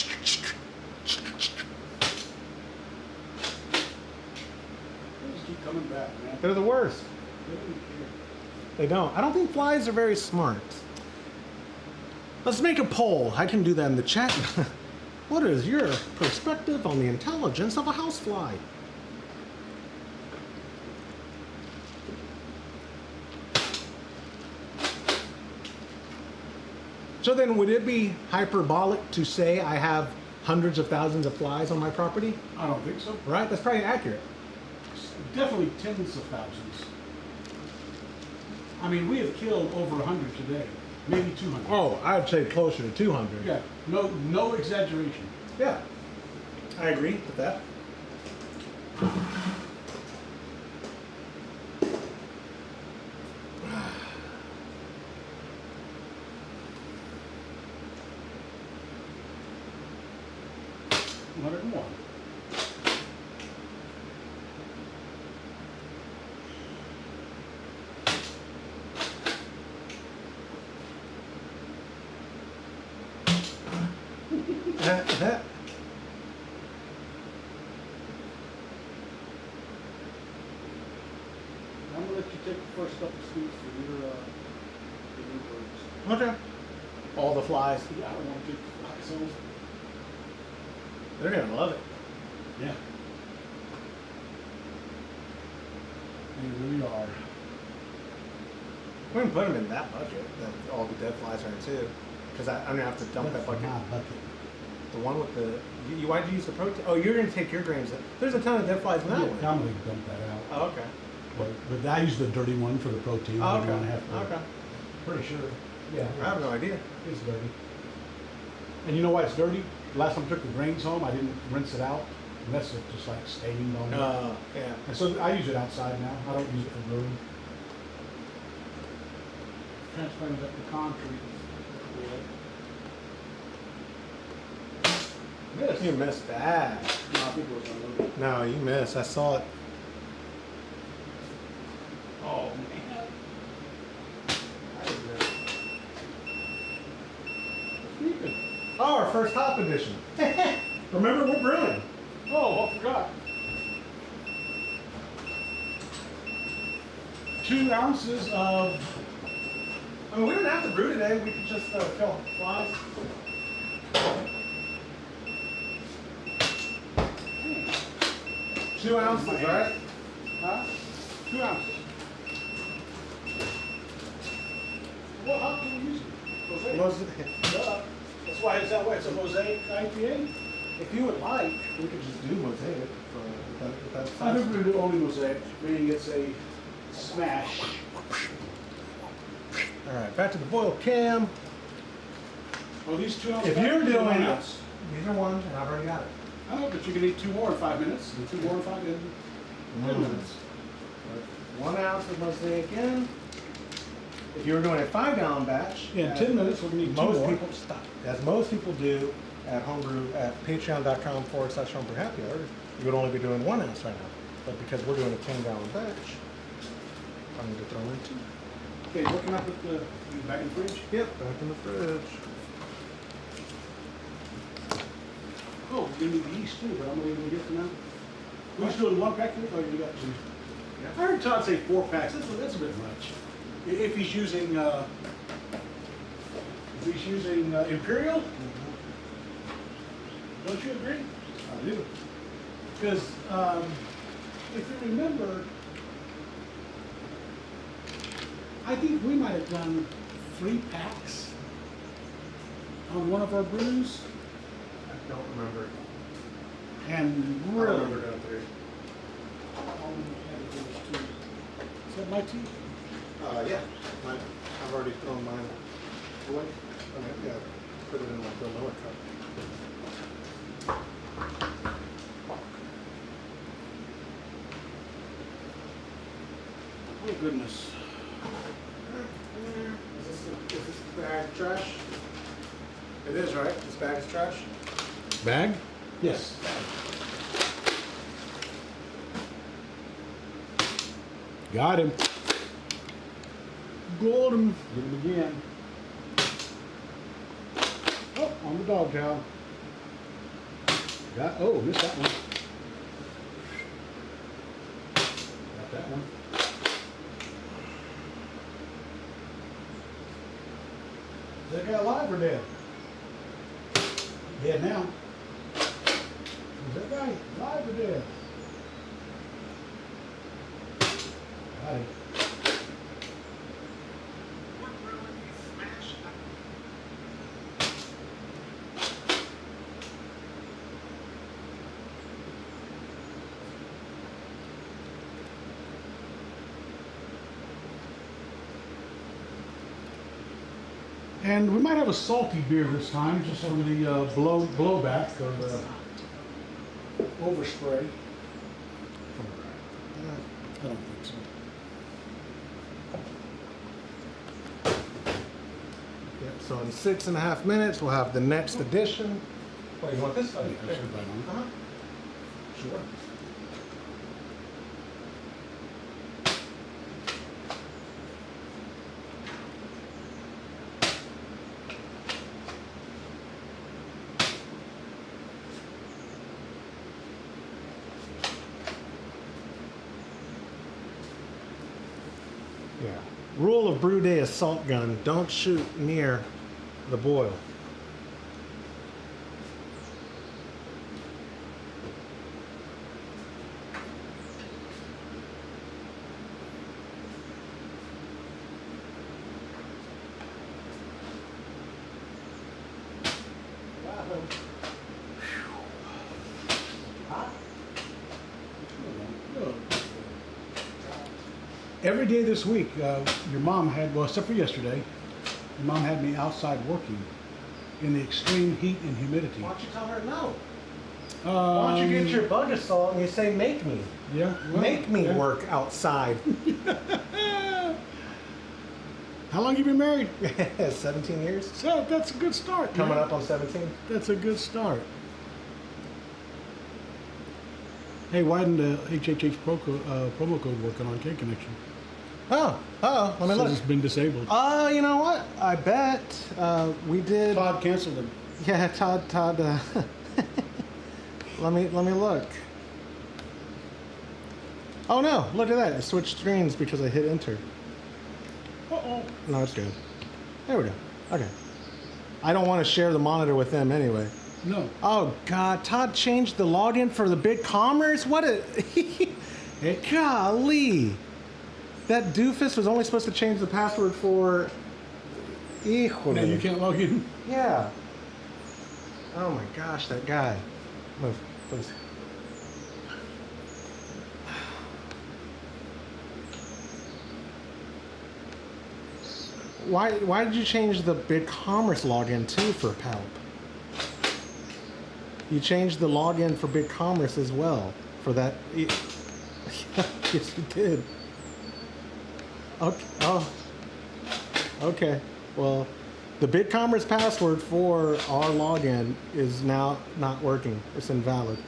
Speaker 2: just keep coming back, man.
Speaker 1: They're the worst.
Speaker 2: They don't care.
Speaker 1: They don't. I don't think flies are very smart. Let's make a poll. I can do that in the chat. What is your perspective on the intelligence of a housefly? So then, would it be hyperbolic to say I have hundreds of thousands of flies on my property?
Speaker 2: I don't think so.
Speaker 1: Right? That's probably accurate.
Speaker 2: Definitely tens of thousands. I mean, we have killed over 100 today, maybe 200.
Speaker 1: Oh, I'd say closer to 200.
Speaker 2: Yeah, no exaggeration.
Speaker 1: Yeah, I agree with that.
Speaker 2: I'm gonna let you take the first couple scoops for your birds.
Speaker 1: Okay. All the flies.
Speaker 2: Yeah, I don't want to take the flies home.
Speaker 1: They're gonna love it.
Speaker 2: Yeah. They really are.
Speaker 1: We can put them in that bucket that all the dead flies are in too. Because I'm gonna have to dump that bucket.
Speaker 2: bucket.
Speaker 1: The one with the. Why'd you use the protein? Oh, you're gonna take your grains. There's a ton of dead flies in that
Speaker 2: Yeah,
Speaker 1: one.
Speaker 2: I'm gonna dump that out.
Speaker 1: Oh, okay.
Speaker 2: But I use the dirty one for the protein.
Speaker 1: Oh,
Speaker 2: I
Speaker 1: okay.
Speaker 2: don't have to.
Speaker 1: Okay.
Speaker 2: Pretty sure. Yeah.
Speaker 1: I have no idea.
Speaker 2: It's dirty. And you know why it's dirty? Last time I took the grains home, I didn't rinse it out. And that's just like stained on it.
Speaker 1: Yeah.
Speaker 2: And so I use it outside now. I don't use it for brewing. Transferring up the concrete. Miss.
Speaker 1: You missed that.
Speaker 2: No, I think it was unloaded.
Speaker 1: No, you missed. I saw it.
Speaker 2: Oh man.
Speaker 1: Oh, our first hop edition. Remember, we're brewing.
Speaker 2: Oh, I forgot. 2 ounces of.
Speaker 1: I mean, we don't have to brew today. We could just kill flies. 2 ounces, right?
Speaker 2: Huh? 2 ounces. What hop can we use? Mosaic. Duh. That's why it's that way. It's a Mosaic IPA.
Speaker 1: If you would like, we could just do Mosaic for that
Speaker 2: I think we're going to do only Mosaic, meaning it's a smash.
Speaker 1: All right, back to the boil cam.
Speaker 2: Oh, these 2 ounces.
Speaker 1: If you're doing
Speaker 2: 1
Speaker 1: it,
Speaker 2: ounce.
Speaker 1: these are one, and I've already got it.
Speaker 2: Oh, but you can eat 2 more in 5 minutes. And 2 more in 5 minutes. 10 minutes.
Speaker 1: 1 ounce of Mosaic in. If you were doing a 5-gallon batch,
Speaker 2: Yeah, in 10 minutes we're going to need 2
Speaker 1: most
Speaker 2: more.
Speaker 1: people stop. As most people do at homebrew at patreon.com/homebrew happy hour, you would only be doing 1 ounce right now. But because we're doing a 10-gallon batch, I need to throw in 2.
Speaker 2: Okay, what can I put the back in the fridge?
Speaker 1: Yep, back in the fridge.
Speaker 2: Oh, we're going to need the yeast too, but I'm going to leave it for now. We just doing 1 pack here? Oh, you got 2. I heard Todd say 4 packs. That's a bit much. If he's using Imperial, don't you agree?
Speaker 1: I do.
Speaker 2: Because if you remember, I think we might have done 3 packs on one of our brews,
Speaker 1: I don't remember.
Speaker 2: and
Speaker 1: I
Speaker 2: really,
Speaker 1: remember doing 3.
Speaker 2: Is that my tea?
Speaker 1: Yeah. I've already thrown mine away. I mean, yeah, put it in like the lower cup.
Speaker 2: Oh goodness.
Speaker 1: Is this bag trash? It is, right? This bag is trash?
Speaker 2: Bag? Yes. Got him. Got him. Get him again. Oh, on the dog towel. Missed that one. Got that one. Is that guy alive or dead? Dead now. Is that guy alive or dead? Got him. And we might have a salty beer this time, just on the blowback or the overspray. I don't think so.
Speaker 1: Yep, so in 6.5 minutes, we'll have the next edition. Wait, you want this?
Speaker 2: I should buy one.
Speaker 1: Uh-huh. Sure. Yeah. Rule of brew day assault gun: don't shoot near the boil.
Speaker 2: Every day this week, your mom had, well, except for yesterday, your mom had me outside working in the extreme heat and humidity.
Speaker 1: Why don't you tell her no? Why don't you get your bug assault and you say, make me?
Speaker 2: Yeah. Well,
Speaker 1: Make me
Speaker 2: yeah.
Speaker 1: work outside.
Speaker 2: How long you been married?
Speaker 1: 17 years.
Speaker 2: So that's a good start.
Speaker 1: Coming
Speaker 2: man.
Speaker 1: up on 17.
Speaker 2: That's a good start. Hey, why didn't the HHH promo code working on K Connection?
Speaker 1: Oh, let me
Speaker 2: Says
Speaker 1: look.
Speaker 2: it's been disabled.
Speaker 1: You know what? I bet we did.
Speaker 2: Todd canceled it.
Speaker 1: Yeah, Todd. Let me look. Oh no! Look at that! It switched screens because I hit enter.
Speaker 2: Uh-oh.
Speaker 1: No, it's good. There we go. Okay. I don't want to share the monitor with them anyway.
Speaker 2: No.
Speaker 1: Oh God! Todd changed the login for the big commerce. What a golly! That doofus was only supposed to change the password for.
Speaker 2: Now you can't log in.
Speaker 1: Yeah. Oh my gosh, that guy. Move, please. Why did you change the BigCommerce login too for Palp? You changed the login for BigCommerce as well for that. Yes, you did. Okay. Oh. Okay. Well, the BigCommerce password for our login is now not working. It's invalid.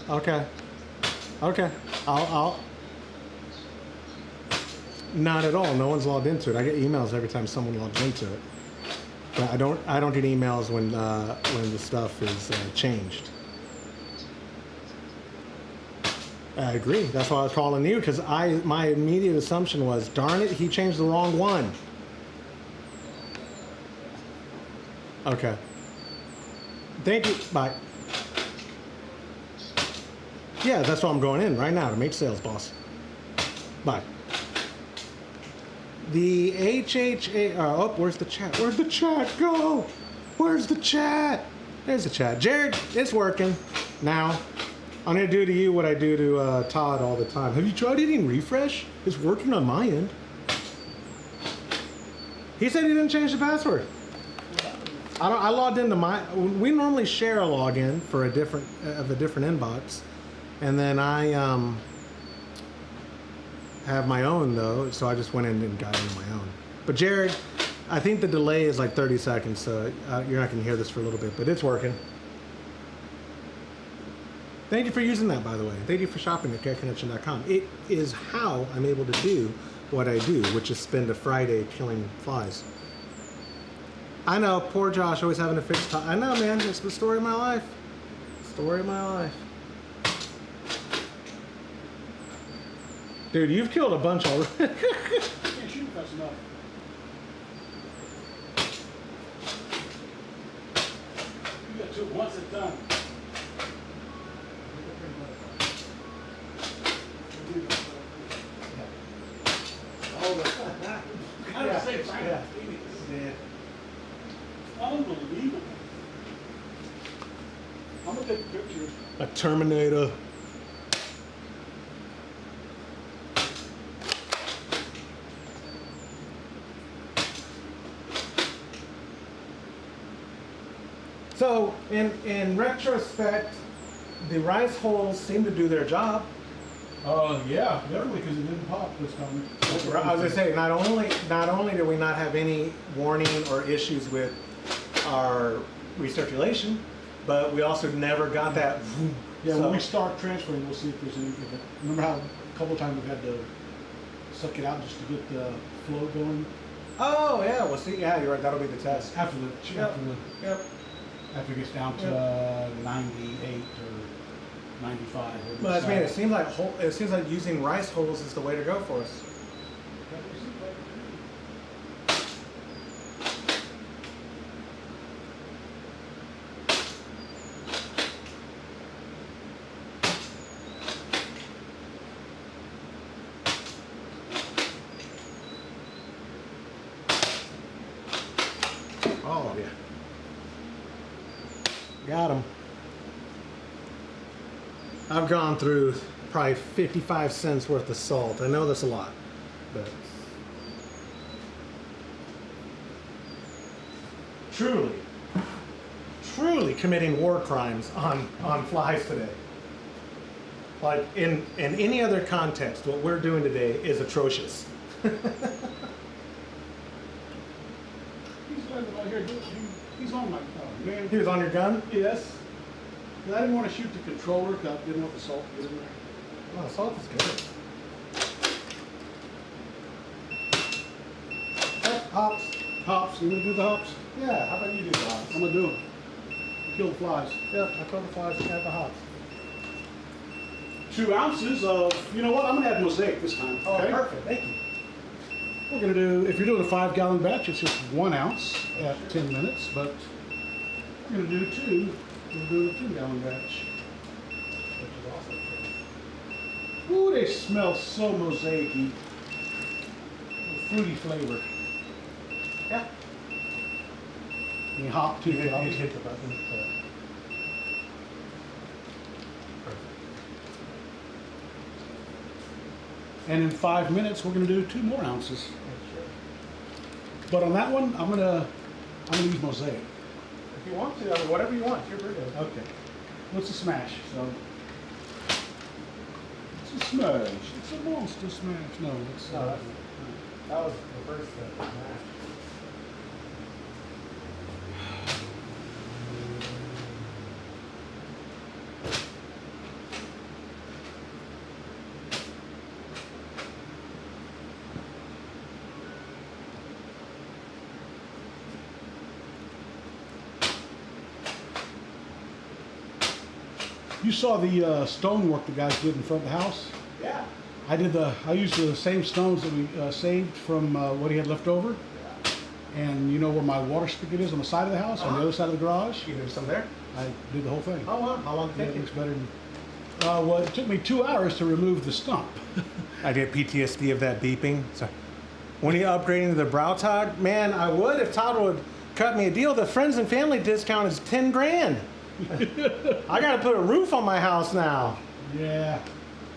Speaker 1: Okay. Okay. I'll. Not at all. No one's logged into it. I get emails every time someone logs into it. But I don't get emails when the stuff is changed. I agree. That's why I was calling you, because my immediate assumption was, darn it, he changed the wrong one. Okay. Thank you. Bye. Yeah, that's why I'm going in right now to make sales, boss. Bye. The HHA. Oh, where's the chat? Where'd the chat go? Where's the chat? There's the chat. Jared, it's working now. I'm going to do to you what I do to Todd all the time. Have you tried hitting refresh? It's working on my end. He said he didn't change the password. I logged into my. We normally share a login for a different inbox, and then I have my own though, so I just went in and got into my own. But Jared, I think the delay is like 30 seconds, so you're not going to hear this for a little bit, but it's working. Thank you for using that, by the way. Thank you for shopping at careconnection.com. It is how I'm able to do what I do, which is spend a Friday killing flies. I know, poor Josh, always having to fix time. I know, man. It's the story of my life. Story of my life. Dude, you've killed a bunch already.
Speaker 2: Can't shoot fast enough. You got to once it's done. Unbelievable. I'm gonna take a picture.
Speaker 1: A Terminator. So, in retrospect, the rice holes seem to do their job.
Speaker 2: Yeah, definitely, because it didn't pop this time.
Speaker 1: I was gonna say, not only do we not have any warning or issues with our recirculation, but we also never got that.
Speaker 2: Yeah,
Speaker 1: So-
Speaker 2: when we start transferring, we'll see if there's any. Remember how a couple of times we've had to suck it out just to get the flow going?
Speaker 1: Oh yeah, we'll see. Yeah, you're right. That'll be the test.
Speaker 2: After
Speaker 1: Yep.
Speaker 2: it gets down to 98 or 95.
Speaker 1: Well, I mean, it seems like using rice hulls is the way to go for us. Oh yeah, got him. I've gone through probably 55 cents worth of salt. I know that's a lot, but truly committing war crimes on flies today. Like in any other context, what we're doing today is atrocious.
Speaker 2: He's on my man.
Speaker 1: He was on your gun?
Speaker 2: Yes. I didn't want to shoot the controller because I didn't want the salt to get in there.
Speaker 1: Oh, salt is good. Hops.
Speaker 2: Hops. You want to do the hops?
Speaker 1: Yeah, how about you do the hops?
Speaker 2: I'm going to do them. Kill the flies.
Speaker 1: Yep, I killed the flies and have the hops.
Speaker 2: 2 ounces of, you know what? I'm going to add Mosaic this time.
Speaker 1: Oh,
Speaker 2: okay?
Speaker 1: perfect. Thank you.
Speaker 2: We're going to do, if you're doing a 5-gallon batch, it's just 1 ounce at 10 minutes, but we're going to do 2. We'll do a 2-gallon batch.
Speaker 1: Which is also true.
Speaker 2: Ooh, they smell so Mosaic-y. Fruity flavor.
Speaker 1: Yeah.
Speaker 2: You hop too.
Speaker 1: You hit the button. Perfect.
Speaker 2: And in 5 minutes, we're going to do 2 more ounces. But on that one, I'm gonna use Mosaic.
Speaker 1: If you want to, I mean, whatever you want. You're brilliant.
Speaker 2: Okay. What's a smash? So it's a smash. It's a monster smash. No, it's
Speaker 1: No, that was the first step.
Speaker 2: You saw the stonework the guys did in front of the house.
Speaker 1: Yeah.
Speaker 2: I used the same stones that we saved from what he had left over.
Speaker 1: Yeah.
Speaker 2: And you know where my water spigot is on the side of the house, on the other side of the garage?
Speaker 1: You did some there?
Speaker 2: I did the whole thing.
Speaker 1: Oh, wow. How long
Speaker 2: Yeah,
Speaker 1: did
Speaker 2: it
Speaker 1: it
Speaker 2: looks
Speaker 1: take
Speaker 2: better than... well, it took me 2 hours to remove the stump.
Speaker 1: I get PTSD of that beeping. So when you upgrading to the Brautag, man, I would if Todd would cut me a deal. The friends and family discount is 10 grand. I got to put a roof on my house now.
Speaker 2: Yeah.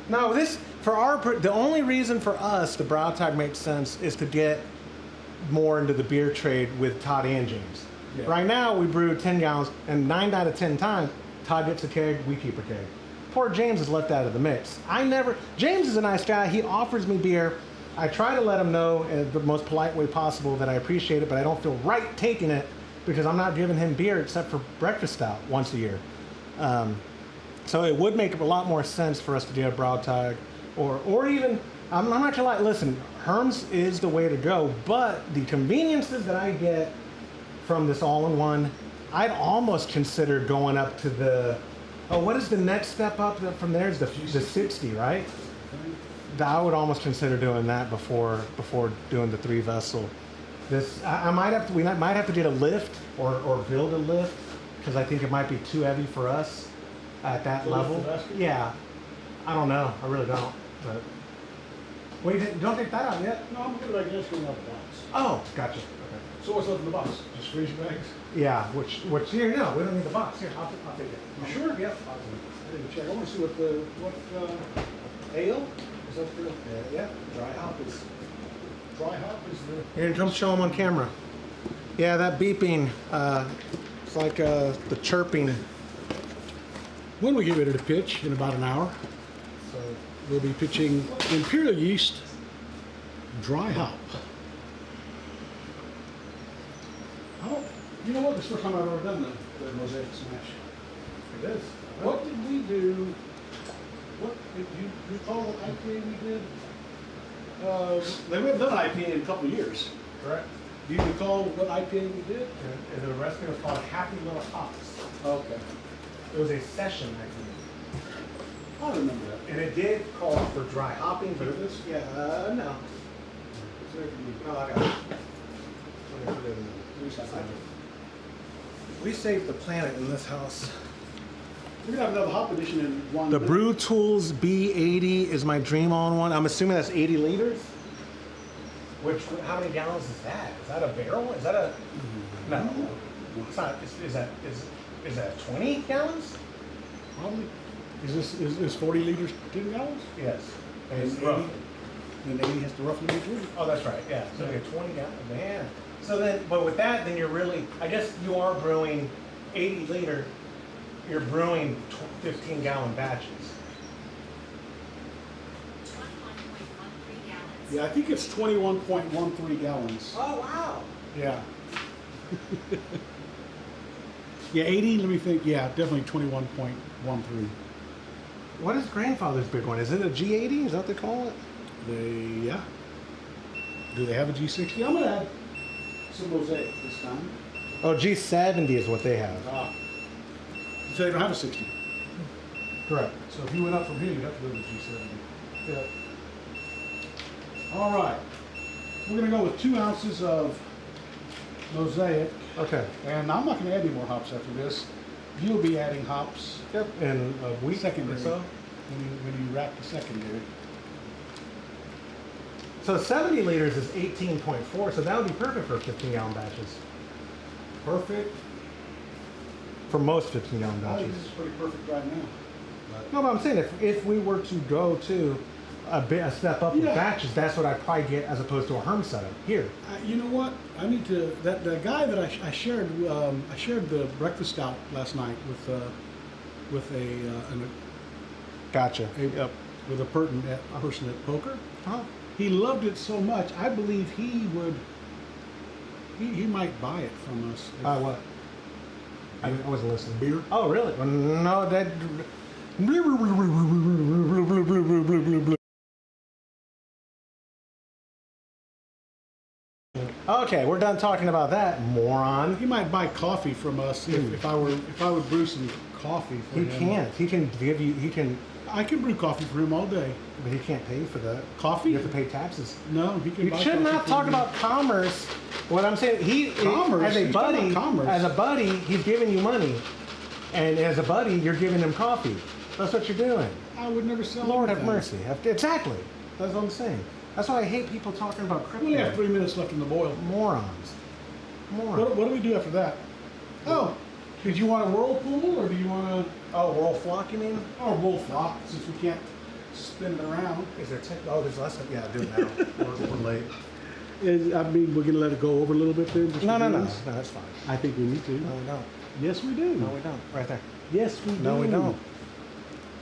Speaker 1: No, the only reason for us the Brautag makes sense is to get more into the beer trade with Todd and James.
Speaker 2: Yeah.
Speaker 1: Right now we brew 10 gallons, and 9 out of 10 times Todd gets a keg, we keep a keg. Poor James is left out of the mix. James is a nice guy. He offers me beer. I try to let him know in the most polite way possible that I appreciate it, but I don't feel right taking it because I'm not giving him beer except for breakfast stout once a year. So it would make a lot more sense for us to do a Brautag, or even, I'm not gonna lie, listen, Herms is the way to go, but the conveniences that I get from this all-in-one, I'd almost consider going up to the, what is the next step up from there? Is the 60, right? I would almost consider doing that before doing the 3-vessel. We might have to get a lift or build a lift because I think it might be too heavy for us at that level. Yeah, I don't know. I really don't. But wait, don't take that out yet.
Speaker 2: No, I'm good like this going out the box.
Speaker 1: Oh, gotcha. Okay.
Speaker 2: So what's left in the box? Just freezer bags?
Speaker 1: Yeah, which here, no, we don't need the box. Here, I'll take it.
Speaker 2: You sure? Yep. I didn't check. I want to see what ale? Is that the
Speaker 1: Yeah.
Speaker 2: dry hop is the
Speaker 1: Here, come show them on camera. Yeah, that beeping, it's like the chirping.
Speaker 2: when we get ready to pitch in about an hour. So we'll be pitching Imperial yeast dry hop. You know what? This is the first time I've ever done the Mosaic SMaSH.
Speaker 1: It is.
Speaker 2: What did we do? What did you recall what IPA we did? We haven't done IPA in a couple of years.
Speaker 1: Correct.
Speaker 2: Do you recall what IPA we did?
Speaker 1: And the recipe was called Happy Little Hops.
Speaker 2: Okay.
Speaker 1: It was a session, actually.
Speaker 2: I remember that.
Speaker 1: And it did call for dry hopping, but
Speaker 2: Keep this?
Speaker 1: no.
Speaker 2: It's there for you.
Speaker 1: No, I got it. We saved the planet in this house.
Speaker 2: We're gonna have another hop edition in one.
Speaker 1: The
Speaker 2: minute.
Speaker 1: Brew Tools B80 is my dream on one. I'm assuming that's 80 liters. Which, how many gallons is that? Is that a barrel? Is that a? No, it's not. Is that 20 gallons?
Speaker 2: Probably. Is 40 liters 10 gallons?
Speaker 1: Yes.
Speaker 2: And
Speaker 1: It's
Speaker 2: 80,
Speaker 1: roughly.
Speaker 2: and 80 has to roughly be 20.
Speaker 1: Oh, that's right. Yeah. So you get 20 gallons. Man. So then, but with that, then you're really. I guess you are brewing 80 liter. You're brewing 15 gallon batches.
Speaker 2: Yeah, I think it's 21.13 gallons.
Speaker 1: Oh wow.
Speaker 2: Yeah. Yeah, 80, let me think. Yeah, definitely 21.13.
Speaker 1: What is grandfather's big one? Is it a G80? Is that what they call it?
Speaker 2: Yeah. Do they have a G60? I'm going to add some Mosaic this time.
Speaker 1: Oh, G70 is what they have.
Speaker 2: So they don't have a 60.
Speaker 1: Correct.
Speaker 2: So if you went up from here, you'd have to go to the G70.
Speaker 1: Yeah.
Speaker 2: All right. We're going to go with 2 ounces of Mosaic.
Speaker 1: Okay.
Speaker 2: And I'm not going to add any more hops after this. You'll be adding hops.
Speaker 1: Yep. And a week
Speaker 2: Secondary.
Speaker 1: or so.
Speaker 2: When you rack the secondary.
Speaker 1: So 70 liters is 18.4. So that would be perfect for 15 gallon batches.
Speaker 2: Perfect.
Speaker 1: For most 15 gallon
Speaker 2: I think
Speaker 1: batches.
Speaker 2: this is pretty perfect right now.
Speaker 1: No, but I'm saying if we were to go to a step up with
Speaker 2: Yeah.
Speaker 1: batches, that's what I'd probably get as opposed to a Herm setup. Here.
Speaker 2: You know what? I need to. The guy that I shared the breakfast stout last night with a
Speaker 1: Gotcha.
Speaker 2: yep. With a person at poker.
Speaker 1: Huh?
Speaker 2: He loved it so much. I believe he would. He might buy it from us.
Speaker 1: What? I wasn't listening.
Speaker 2: Beer?
Speaker 1: Oh, really? Well, no, that. Okay, we're done talking about that, moron.
Speaker 2: He might buy coffee from us if I would brew some coffee for
Speaker 1: He
Speaker 2: him.
Speaker 1: can't. He can give you. He can,
Speaker 2: I can brew coffee for him all day.
Speaker 1: but he can't pay for that.
Speaker 2: Coffee?
Speaker 1: You have to pay taxes.
Speaker 2: No, he can.
Speaker 1: You
Speaker 2: buy
Speaker 1: should
Speaker 2: coffee
Speaker 1: not
Speaker 2: for
Speaker 1: talk
Speaker 2: me.
Speaker 1: about commerce. What I'm saying,
Speaker 2: Commerce?
Speaker 1: as a
Speaker 2: He's talking
Speaker 1: buddy,
Speaker 2: about commerce.
Speaker 1: as a buddy, he's giving you money, and as a buddy, you're giving him coffee. That's what you're doing.
Speaker 2: I would never sell.
Speaker 1: Lord have
Speaker 2: anything.
Speaker 1: mercy. Exactly. That's what I'm saying. That's why I hate people talking about
Speaker 2: We only have
Speaker 1: crypto.
Speaker 2: 3 minutes left in the boil.
Speaker 1: Morons.
Speaker 2: What do we do after that? Oh, did you want a whirlpool or do you want a
Speaker 1: Oh, World Flock, you mean?
Speaker 2: roll flop since we can't spin it around?
Speaker 1: Is there there's less of, yeah, do it now. we're late.
Speaker 2: I mean, we're gonna let it go over a little bit then. just
Speaker 1: No,
Speaker 2: for
Speaker 1: no, no.
Speaker 2: minutes?
Speaker 1: No, that's fine.
Speaker 2: I think we need to.
Speaker 1: No, we don't.
Speaker 2: Yes, we do.
Speaker 1: No, we don't. Right there.
Speaker 2: Yes, we do.
Speaker 1: No, we don't. No,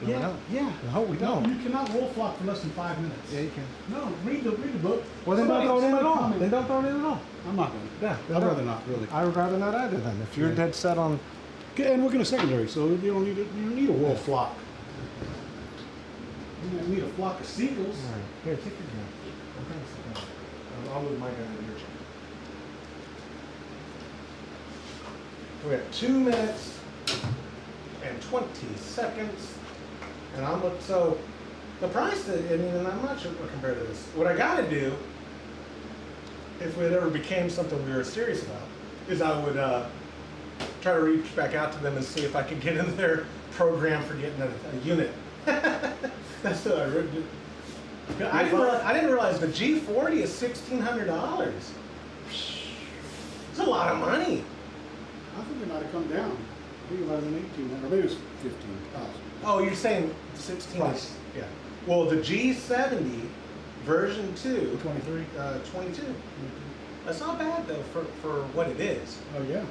Speaker 1: we
Speaker 2: Yeah,
Speaker 1: don't.
Speaker 2: yeah.
Speaker 1: No, we don't.
Speaker 2: You cannot roll flop for less than 5 minutes.
Speaker 1: Yeah, you can.
Speaker 2: No, read the book.
Speaker 1: Well, then don't throw it in at all.
Speaker 2: comment.
Speaker 1: Then don't throw it in at all.
Speaker 2: I'm not gonna.
Speaker 1: Yeah.
Speaker 2: I'd rather not really.
Speaker 1: I would rather not either then. If you're
Speaker 2: Yeah.
Speaker 1: dead set on.
Speaker 2: Okay, and we're gonna secondary, so you don't need a roll flock. You don't need a flock of seagulls.
Speaker 1: All right. Here, take your gun. Okay, I'll move my gun to your chair. We have 2 minutes and 20 seconds. And so the price that, I mean, and I'm not sure what compared to this. What I gotta do, if it ever became something we were serious about, is I would try to reach back out to them and see if I could get in their program for getting a unit. That's what I really did. I didn't realize the G40 is $1,600. It's a lot of money.
Speaker 2: I think it might have come down. I think it might have been 1,800, or maybe it was 15,000.
Speaker 1: Oh, you're saying 16?
Speaker 2: Price.
Speaker 1: Yeah. Well, the G70 version 2,
Speaker 2: 23.
Speaker 1: 22. That's not bad though for what it is.
Speaker 2: Oh yeah.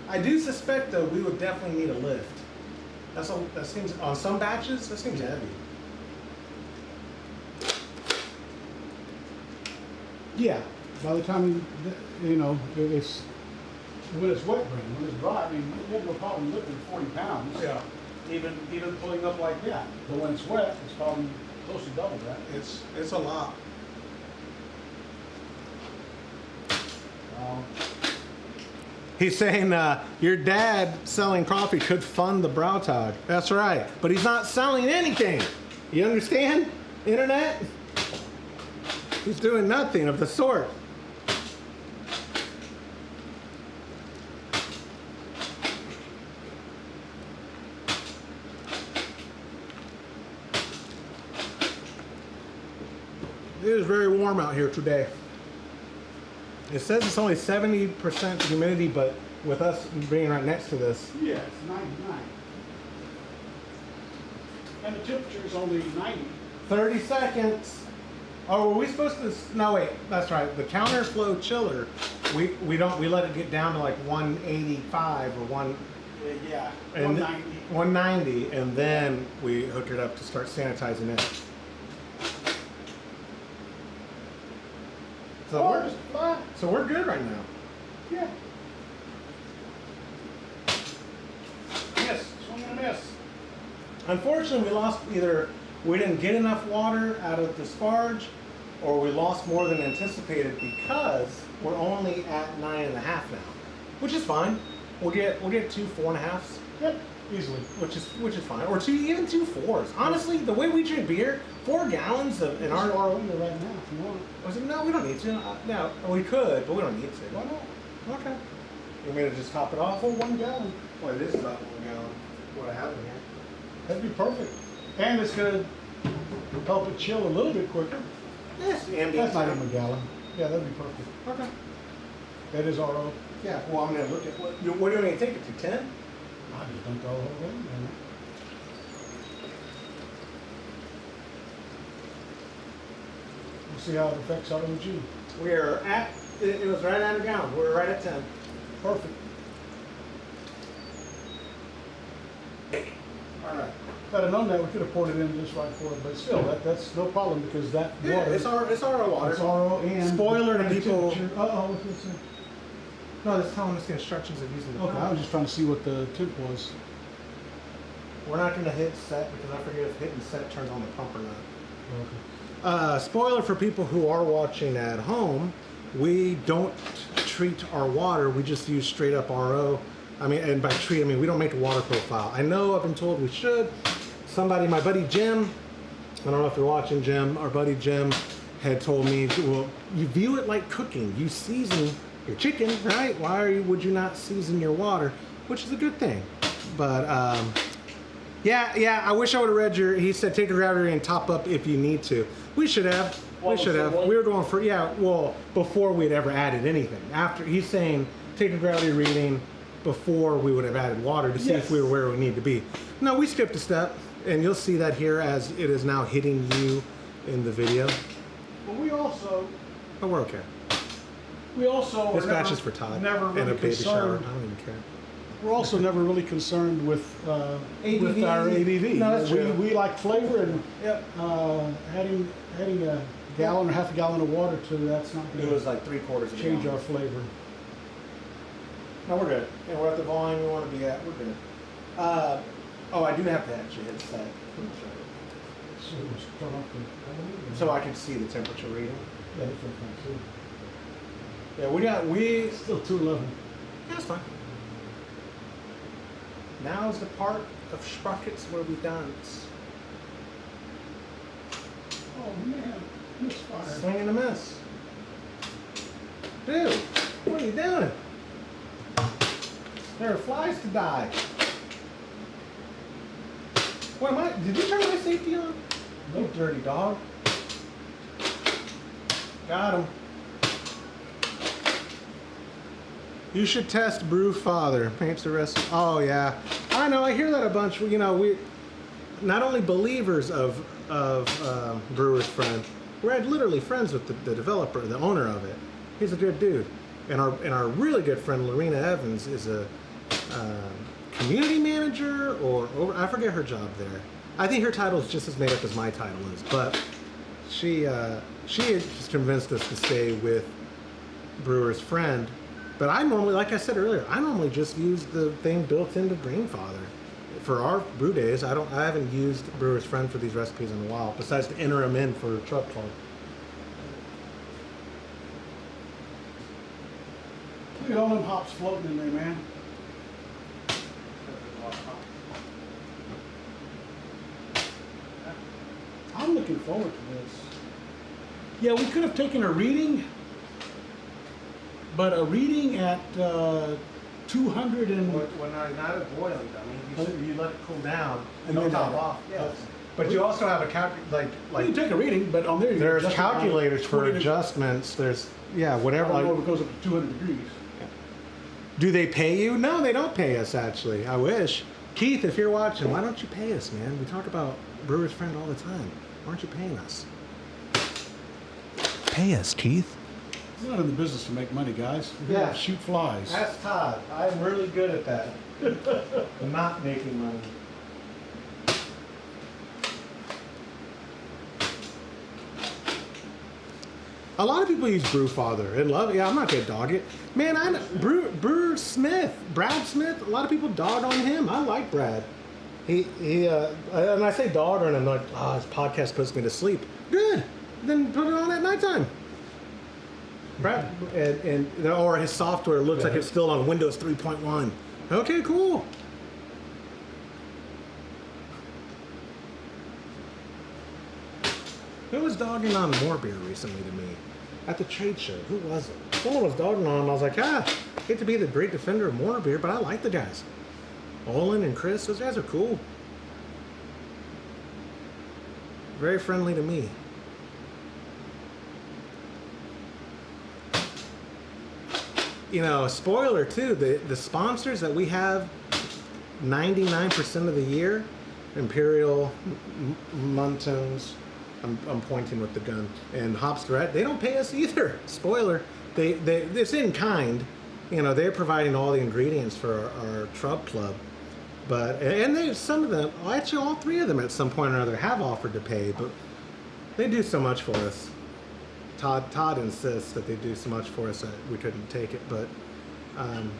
Speaker 1: I do suspect though we would definitely need a lift. That seems on some batches that seems heavy.
Speaker 2: Yeah. By the time it's when it's wet grain, when it's dry, I mean, you have no problem lifting 40 pounds.
Speaker 1: Yeah.
Speaker 2: Even pulling up like that. But when it's wet, it's probably close to double that.
Speaker 1: It's a lot. He's saying your dad selling coffee could fund the Brautag. That's right. But he's not selling anything. You understand, Internet? He's doing nothing of the sort. It is very warm out here today. It says it's only 70% humidity, but with us being right next to this.
Speaker 2: Yeah, it's 99. And the temperature is only 90.
Speaker 1: 30 seconds. Oh, were we supposed to? No, wait. That's right. The counterflow chiller, we let it get down to like 185 or
Speaker 2: Yeah,
Speaker 1: and
Speaker 2: 190.
Speaker 1: 190, and then we hook it up to start sanitizing it. So we're good right now.
Speaker 2: Yeah. Yes, swing and a miss.
Speaker 1: Unfortunately, we lost either we didn't get enough water out of the Sparge, or we lost more than anticipated because we're only at 9.5 now, which is fine. We'll get 2 4.5s.
Speaker 2: Yep, easily.
Speaker 1: Which is fine, or even 2 4s. Honestly, the way we drink beer, 4 gallons of in our
Speaker 2: RO right now if you want.
Speaker 1: was it? No, we don't need to. No, we could, but we don't need to.
Speaker 2: Why not?
Speaker 1: Okay. You want me to just top it off?
Speaker 2: For 1 gallon.
Speaker 1: Well, it is about 1 gallon. What I have in here.
Speaker 2: That'd be perfect. And it's going to help it chill a little bit quicker.
Speaker 1: Yes, ambient.
Speaker 2: That's not even a gallon. Yeah, that'd be perfect.
Speaker 1: Okay.
Speaker 2: That is RO.
Speaker 1: Yeah. Well, I'm gonna look at what do you want me to take it to 10?
Speaker 2: I just dumped all the whole thing. We'll see how it affects ROG.
Speaker 1: We're at. It was right at a gallon. We're right at 10.
Speaker 2: Perfect.
Speaker 1: All right.
Speaker 2: If I'd have known that, we could have poured it in just right for it. But still, that's no problem because that
Speaker 1: Yeah,
Speaker 2: water.
Speaker 1: it's our water.
Speaker 2: It's RO and
Speaker 1: Spoiler to
Speaker 2: and
Speaker 1: people.
Speaker 2: Uh-oh, what's this?
Speaker 1: No, it's telling us the instructions of using the
Speaker 2: Okay, I was just trying to see what the tip was.
Speaker 1: We're not going to hit set because I forget if hitting set turns on the pump or not.
Speaker 2: Okay.
Speaker 1: Spoiler for people who are watching at home, we don't treat our water. We just use straight up RO. I mean, and by treat, I mean we don't make a water profile. I know I've been told we should. Somebody, my buddy Jim, I don't know if you're watching, Jim, our buddy Jim had told me, well, you view it like cooking. You season your chicken, right? Would you not season your water? Which is a good thing. But, yeah, I wish I would have read he said take a gravity and top up if you need to. We should have. We were going for, before we'd ever added anything. After, he's saying take a gravity reading before we would have added water to see if we were where we need to be. No, we skipped a step, and you'll see that here as it is now hitting you in the video.
Speaker 2: Well, we also.
Speaker 1: But we're okay.
Speaker 2: We also.
Speaker 1: This batch is for Todd
Speaker 2: Never really
Speaker 1: and a baby shower.
Speaker 2: concerned.
Speaker 1: I don't even care.
Speaker 2: We're also never really concerned with our ABV.
Speaker 1: No, that's true.
Speaker 2: We like flavor and
Speaker 1: Yep.
Speaker 2: adding a gallon or half a gallon of water to that's not
Speaker 1: It
Speaker 2: going
Speaker 1: was
Speaker 2: to
Speaker 1: like 3/4 of a
Speaker 2: change
Speaker 1: gallon.
Speaker 2: our flavor.
Speaker 1: No, we're good. Yeah, we're at the volume we want to be at. We're good. I do have to actually hit set.
Speaker 2: So let's turn off the.
Speaker 1: So I can see the temperature reading.
Speaker 2: Yeah, that's what I'm
Speaker 1: Yeah, we.
Speaker 2: Still 211.
Speaker 1: That's fine. Now is the part of Sprockets where we dance.
Speaker 2: Oh man, misfire.
Speaker 1: Swing and a miss. Dude, what are you doing? There are flies to die. What did you turn my safety on? You dirty dog. Got him. You should test Brew Father. Paints the rest. Oh yeah, I know. I hear that a bunch. You know, we not only believers of Brewer's Friend. We're literally friends with the developer, the owner of it. He's a good dude, and our really good friend Lorena Evans is a community manager or I forget her job there. I think her title is just as made up as my title is, but she just convinced us to stay with Brewer's Friend. But I normally, like I said earlier, I normally just use the thing built into Greenfather. For our brew days, I haven't used Brewer's Friend for these recipes in a while, besides to enter them in for Trub Club.
Speaker 2: Look at all them hops floating in there, man. I'm looking forward to this. Yeah, we could have taken a reading, but a reading at 200 and...
Speaker 1: Well, not at boiling, I mean, you let it cool down
Speaker 2: And
Speaker 1: and then
Speaker 2: then
Speaker 1: top off. Yes. But you also have a
Speaker 2: You take a reading, but on there you
Speaker 1: there's
Speaker 2: adjust it by
Speaker 1: calculators for
Speaker 2: 20
Speaker 1: adjustments. There's whatever.
Speaker 2: I don't know if
Speaker 1: Like,
Speaker 2: it goes up to 200 degrees.
Speaker 1: do they pay you? No, they don't pay us. Actually, I wish. Keith, if you're watching, why don't you pay us, man? We talk about Brewer's Friend all the time. Why aren't you paying us? Pay us, Keith.
Speaker 2: We're not in the business to make money, guys. We're
Speaker 1: Yeah.
Speaker 2: here to shoot flies.
Speaker 1: Ask Todd. I'm really good at that. Not making money. A lot of people use Brewfather and love it. Yeah, I'm not gonna dog it. Man, Brad Smith. A lot of people dog on him. I like Brad. And I say dog on him like, his podcast puts me to sleep. Good. Then put it on at nighttime. Brad or his software looks like it's still on Windows 3.1. Okay, cool. Who was dogging on more beer recently to me? At the trade show. Who was it? Someone was dogging on him. I was like, hate to be the great defender of more beer, but I like the guys. Olin and Chris, those guys are cool. Very friendly to me. You know, spoiler too, the sponsors that we have 99% of the year, Imperial, Muntones, I'm pointing with the gun, and Hops Direct, they don't pay us either. Spoiler. It's in kind. You know, they're providing all the ingredients for our Trub Club. Some of them, actually all three of them at some point or another have offered to pay, but they do so much for us. Todd insists that they do so much for us that we couldn't take it, but I'm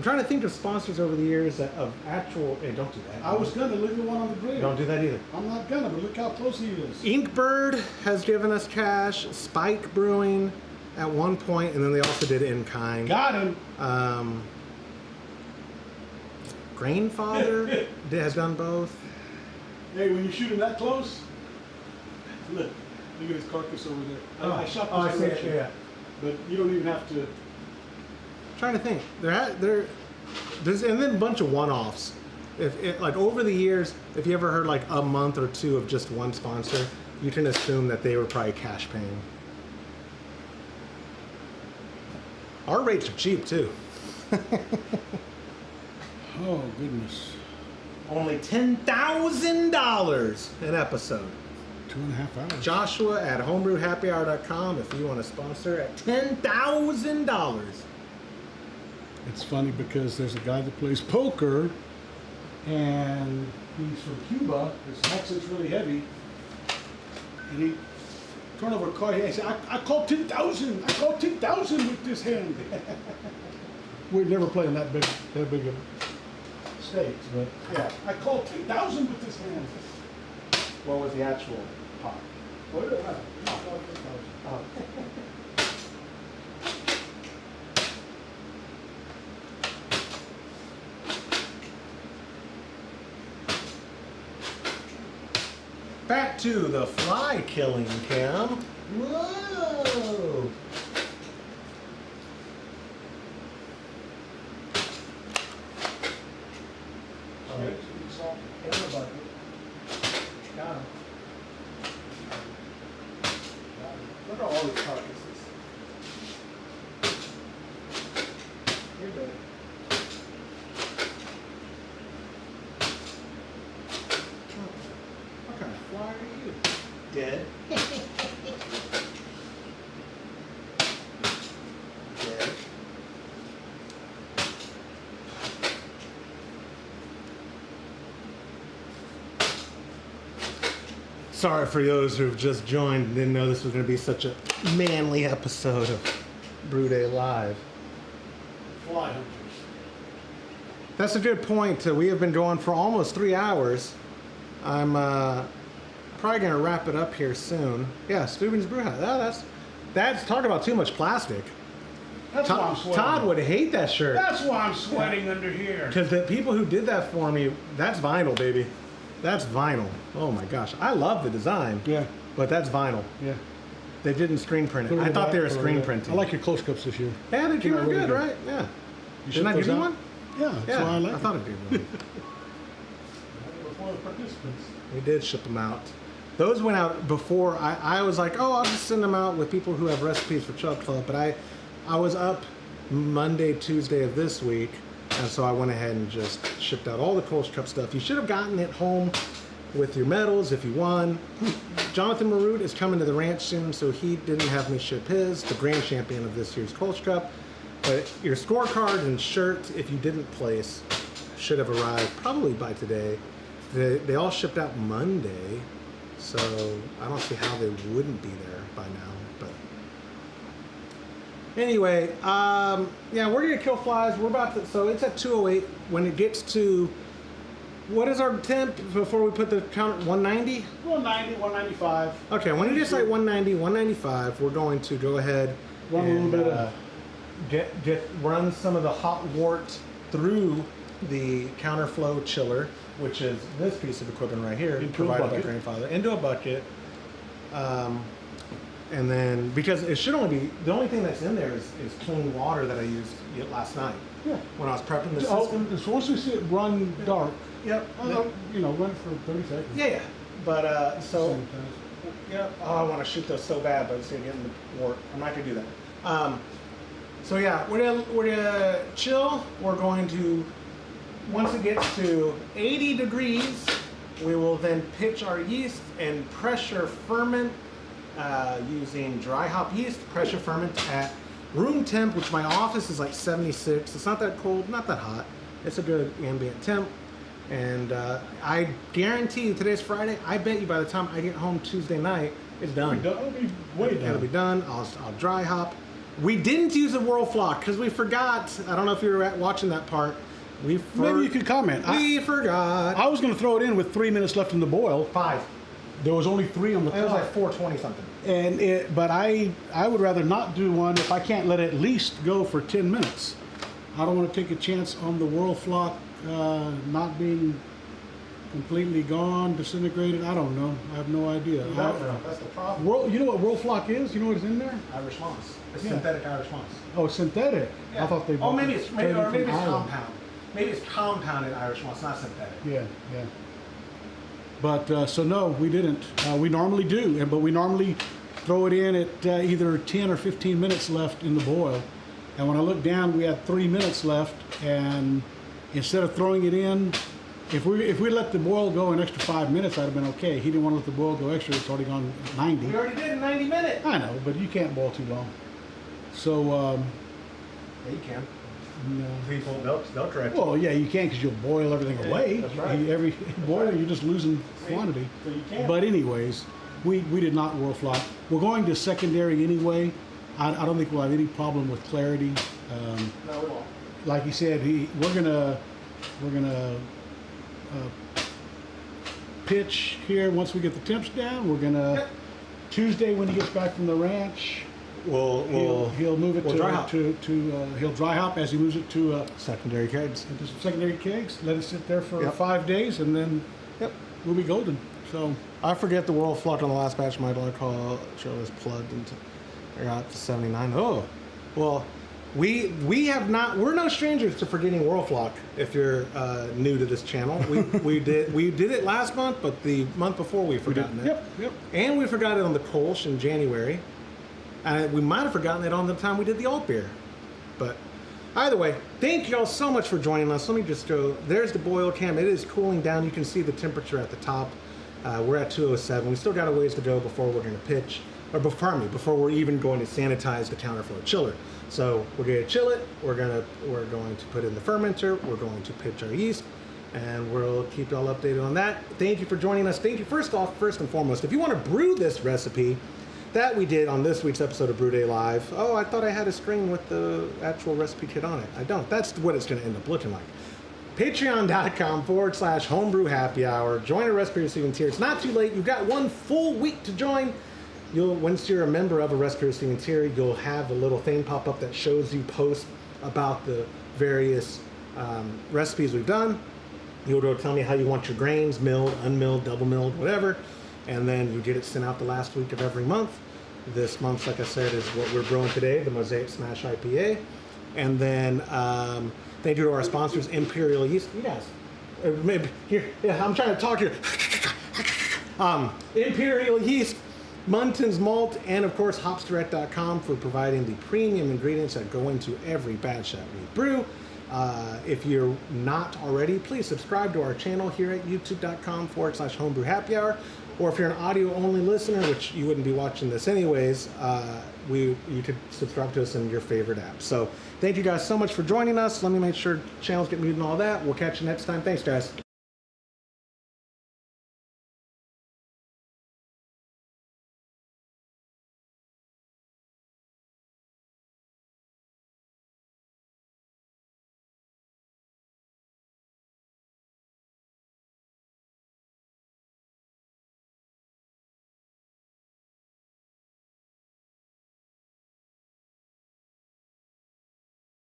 Speaker 1: trying to think of sponsors over the years of actual. Hey, don't do that.
Speaker 2: I was gonna look at one on the grill.
Speaker 1: Don't do that either.
Speaker 2: I'm not gonna, but look how close he is.
Speaker 1: Inkbird has given us cash. Spike Brewing at one point, and then they also did in kind.
Speaker 2: Got him.
Speaker 1: Grainfather has done both.
Speaker 2: Hey, when you shoot him that close, look at his carcass over there. I shot this direction,
Speaker 1: yeah.
Speaker 2: but you don't even have to.
Speaker 1: Trying to think. There's and then a bunch of one-offs. Like over the years, if you ever heard like a month or two of just one sponsor, you can assume that they were probably cash paying. Our rates are cheap too.
Speaker 2: Oh goodness.
Speaker 1: Only $10,000 an episode.
Speaker 2: 2.5 hours.
Speaker 1: Joshua at homebrewhappyhour.com if you want to sponsor at $10,000.
Speaker 2: It's funny because there's a guy that plays poker, and he's from Cuba. His accent's really heavy, and he turned over a card. He said, "I called 10,000. I called 10,000 with this hand." We're never playing that big of stakes, but yeah, I called 10,000 with this hand.
Speaker 1: What was the actual pot?
Speaker 2: Oh, yeah,
Speaker 1: Oh. Back to the fly killing cam. Whoa! Got him. Look at all these carcasses. You're good. What kind of fly are you? Dead. Dead. Sorry for those who've just joined and didn't know this was going to be such a manly episode of Brew Day Live.
Speaker 2: Fly hunters.
Speaker 1: That's a good point. We have been going for almost 3 hours. I'm probably going to wrap it up here soon. Yeah, Steuben's Brew House. Oh, that's talking about too much plastic.
Speaker 2: That's why I'm sweating.
Speaker 1: Todd would hate that shirt.
Speaker 2: That's why I'm sweating under here.
Speaker 1: Because the people who did that for me, that's vinyl, baby. That's vinyl. Oh my gosh. I love the design.
Speaker 2: Yeah.
Speaker 1: But that's vinyl.
Speaker 2: Yeah.
Speaker 1: They didn't screen print it. I thought they were screen printing.
Speaker 2: I like your close cups this year.
Speaker 1: Yeah, they came out good, right? Yeah. Didn't I give you one?
Speaker 2: Yeah, that's why I like
Speaker 1: I thought I did one.
Speaker 2: Before the participants.
Speaker 1: We did ship them out. Those went out before. I was like, oh, I'll just send them out with people who have recipes for Trub Club. But I was up Monday, Tuesday of this week, and so I went ahead and just shipped out all the Kolsch Cup stuff. You should have gotten it home with your medals if you won. Jonathan Maroot is coming to the ranch soon, so he didn't have me ship his, the grand champion of this year's Kolsch Cup. But your scorecard and shirt, if you didn't place, should have arrived probably by today. They all shipped out Monday, so I don't see how they wouldn't be there by now. But anyway, yeah, we're gonna kill flies. We're about to, so it's at 208. When it gets to, what is our temp before we put the count? 190?
Speaker 2: 190, 195.
Speaker 1: Okay, when it gets like 190, 195, we're going to go ahead
Speaker 2: Run a little bit of
Speaker 1: run some of the hot wort through the counterflow chiller, which is this piece of equipment right here, provided by grandfather, into a bucket. And then, because it should only be, the only thing that's in there is clean water that I used last night.
Speaker 2: Yeah.
Speaker 1: When I was prepping the system.
Speaker 2: So once we see it run dark,
Speaker 1: Yep.
Speaker 2: you know, run for 30 seconds.
Speaker 1: Yeah. But, so, yeah, oh, I want to shoot those so bad, but it's going to get in the wort. I'm not going to do that. So yeah, we're gonna chill. We're going to, once it gets to 80 degrees, we will then pitch our yeast and pressure ferment using dry hop yeast, pressure ferment at room temp, which my office is like 76. It's not that cold, not that hot. It's a good ambient temp. And I guarantee you, today's Friday, I bet you by the time I get home Tuesday night, it's done.
Speaker 2: It'll be way done.
Speaker 1: It'll be done. I'll dry hop. We didn't use a whirl flock because we forgot. I don't know if you were watching that part.
Speaker 2: Maybe you could comment.
Speaker 1: We forgot.
Speaker 2: I was going to throw it in with 3 minutes left in the boil.
Speaker 1: 5.
Speaker 2: There was only 3 on the top.
Speaker 1: It was like 420 something.
Speaker 2: But I would rather not do one if I can't let it at least go for 10 minutes. I don't want to take a chance on the whirl flock not being completely gone, disintegrated. I don't know. I have no idea.
Speaker 1: That's the problem.
Speaker 2: You know what whirl flock is? You know what is in there?
Speaker 1: Irish moss. It's synthetic Irish moss.
Speaker 2: Oh, it's synthetic.
Speaker 1: Yeah.
Speaker 2: I thought they.
Speaker 1: Oh, maybe it's compound. Maybe it's compounded Irish moss, not synthetic.
Speaker 2: Yeah. But so no, we didn't. We normally do, but we normally throw it in at either 10 or 15 minutes left in the boil. And when I looked down, we had 3 minutes left, and instead of throwing it in, if we let the boil go an extra 5 minutes, I'd have been okay. He didn't want to let the boil go extra. It's already gone 90.
Speaker 1: We already did 90 minutes.
Speaker 2: I know, but you can't boil too long. So.
Speaker 1: Yeah, you can.
Speaker 2: No.
Speaker 1: People, they'll correct you.
Speaker 2: Well, yeah, you can because you'll boil everything away.
Speaker 1: That's right.
Speaker 2: Every boil, you're just losing quantity.
Speaker 1: So you can.
Speaker 2: But anyways, we did not whirl flock. We're going to secondary anyway. I don't think we'll have any problem with clarity.
Speaker 1: No, we won't.
Speaker 2: Like he said, we're gonna pitch here once we get the temps down. We're gonna Tuesday when he gets back from the ranch. He'll move it
Speaker 1: dry hop.
Speaker 2: He'll dry hop as he moves it to
Speaker 1: Secondary kegs.
Speaker 2: into some secondary kegs. Let it sit there for
Speaker 1: Yep.
Speaker 2: 5 days, and then we'll be golden. So
Speaker 1: I forget the whirl flock on the last batch. My glycol show is plugged into. I got to 79. Oh, well, we have not. We're no strangers to forgetting whirl flock. If you're new to this channel, we did it last month, but the month before we forgotten it.
Speaker 2: Yep.
Speaker 1: And we forgot it on the Kolsch in January. We might have forgotten it on the time we did the alt beer. But either way, thank you all so much for joining us. Let me just go. There's the boil cam. It is cooling down. You can see the temperature at the top. We're at 207. We still got a ways to go before we're going to pitch. Or before we're even going to sanitize the counterflow chiller. So we're going to chill it. We're going to put in the fermenter. We're going to pitch our yeast, and we'll keep y'all updated on that. Thank you for joining us. Thank you first and foremost. If you want to brew this recipe that we did on this week's episode of Brew Day Live. Oh, I thought I had a screen with the actual recipe kit on it. I don't. That's what it's going to end up looking like. Patreon.com/homebrew happy hour. Join a recipe receiving tier. It's not too late. You've got 1 full week to join. once you're a member of a Recipe Receiving Tier, you'll have a little thing pop up that shows you posts about the various recipes we've done. You'll tell me how you want your grains, milled, unmilled, double milled, whatever, and then you get it sent out the last week of every month. This month, like I said, is what we're brewing today, the Mosaic SMaSH IPA. And then thank you to our sponsors, Imperial Yeast. You guys, maybe here, yeah, I'm trying to talk here. Imperial Yeast, Munton's Malt, and of course hopsdirect.com for providing the premium ingredients that go into every batch that we brew. If you're not already, please subscribe to our channel here at youtube.com/homebrew happy hour. Or if you're an audio only listener, which you wouldn't be watching this anyways, you could subscribe to us in your favorite app. So thank you guys so much for joining us. Let me make sure channels get muted and all that. We'll catch you next time. Thanks, guys.